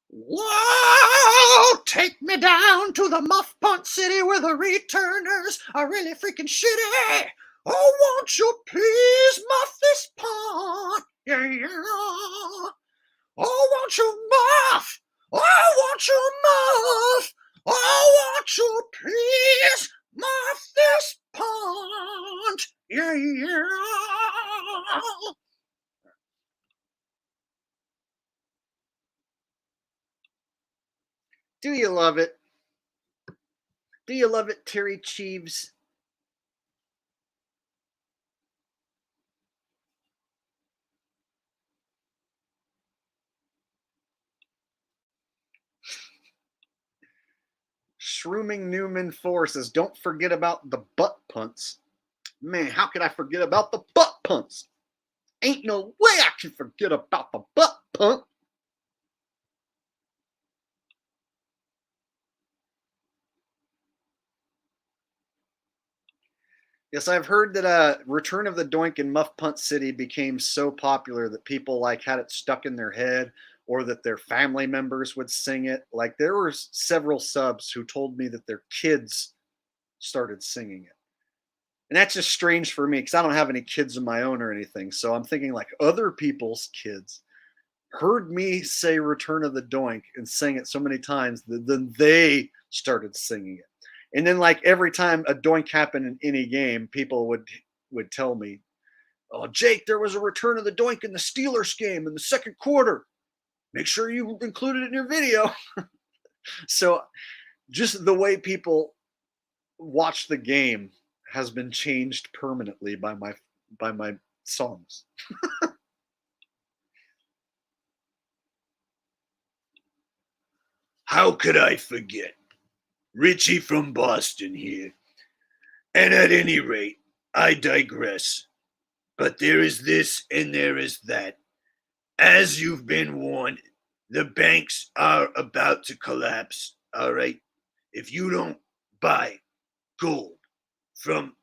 Whoa, take me down to the muff punt city where the returners are really freaking shitty. Oh, won't you please muff this punt? Yeah, yeah. Oh, won't you muff? Oh, won't you muff? Oh, won't you please muff this punt? Yeah, yeah. Do you love it? Do you love it, Terry Cheeves? Shrooming Newman 4 says, don't forget about the butt punts. Man, how could I forget about the butt punts? Ain't no way I can forget about the butt punt. Yes, I've heard that Return of the Doink in Muff Punt City became so popular that people like had it stuck in their head, or that their family members would sing it. Like there were several subs who told me that their kids started singing it. And that's just strange for me because I don't have any kids of my own or anything. So I'm thinking like other people's kids heard me say Return of the Doink and sang it so many times that then they started singing it. And then like every time a doink happened in any game, people would tell me, "Oh, Jake, there was a Return of the Doink in the Steelers game in the second quarter. Make sure you include it in your video." So just the way people watch the game has been changed permanently by my songs. How could I forget? Richie from Boston here. And at any rate, I digress. But there is this and there is that. As you've been warned, the banks are about to collapse, all right? If you don't buy gold from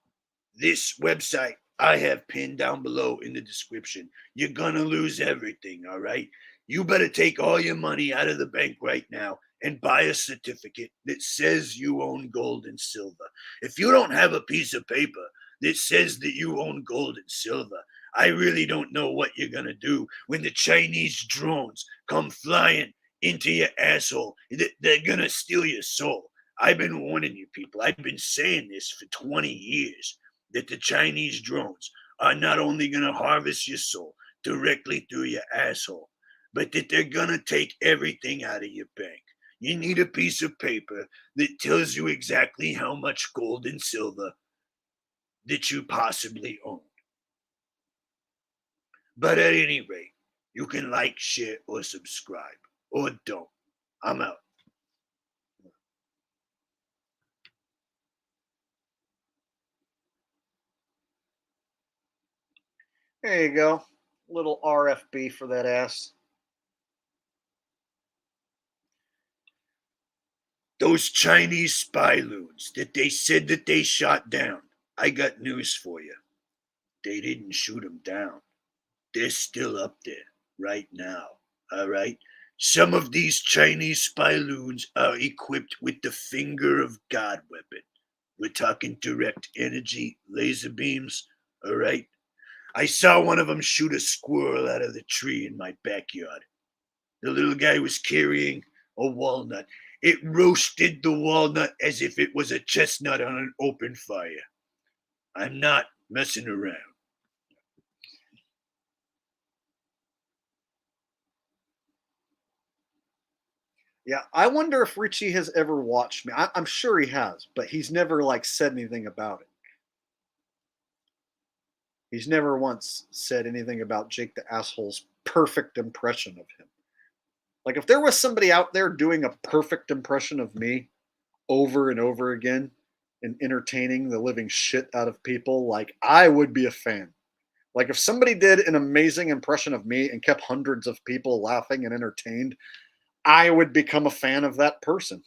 this website I have pinned down below in the description, you're gonna lose everything, all right? You better take all your money out of the bank right now and buy a certificate that says you own gold and silver. If you don't have a piece of paper that says that you own gold and silver, I really don't know what you're gonna do when the Chinese drones come flying into your asshole. They're gonna steal your soul. I've been warning you people. I've been saying this for 20 years, that the Chinese drones are not only gonna harvest your soul directly through your asshole, but that they're gonna take everything out of your bank. You need a piece of paper that tells you exactly how much gold and silver that you possibly own. But at any rate, you can like, share, or subscribe, or don't. I'm out. There you go. Little RFB for that ass. Those Chinese spy loons that they said that they shot down, I got news for you. They didn't shoot them down. They're still up there right now, all right? Some of these Chinese spy loons are equipped with the Finger of God weapon, We're talking direct energy laser beams, all right? I saw one of them shoot a squirrel out of the tree in my backyard. The little guy was carrying a walnut. It roasted the walnut as if it was a chestnut on an open fire. I'm not messing around. Yeah, I wonder if Richie has ever watched me. I'm sure he has, but he's never like said anything about it. He's never once said anything about Jake the Asshole's perfect impression of him. Like if there was somebody out there doing a perfect impression of me over and over again and entertaining the living shit out of people, like I would be a fan. Like if somebody did an amazing impression of me and kept hundreds of people laughing and entertained, I would become a fan of that person.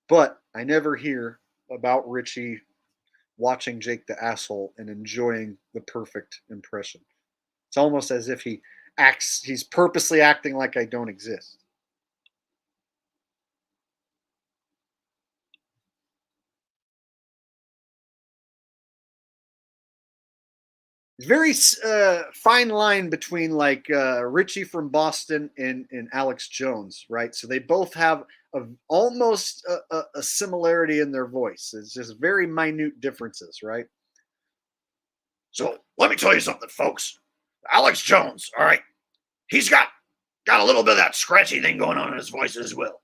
But I never hear about Richie watching Jake the Asshole and enjoying the perfect impression. It's almost as if he's purposely acting like I don't exist. Very fine line between like Richie from Boston and Alex Jones, right? So they both have almost a similarity in their voice. It's just very minute differences, right? So let me tell you something, folks. Alex Jones, all right, he's got a little bit of that scratchy thing going on in his voice as well.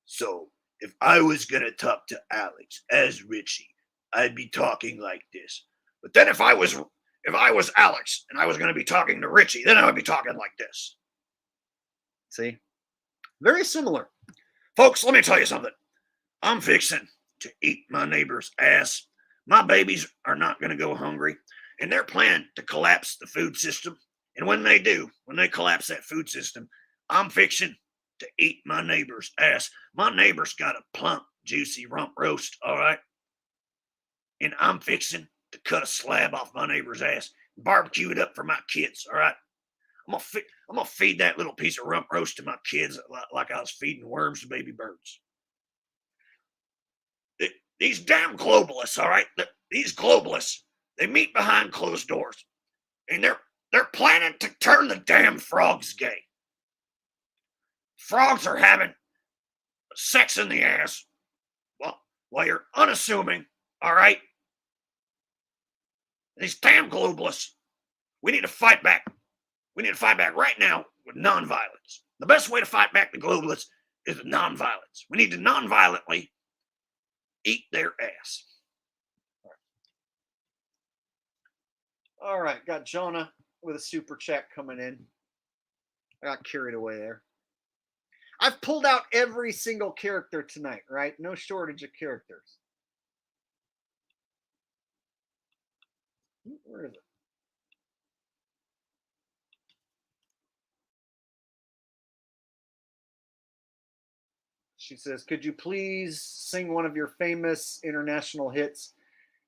So if I was gonna talk to Alex as Richie, I'd be talking like this. But then if I was Alex and I was gonna be talking to Richie, then I would be talking like this. See, very similar, folks. Let me tell you something. I'm fixing to eat my neighbor's ass. My babies are not gonna go hungry. And they're planning to collapse the food system. And when they do, when they collapse that food system, I'm fixing to eat my neighbor's ass. My neighbor's got a plump, juicy rump roast, all right? And I'm fixing to cut a slab off my neighbor's ass, barbecue it up for my kids, all right? I'm gonna feed that little piece of rump roast to my kids like I was feeding worms to baby birds. These damn globalists, all right? These globalists, they meet behind closed doors, and they're planning to turn the damn frogs gay. Frogs are having sex in the ass while you're unassuming, all right? These damn globalists, we need to fight back. We need to fight back right now with nonviolence. The best way to fight back the globalists is with nonviolence. We need to nonviolently eat their ass. All right, got Jonah with a super chat coming in. I got carried away there. I've pulled out every single character tonight, right? No shortage of characters. Where is it? She says, could you please sing one of your famous international hits?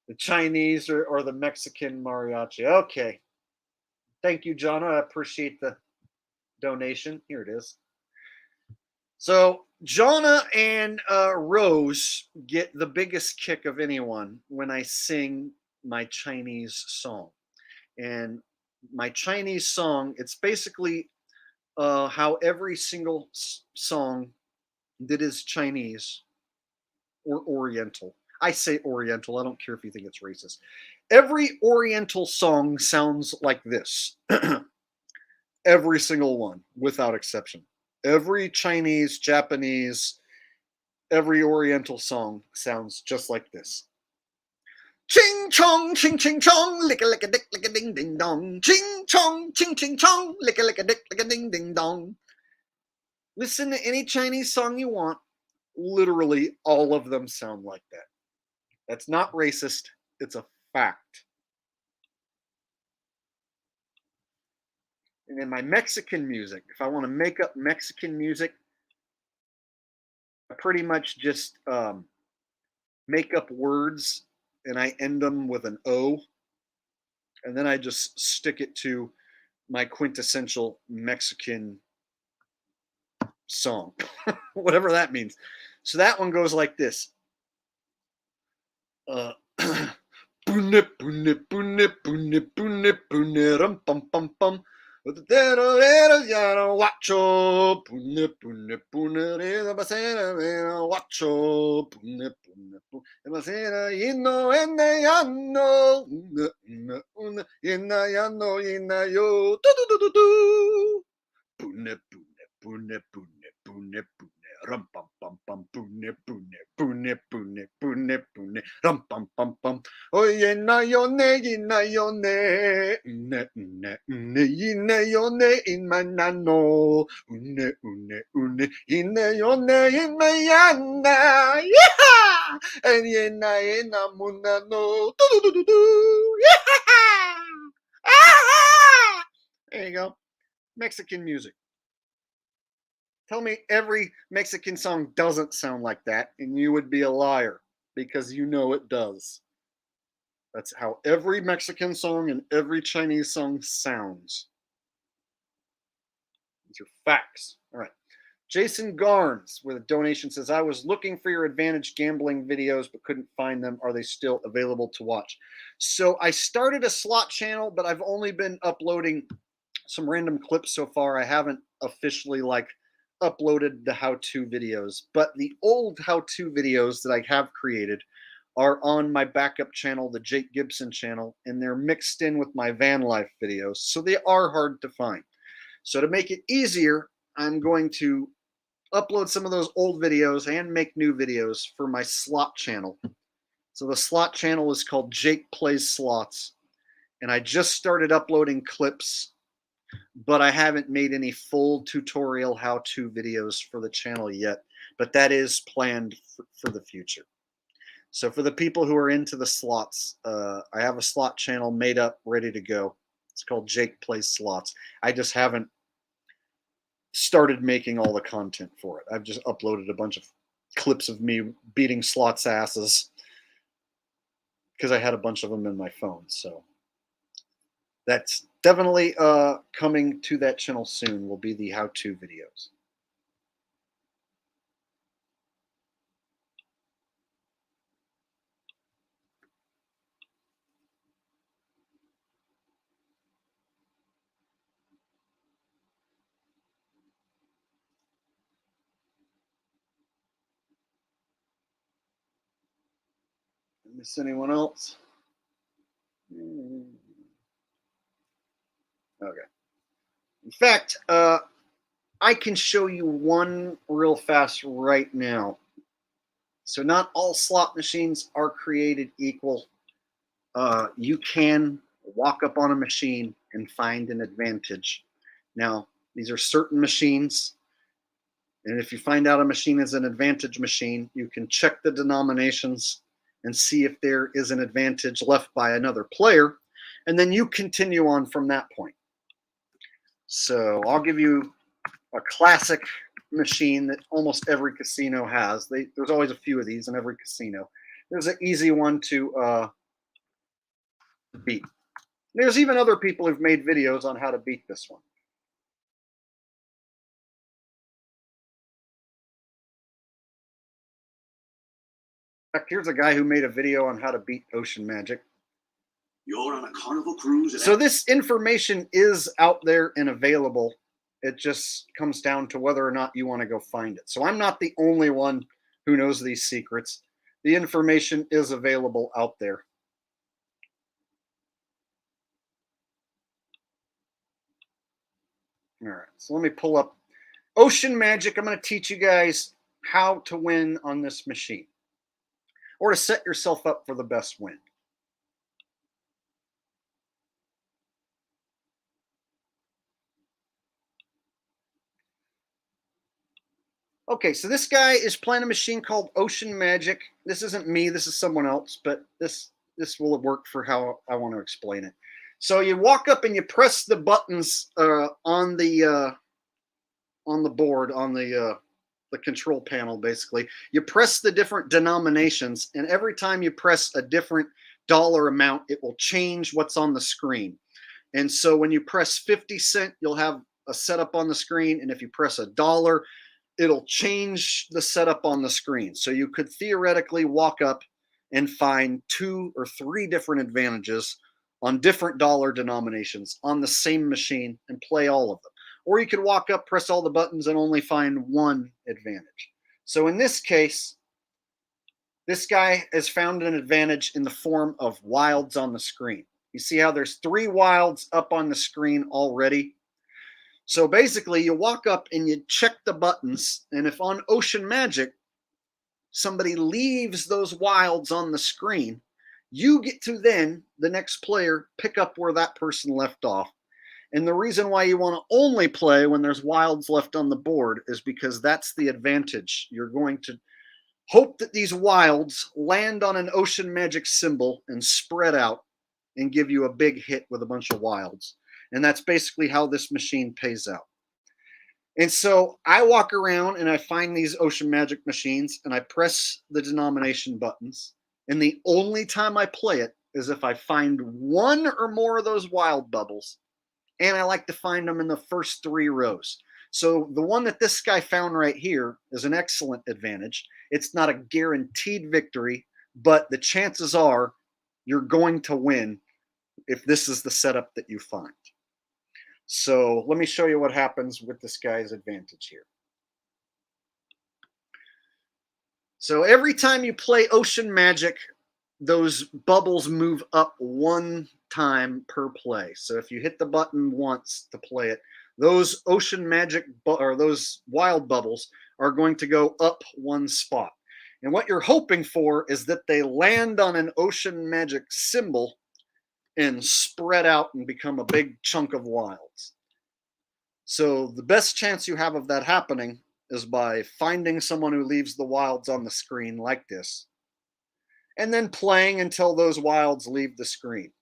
The Chinese or the Mexican mariachi. Okay. Thank you, Jonah. I appreciate the donation. Here it is. So Jonah and Rose get the biggest kick of anyone when I sing my Chinese song. And my Chinese song, it's basically how every single song that is Chinese or Oriental. I say Oriental. I don't care if you think it's racist. Every Oriental song sounds like this. Every single one, without exception. Every Chinese, Japanese, every Oriental song sounds just like this. Ching chong, ching ching chong, lick a dick, lick a ding ding dong. Ching chong, ching ching chong, lick a dick, lick a ding ding dong. Listen to any Chinese song you want. Literally, all of them sound like that. That's not racist. It's a fact. And in my Mexican music, if I want to make up Mexican music, I pretty much just make up words and I end them with an O. And then I just stick it to my quintessential Mexican song, whatever that means. So that one goes like this. Pune, pune, pune, pune, pune, pune, rum, pum, pum, pum. Wacho, pune, pune, pune, reza basera, wacho, pune, pune, pune, basera, ino, ene, yano, una, una, una, ina, yano, ina, yo, do, do, do, do, do. Pune, pune, pune, pune, pune, pune. Rum pum pum pum pune pune pune pune pune pune rum pum pum pum. Oye na yo ne ne ne yo ne in manano une yo ne in mayana yeah and ye na munano do do do do yeah. There you go, Mexican music. Tell me every Mexican song doesn't sound like that, and you would be a liar, because you know it does. That's how every Mexican song and every Chinese song sounds. These are facts. All right. Jason Garnes with a donation says, I was looking for your Advantage gambling videos, but couldn't find them. Are they still available to watch? So I started a slot channel, but I've only been uploading some random clips so far. I haven't officially uploaded the how-to videos, but the old how-to videos that I have created are on my backup channel, the Jake Gibson channel, and they're mixed in with my van life videos, so they are hard to find. So to make it easier, I'm going to upload some of those old videos and make new videos for my slot channel. So the slot channel is called Jake Plays Slots, and I just started uploading clips, but I haven't made any full tutorial how-to videos for the channel yet, but that is planned for the future. So for the people who are into the slots, I have a slot channel made up, ready to go. It's called Jake Plays Slots. I just haven't started making all the content for it. I've just uploaded a bunch of clips of me beating slots asses because I had a bunch of them in my phone. So that's definitely coming to that channel soon, will be the how-to videos. Miss anyone else? Okay. In fact, I can show you one real fast right now. So not all slot machines are created equal. You can walk up on a machine and find an advantage. Now, these are certain machines, and if you find out a machine is an advantage machine, you can check the denominations and see if there is an advantage left by another player, and then you continue on from that point. So I'll give you a classic machine that almost every casino has. There's always a few of these in every casino. There's an easy one to beat. There's even other people who've made videos on how to beat this one. In fact, here's a guy who made a video on how to beat Ocean Magic. You're on a Carnival cruise. So this information is out there and available. It just comes down to whether or not you want to go find it. So I'm not the only one who knows these secrets. The information is available out there. All right, so let me pull up Ocean Magic. I'm going to teach you guys how to win on this machine, or to set yourself up for the best win. Okay, so this guy is playing a machine called Ocean Magic. This isn't me, this is someone else, but this will work for how I want to explain it. So you walk up and you press the buttons on the board, on the control panel, basically. You press the different denominations, and every time you press a different dollar amount, it will change what's on the screen. And so when you press 50 cents, you'll have a setup on the screen, and if you press $1, it'll change the setup on the screen. So you could theoretically walk up and find 2 or 3 different advantages on different dollar denominations on the same machine and play all of them. Or you could walk up, press all the buttons, and only find one advantage. So in this case, this guy has found an advantage in the form of wilds on the screen. You see how there's 3 wilds up on the screen already? So basically, you walk up and you check the buttons, and if on Ocean Magic, somebody leaves those wilds on the screen, you get to then, the next player, pick up where that person left off. And the reason why you want to only play when there's wilds left on the board is because that's the advantage. You're going to hope that these wilds land on an Ocean Magic symbol and spread out and give you a big hit with a bunch of wilds. And that's basically how this machine pays out. And so I walk around and I find these Ocean Magic machines and I press the denomination buttons. And the only time I play it is if I find 1 or more of those wild bubbles. And I like to find them in the first 3 rows. So the one that this guy found right here is an excellent advantage. It's not a guaranteed victory, but the chances are you're going to win if this is the setup that you find. So let me show you what happens with this guy's advantage here. So every time you play Ocean Magic, those bubbles move up 1 time per play. So if you hit the button once to play it, those Ocean Magic or those wild bubbles are going to go up 1 spot. And what you're hoping for is that they land on an Ocean Magic symbol and spread out and become a big chunk of wilds. So the best chance you have of that happening is by finding someone who leaves the wilds on the screen like this, and then playing until those wilds leave the screen.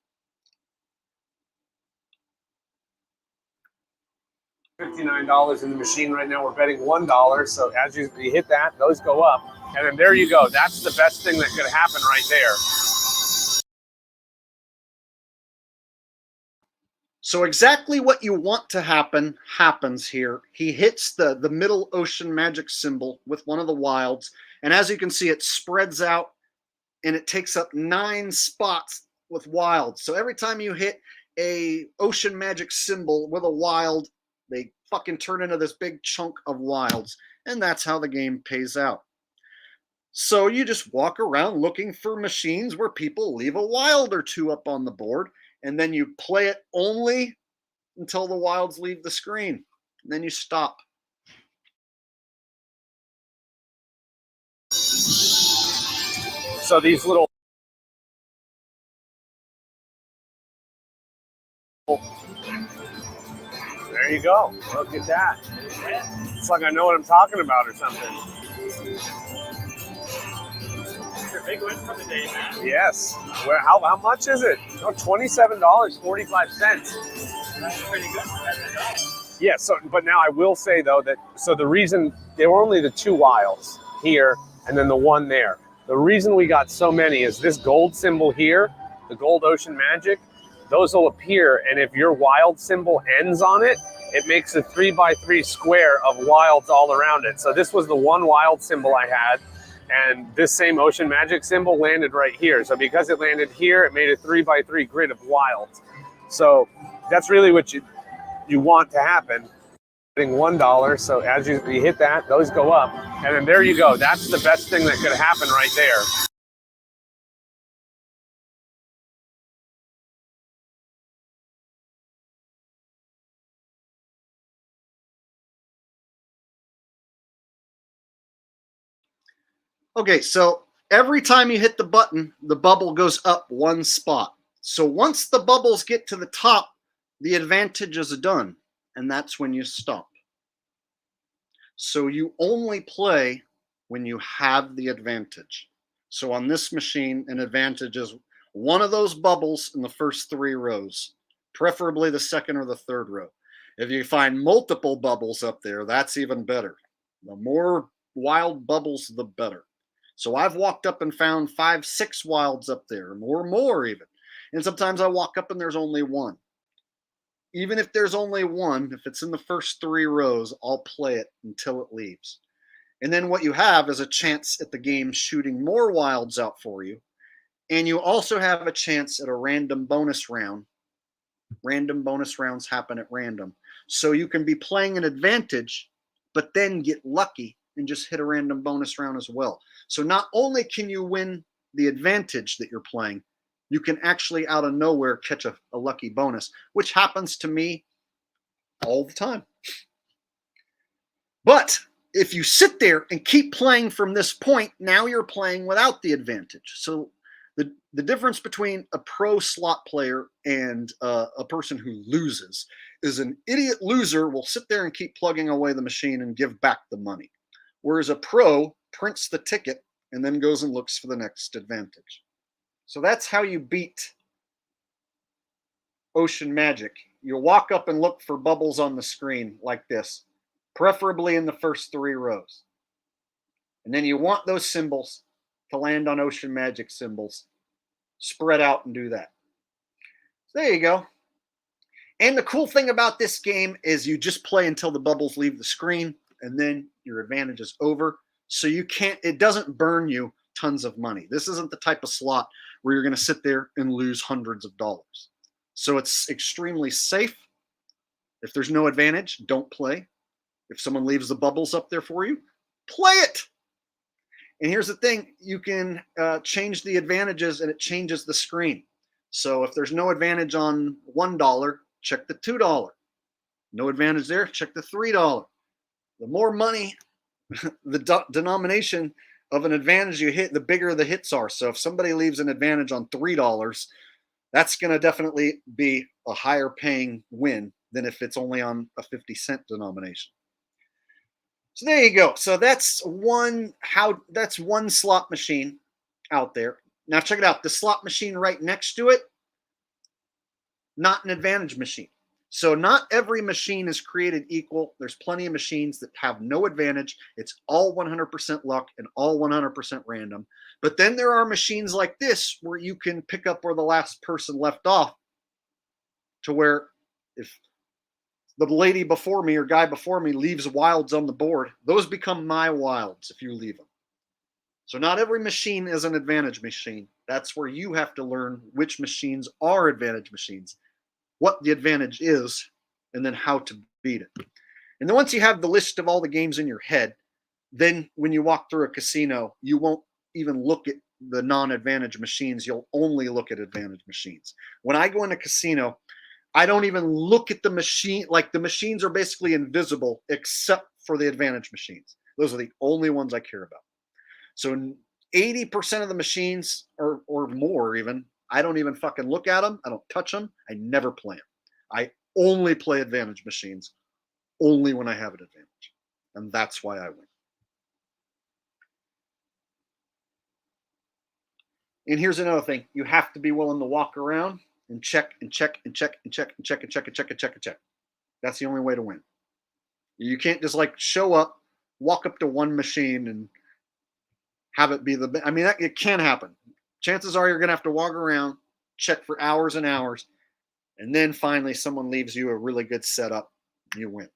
$59 in the machine right now. We're betting $1. So as you hit that, those go up. And then there you go. That's the best thing that could happen right there. So exactly what you want to happen happens here. He hits the middle Ocean Magic symbol with one of the wilds. And as you can see, it spreads out and it takes up 9 spots with wilds. So every time you hit a Ocean Magic symbol with a wild, they fucking turn into this big chunk of wilds. And that's how the game pays out. So you just walk around looking for machines where people leave a wild or 2 up on the board. And then you play it only until the wilds leave the screen. And then you stop. So these little... There you go. Look at that. It's like I know what I'm talking about or something. Big win for the day, man. Yes. Well, how much is it? Oh, $27.45. That's pretty good. Yeah, so, but now I will say, though, that so the reason there were only the 2 wilds here and then the 1 there. The reason we got so many is this gold symbol here, the gold Ocean Magic, those will appear, and if your wild symbol ends on it, it makes a 3x3 square of wilds all around it. So this was the 1 wild symbol I had, and this same Ocean Magic symbol landed right here. So because it landed here, it made a 3x3 grid of wilds. So that's really what you want to happen. $1. So as you hit that, those go up. And then there you go. That's the best thing that could happen right there. Okay, so every time you hit the button, the bubble goes up 1 spot. So once the bubbles get to the top, the advantage is done, and that's when you stop. So you only play when you have the advantage. So on this machine, an advantage is 1 of those bubbles in the first 3 rows, preferably the 2nd or the 3rd row. If you find multiple bubbles up there, that's even better. The more wild bubbles, the better. So I've walked up and found 5, 6 wilds up there, or more even. And sometimes I walk up and there's only 1. Even if there's only 1, if it's in the first 3 rows, I'll play it until it leaves. And then what you have is a chance at the game shooting more wilds out for you. And you also have a chance at a random bonus round. Random bonus rounds happen at random. So you can be playing an advantage, but then get lucky and just hit a random bonus round as well. So not only can you win the advantage that you're playing, you can actually out of nowhere catch a lucky bonus, which happens to me all the time. But if you sit there and keep playing from this point, now you're playing without the advantage. So the difference between a pro slot player and a person who loses is an idiot loser will sit there and keep plugging away the machine and give back the money. Whereas a pro prints the ticket and then goes and looks for the next advantage. So that's how you beat Ocean Magic. You walk up and look for bubbles on the screen like this, preferably in the first 3 rows. And then you want those symbols to land on Ocean Magic symbols. Spread out and do that. So there you go. And the cool thing about this game is you just play until the bubbles leave the screen, and then your advantage is over. So you can't, it doesn't burn you tons of money. This isn't the type of slot where you're going to sit there and lose hundreds of dollars. So it's extremely safe. If there's no advantage, don't play. If someone leaves the bubbles up there for you, play it. And here's the thing, you can change the advantages and it changes the screen. So if there's no advantage on $1, check the $2. No advantage there, check the $3. The more money, the denomination of an advantage you hit, the bigger the hits are. So if somebody leaves an advantage on $3, that's going to definitely be a higher paying win than if it's only on a 50-cent denomination. So there you go. So that's one slot machine out there. Now check it out. The slot machine right next to it, not an advantage machine. So not every machine is created equal. There's plenty of machines that have no advantage. It's all 100% luck and all 100% random. But then there are machines like this where you can pick up where the last person left off, to where if the lady before me or guy before me leaves wilds on the board, those become my wilds if you leave them. So not every machine is an advantage machine. That's where you have to learn which machines are advantage machines, what the advantage is, and then how to beat it. And then once you have the list of all the games in your head, then when you walk through a casino, you won't even look at the non-advantage machines. You'll only look at advantage machines. When I go in a casino, I don't even look at the machine. Like, the machines are basically invisible except for the advantage machines. Those are the only ones I care about. So 80% of the machines, or more even, I don't even fucking look at them. I don't touch them. I never play them. I only play advantage machines only when I have an advantage. And that's why I win. And here's another thing. You have to be willing to walk around and check and check and check and check and check and check and check and check and check. That's the only way to win. You can't just like show up, walk up to one machine and have it be the, I mean, it can happen. Chances are you're going to have to walk around, check for hours and hours, and then finally someone leaves you a really good setup, you win.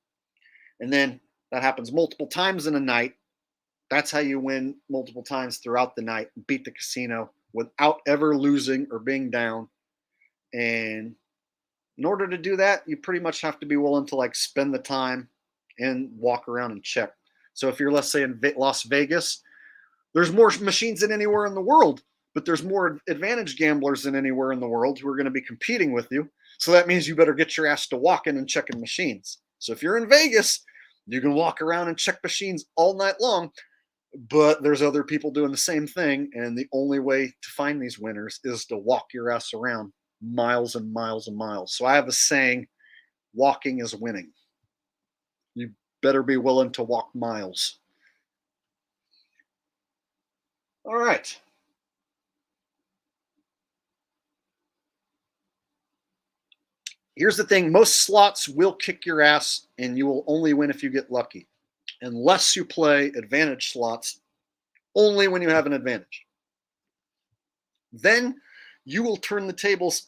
And then that happens multiple times in a night. That's how you win multiple times throughout the night, beat the casino without ever losing or being down. And in order to do that, you pretty much have to be willing to like spend the time and walk around and check. So if you're, let's say, in Las Vegas, there's more machines than anywhere in the world, but there's more advantage gamblers than anywhere in the world who are going to be competing with you. So that means you better get your ass to walking and checking machines. So if you're in Vegas, you can walk around and check machines all night long, but there's other people doing the same thing. And the only way to find these winners is to walk your ass around miles and miles and miles. So I have a saying, walking is winning. You better be willing to walk miles. All right. Here's the thing. Most slots will kick your ass, and you will only win if you get lucky. Unless you play advantage slots only when you have an advantage. Then you will turn the tables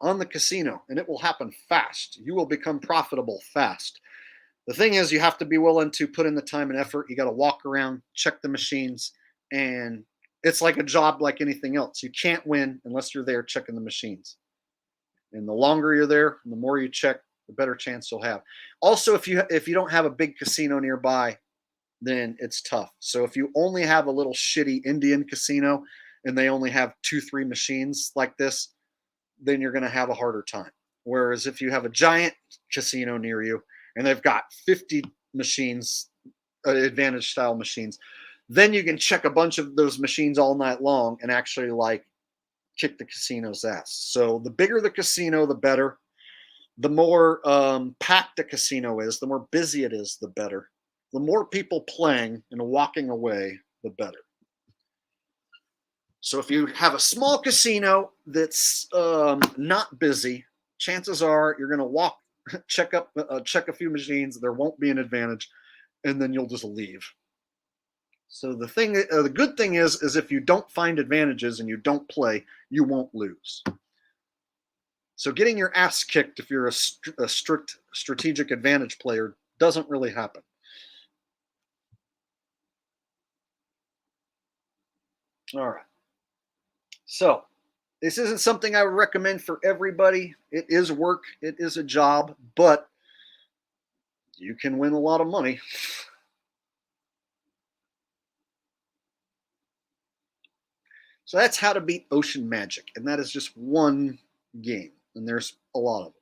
on the casino, and it will happen fast. You will become profitable fast. The thing is, you have to be willing to put in the time and effort. You got to walk around, check the machines, and it's like a job like anything else. You can't win unless you're there checking the machines. And the longer you're there, and the more you check, the better chance you'll have. Also, if you don't have a big casino nearby, then it's tough. So if you only have a little shitty Indian casino and they only have 2-3 machines like this, then you're going to have a harder time. Whereas if you have a giant casino near you and they've got 50 machines, advantage style machines, then you can check a bunch of those machines all night long and actually like kick the casino's ass. So the bigger the casino, the better. The more packed the casino is, the more busy it is, the better. The more people playing and walking away, the better. So if you have a small casino that's not busy, chances are you're going to walk, check a few machines. There won't be an advantage, and then you'll just leave. So the good thing is if you don't find advantages and you don't play, you won't lose. So getting your ass kicked if you're a strict strategic advantage player doesn't really happen. All right. So this isn't something I would recommend for everybody. It is work. It is a job, but you can win a lot of money. So that's how to beat Ocean Magic. And that is just one game. And there's a lot of them.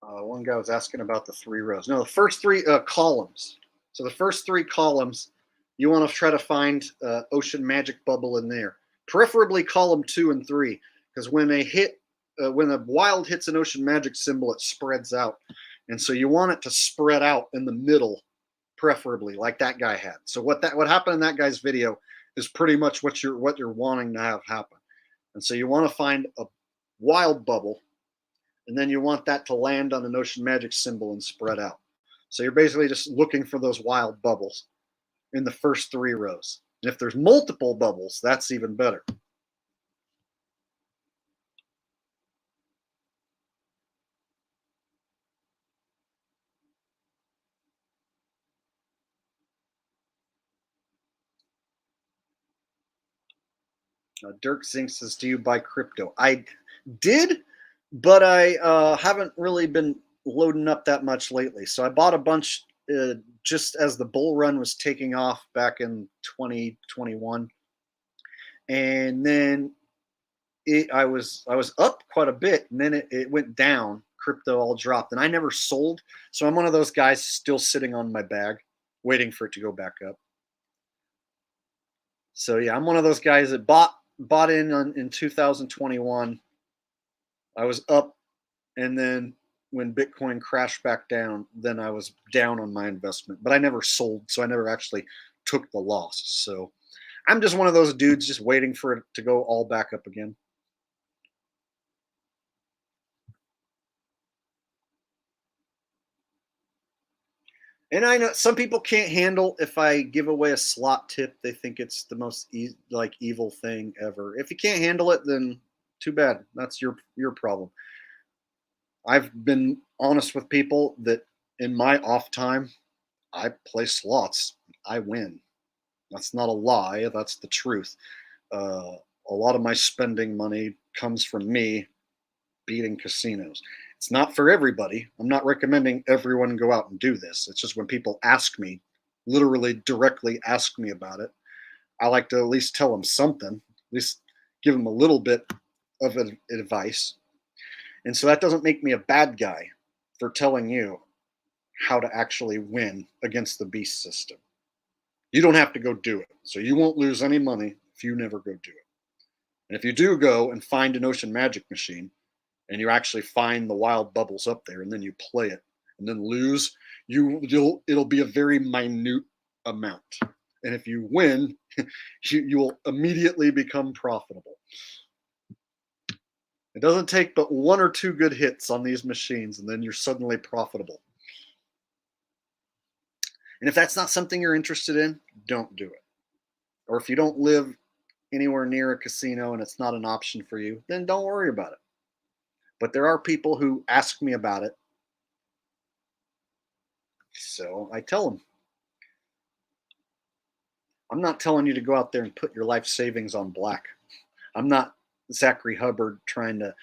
One guy was asking about the 3 rows. No, the first 3 columns. So the first 3 columns, you want to try to find Ocean Magic bubble in there. Preferably column 2 and 3, because when a wild hits an Ocean Magic symbol, it spreads out, and so you want it to spread out in the middle, preferably like that guy had. So what happened in that guy's video is pretty much what you're wanting to have happen, and so you want to find a wild bubble. And then you want that to land on an Ocean Magic symbol and spread out. So you're basically just looking for those wild bubbles in the first 3 rows. And if there's multiple bubbles, that's even better. Dirk Zink says, do you buy crypto? I did, but I haven't really been loading up that much lately. So I bought a bunch just as the bull run was taking off back in 2021. And then I was up quite a bit, and then it went down. Crypto all dropped, and I never sold. So I'm one of those guys still sitting on my bag, waiting for it to go back up. So yeah, I'm one of those guys that bought in 2021. I was up, and then when Bitcoin crashed back down, then I was down on my investment. But I never sold, so I never actually took the loss. So I'm just one of those dudes just waiting for it to go all back up again. And I know some people can't handle if I give away a slot tip. They think it's the most evil thing ever. If you can't handle it, then too bad. That's your problem. I've been honest with people that in my off time, I play slots. I win. That's not a lie. That's the truth. A lot of my spending money comes from me beating casinos. It's not for everybody. I'm not recommending everyone go out and do this. It's just when people ask me, literally directly ask me about it, I like to at least tell them something, at least give them a little bit of advice. And so that doesn't make me a bad guy for telling you how to actually win against the beast system. You don't have to go do it. So you won't lose any money if you never go do it. And if you do go and find an ocean magic machine and you actually find the wild bubbles up there and then you play it and then lose, it'll be a very minute amount. And if you win, you will immediately become profitable. It doesn't take but 1 or 2 good hits on these machines and then you're suddenly profitable. And if that's not something you're interested in, don't do it. Or if you don't live anywhere near a casino and it's not an option for you, then don't worry about it. But there are people who ask me about it. So I tell them. I'm not telling you to go out there and put your life savings on black. I'm not Zachary Hubbard trying to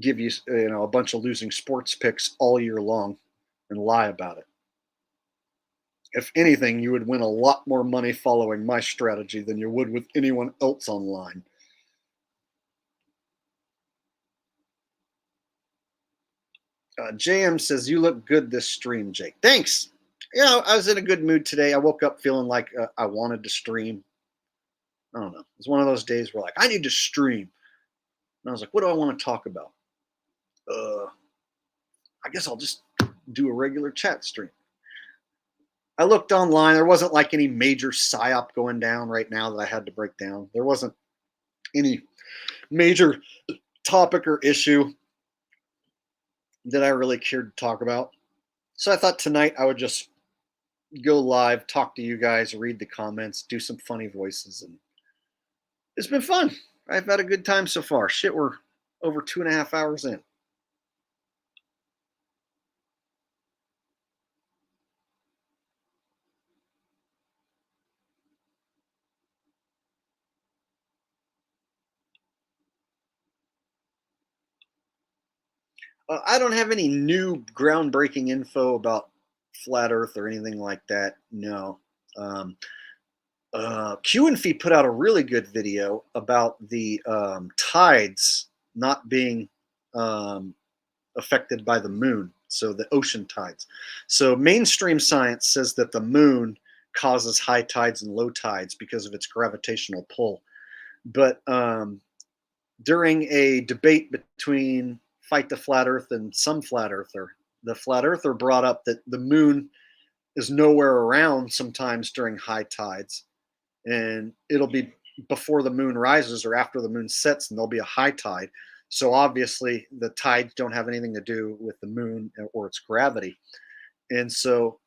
give you, a bunch of losing sports picks all year long and lie about it. If anything, you would win a lot more money following my strategy than you would with anyone else online. JM says, you look good this stream, Jake. Thanks. I was in a good mood today. I woke up feeling like I wanted to stream. I don't know. It's one of those days where I need to stream. And I was like, what do I want to talk about? I guess I'll just do a regular chat stream. I looked online. There wasn't any major psyop going down right now that I had to break down. There wasn't any major topic or issue that I really cared to talk about. So I thought tonight I would just go live, talk to you guys, read the comments, do some funny voices, and it's been fun. I've had a good time so far. Shit, we're over 2.5 hours in. I don't have any new groundbreaking info about flat Earth or anything like that. No. Q&Fee put out a really good video about the tides not being affected by the moon, so the ocean tides. So mainstream science says that the moon causes high tides and low tides because of its gravitational pull. But during a debate between Fight the Flat Earth and some flat earther, the flat earther brought up that the moon is nowhere around sometimes during high tides, and it'll be before the moon rises or after the moon sets, and there'll be a high tide. So obviously the tides don't have anything to do with the moon or its gravity. And so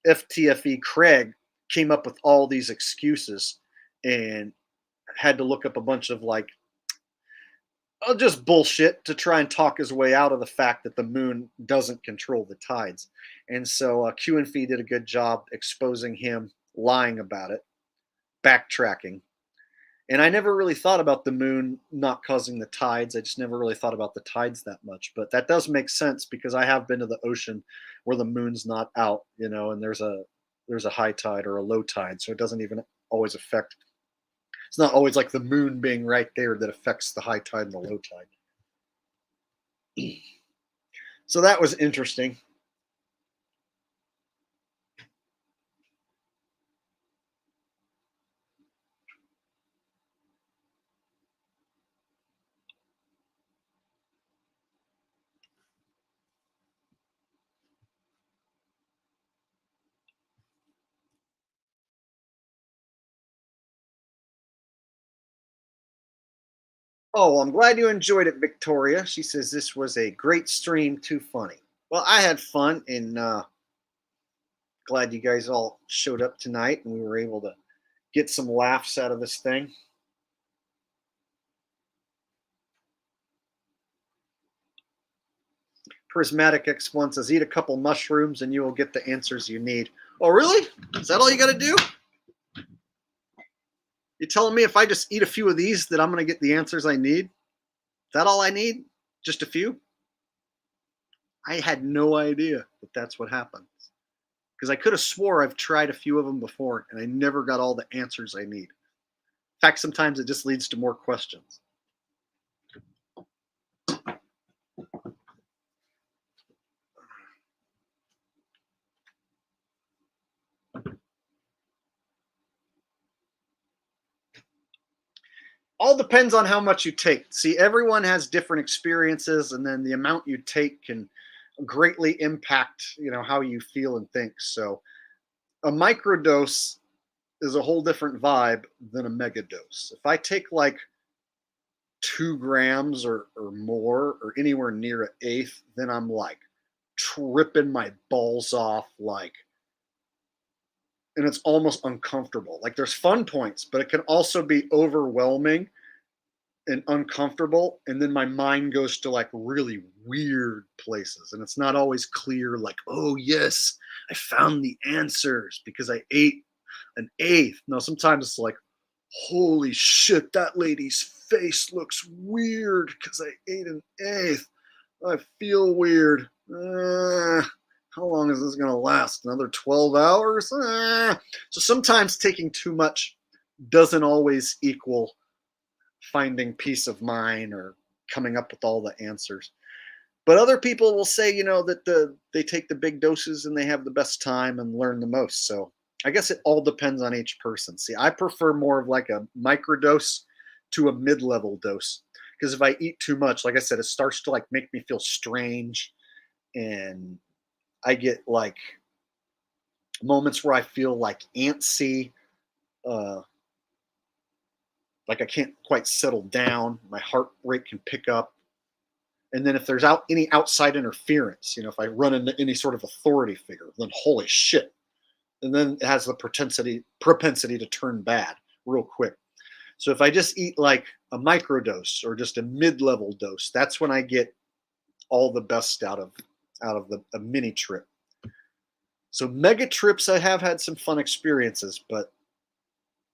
FTFE Craig came up with all these excuses and had to look up a bunch of just bullshit to try and talk his way out of the fact that the moon doesn't control the tides. And so Q&Fee did a good job exposing him lying about it, backtracking. And I never really thought about the moon not causing the tides. I just never really thought about the tides that much. But that does make sense because I have been to the ocean where the moon's not out, and there's a high tide or a low tide. So it doesn't even always affect. It's not always like the moon being right there that affects the high tide and the low tide. So that was interesting. Oh, I'm glad you enjoyed it, Victoria. She says this was a great stream, too funny. Well, I had fun, and glad you guys all showed up tonight, and we were able to get some laughs out of this thing. Prismatic X1 says, eat a couple mushrooms, and you will get the answers you need. Oh, really? Is that all you got to do? You telling me if I just eat a few of these that I'm going to get the answers I need? Is that all I need? Just a few? I had no idea that that's what happens. Because I could have swore I've tried a few of them before and I never got all the answers I need. In fact, sometimes it just leads to more questions. all depends on how much you take. See, everyone has different experiences, and then the amount you take can greatly impact, how you feel and think. So a microdose is a whole different vibe than a megadose. If I take like 2 grams or more, or anywhere near an eighth, then I'm like tripping my balls off, and it's almost uncomfortable. Like, there's fun points, but it can also be overwhelming and uncomfortable, and then my mind goes to like really weird places, and it's not always clear, like, oh yes, I found the answers because I ate an eighth. No, sometimes it's like, holy shit, that lady's face looks weird because I ate an eighth. I feel weird. How long is this going to last? Another 12 hours? So sometimes taking too much doesn't always equal finding peace of mind or coming up with all the answers. But other people will say, that they take the big doses and they have the best time and learn the most. So I guess it all depends on each person. See, I prefer more of like a microdose to a mid-level dose, because if I eat too much, like I said, it starts to like make me feel strange, and I get like moments where I feel like antsy, like I can't quite settle down. My heart rate can pick up. And then if there's any outside interference, if I run into any sort of authority figure, then holy shit. And then it has the propensity to turn bad real quick. So if I just eat like a microdose or just a mid-level dose, that's when I get all the best out of a mini trip. So mega trips, I have had some fun experiences, but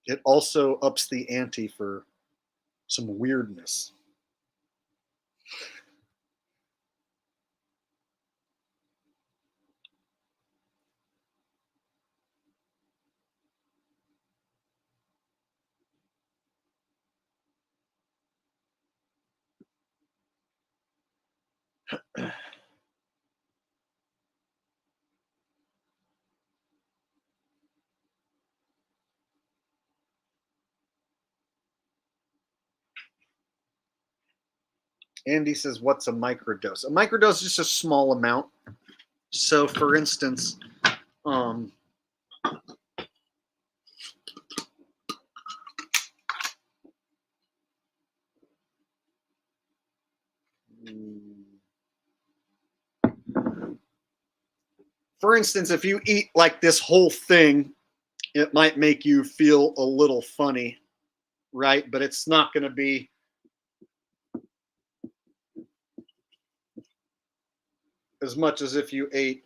it also ups the ante for some weirdness. Andy says, what's a microdose? A microdose is just a small amount. So for instance, if you eat like this whole thing, it might make you feel a little funny, right? But it's not going to be as much as if you ate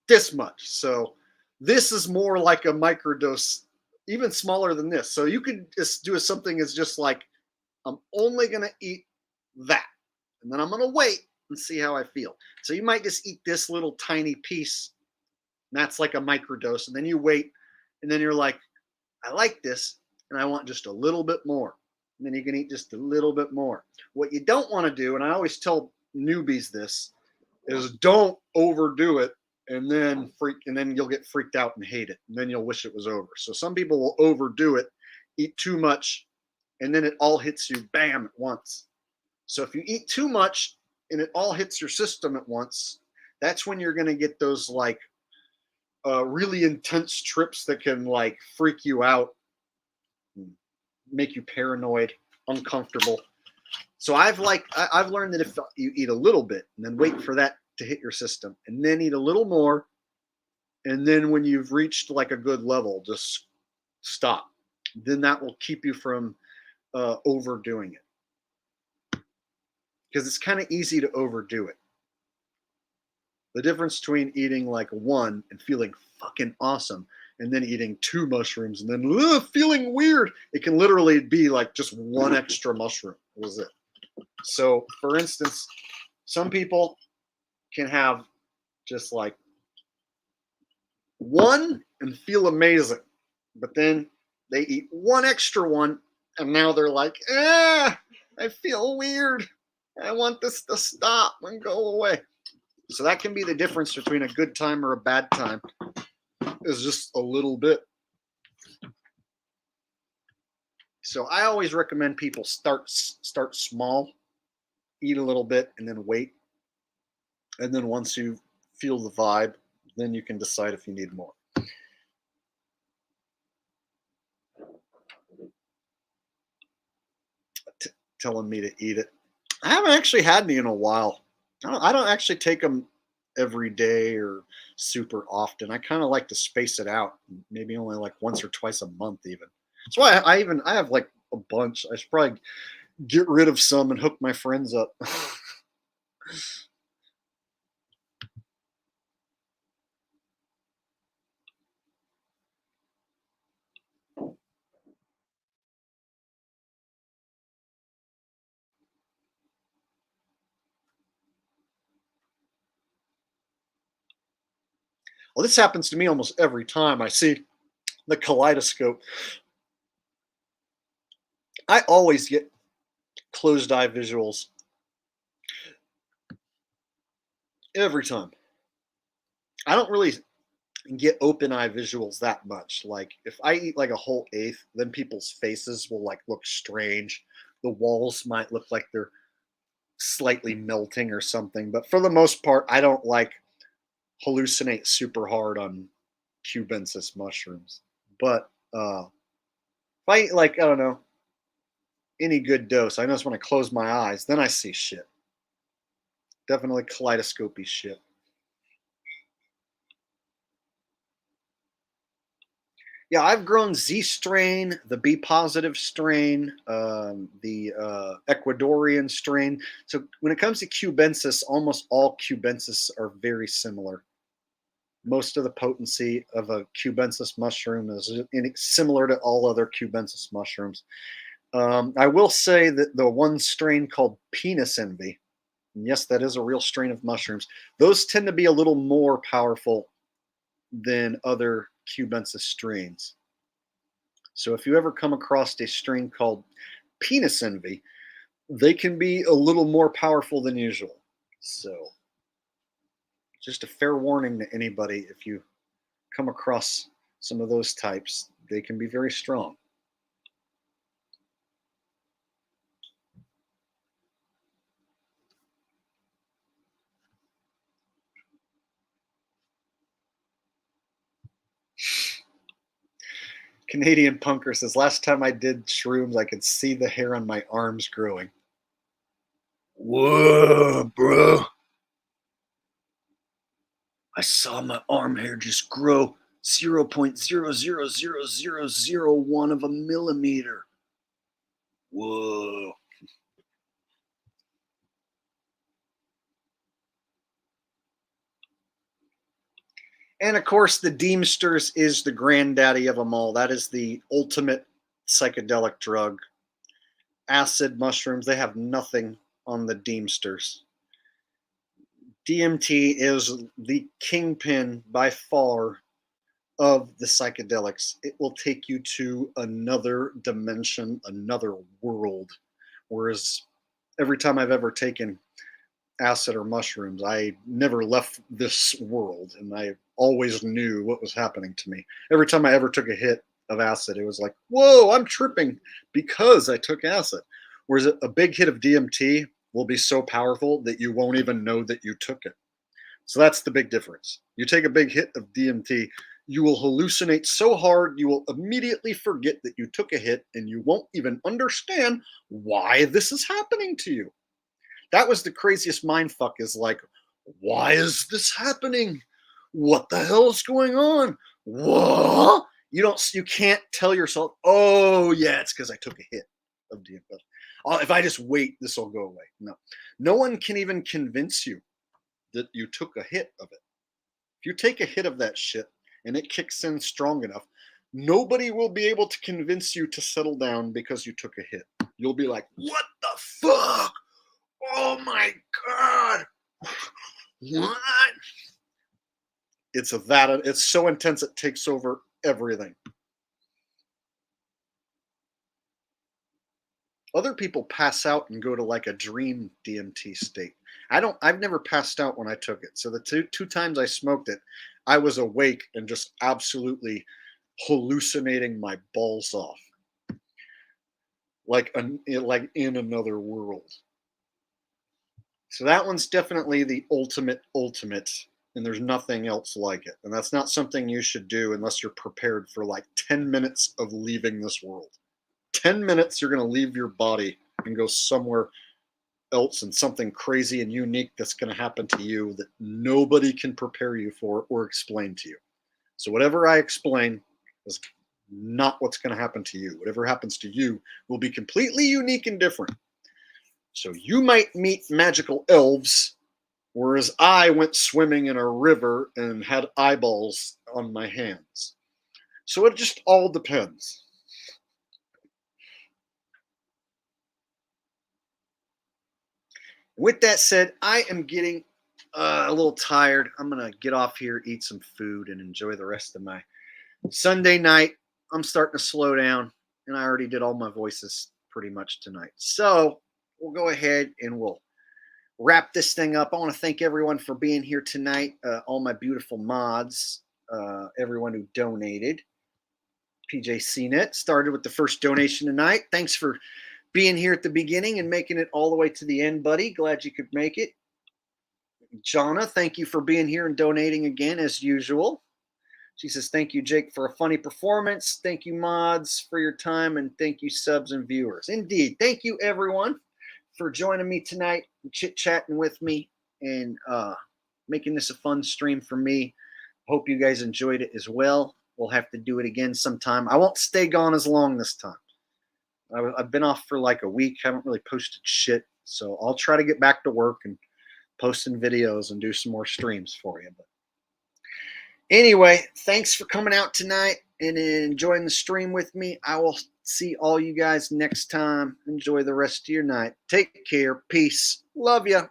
this much. So this is more like a microdose, even smaller than this. So you could just do something as just like, I'm only going to eat that, and then I'm going to wait and see how I feel. So you might just eat this little tiny piece, and that's like a microdose. And then you wait, and then you're like, I like this, and I want just a little bit more. And then you can eat just a little bit more. What you don't want to do, and I always tell newbies this, is don't overdo it, and then you'll get freaked out and hate it, and then you'll wish it was over. So some people will overdo it, eat too much, and then it all hits you bam at once. So if you eat too much and it all hits your system at once, that's when you're going to get those like really intense trips that can like freak you out, make you paranoid, uncomfortable. So I've learned that if you eat a little bit and then wait for that to hit your system, and then eat a little more, and then when you've reached like a good level, just stop. Then that will keep you from overdoing it, because it's kind of easy to overdo it. The difference between eating like one and feeling fucking awesome, and then eating 2 mushrooms and then feeling weird, it can literally be like just 1 extra mushroom. That was it. So for instance, some people can have just like 1 and feel amazing, but then they eat 1 extra one, and now they're like, I feel weird. I want this to stop and go away. So that can be the difference between a good time or a bad time, is just a little bit. So I always recommend people start small, eat a little bit, and then wait. And then once you feel the vibe, then you can decide if you need more. Telling me to eat it. I haven't actually had any in a while. I don't actually take them every day or super often. I kind of like to space it out, maybe only like once or twice a month even. That's why I have like a bunch. I should probably get rid of some and hook my friends up. Well, this happens to me almost every time I see the kaleidoscope. I always get closed eye visuals every time. I don't really get open eye visuals that much. Like if I eat like a whole eighth, then people's faces will like look strange. The walls might look like they're slightly melting or something. But for the most part, I don't like hallucinate super hard on cubensis mushrooms. But if I eat like, I don't know, any good dose, I notice when I close my eyes, then I see shit. Definitely kaleidoscopy shit. Yeah, I've grown Z strain, the B positive strain, the Ecuadorian strain. So when it comes to cubensis, almost all cubensis are very similar. Most of the potency of a cubensis mushroom is similar to all other cubensis mushrooms. I will say that the one strain called penis envy, and yes, that is a real strain of mushrooms, those tend to be a little more powerful than other cubensis strains. So if you ever come across a strain called penis envy, they can be a little more powerful than usual. So just a fair warning to anybody, if you come across some of those types, they can be very strong. Canadian Punker says, last time I did shrooms, I could see the hair on my arms growing. Whoa, bro. I saw my arm hair just grow 0.000001 of a millimeter. Whoa. And of course, the Deemsters is the granddaddy of them all. That is the ultimate psychedelic drug. Acid mushrooms, they have nothing on the Deemsters. DMT is the kingpin by far of the psychedelics. It will take you to another dimension, another world. Whereas every time I've ever taken acid or mushrooms, I never left this world, and I always knew what was happening to me. Every time I ever took a hit of acid, it was like, whoa, I'm tripping because I took acid. Whereas a big hit of DMT will be so powerful that you won't even know that you took it. So that's the big difference. You take a big hit of DMT, you will hallucinate so hard, you will immediately forget that you took a hit, and you won't even understand why this is happening to you. That was the craziest mind fuck, is like, why is this happening? What the hell is going on? What? You can't tell yourself, oh yeah, it's because I took a hit of DMT. If I just wait, this will go away. No one can even convince you that you took a hit of it. If you take a hit of that shit and it kicks in strong enough, nobody will be able to convince you to settle down because you took a hit. You'll be like, what the fuck? Oh my God. What? It's so intense it takes over everything. Other people pass out and go to like a dream DMT state. I've never passed out when I took it. So the two times I smoked it, I was awake and just absolutely hallucinating my balls off. like in another world. So that one's definitely the ultimate, and there's nothing else like it. And that's not something you should do unless you're prepared for like 10 minutes of leaving this world. 10 minutes, you're going to leave your body and go somewhere else, and something crazy and unique that's going to happen to you that nobody can prepare you for or explain to you. So whatever I explain is not what's going to happen to you. Whatever happens to you will be completely unique and different. So you might meet magical elves, whereas I went swimming in a river and had eyeballs on my hands. So it just all depends. With that said, I am getting a little tired. I'm going to get off here, eat some food, and enjoy the rest of my Sunday night. I'm starting to slow down, and I already did all my voices pretty much tonight. So we'll go ahead and we'll wrap this thing up. I want to thank everyone for being here tonight, all my beautiful mods, everyone who donated. PJ CNET started with the first donation tonight. Thanks for being here at the beginning and making it all the way to the end, buddy. Glad you could make it. Jonna, thank you for being here and donating again as usual. She says, thank you, Jake, for a funny performance. Thank you, mods, for your time. And thank you, subs and viewers. Indeed. Thank you, everyone, for joining me tonight and chit-chatting with me and making this a fun stream for me. Hope you guys enjoyed it as well. We'll have to do it again sometime. I won't stay gone as long this time. I've been off for like a week. Haven't really posted shit. So I'll try to get back to work and posting videos and do some more streams for you. But anyway, thanks for coming out tonight and enjoying the stream with me. I will see all you guys next time. Enjoy the rest of your night. Take care. Peace. Love ya.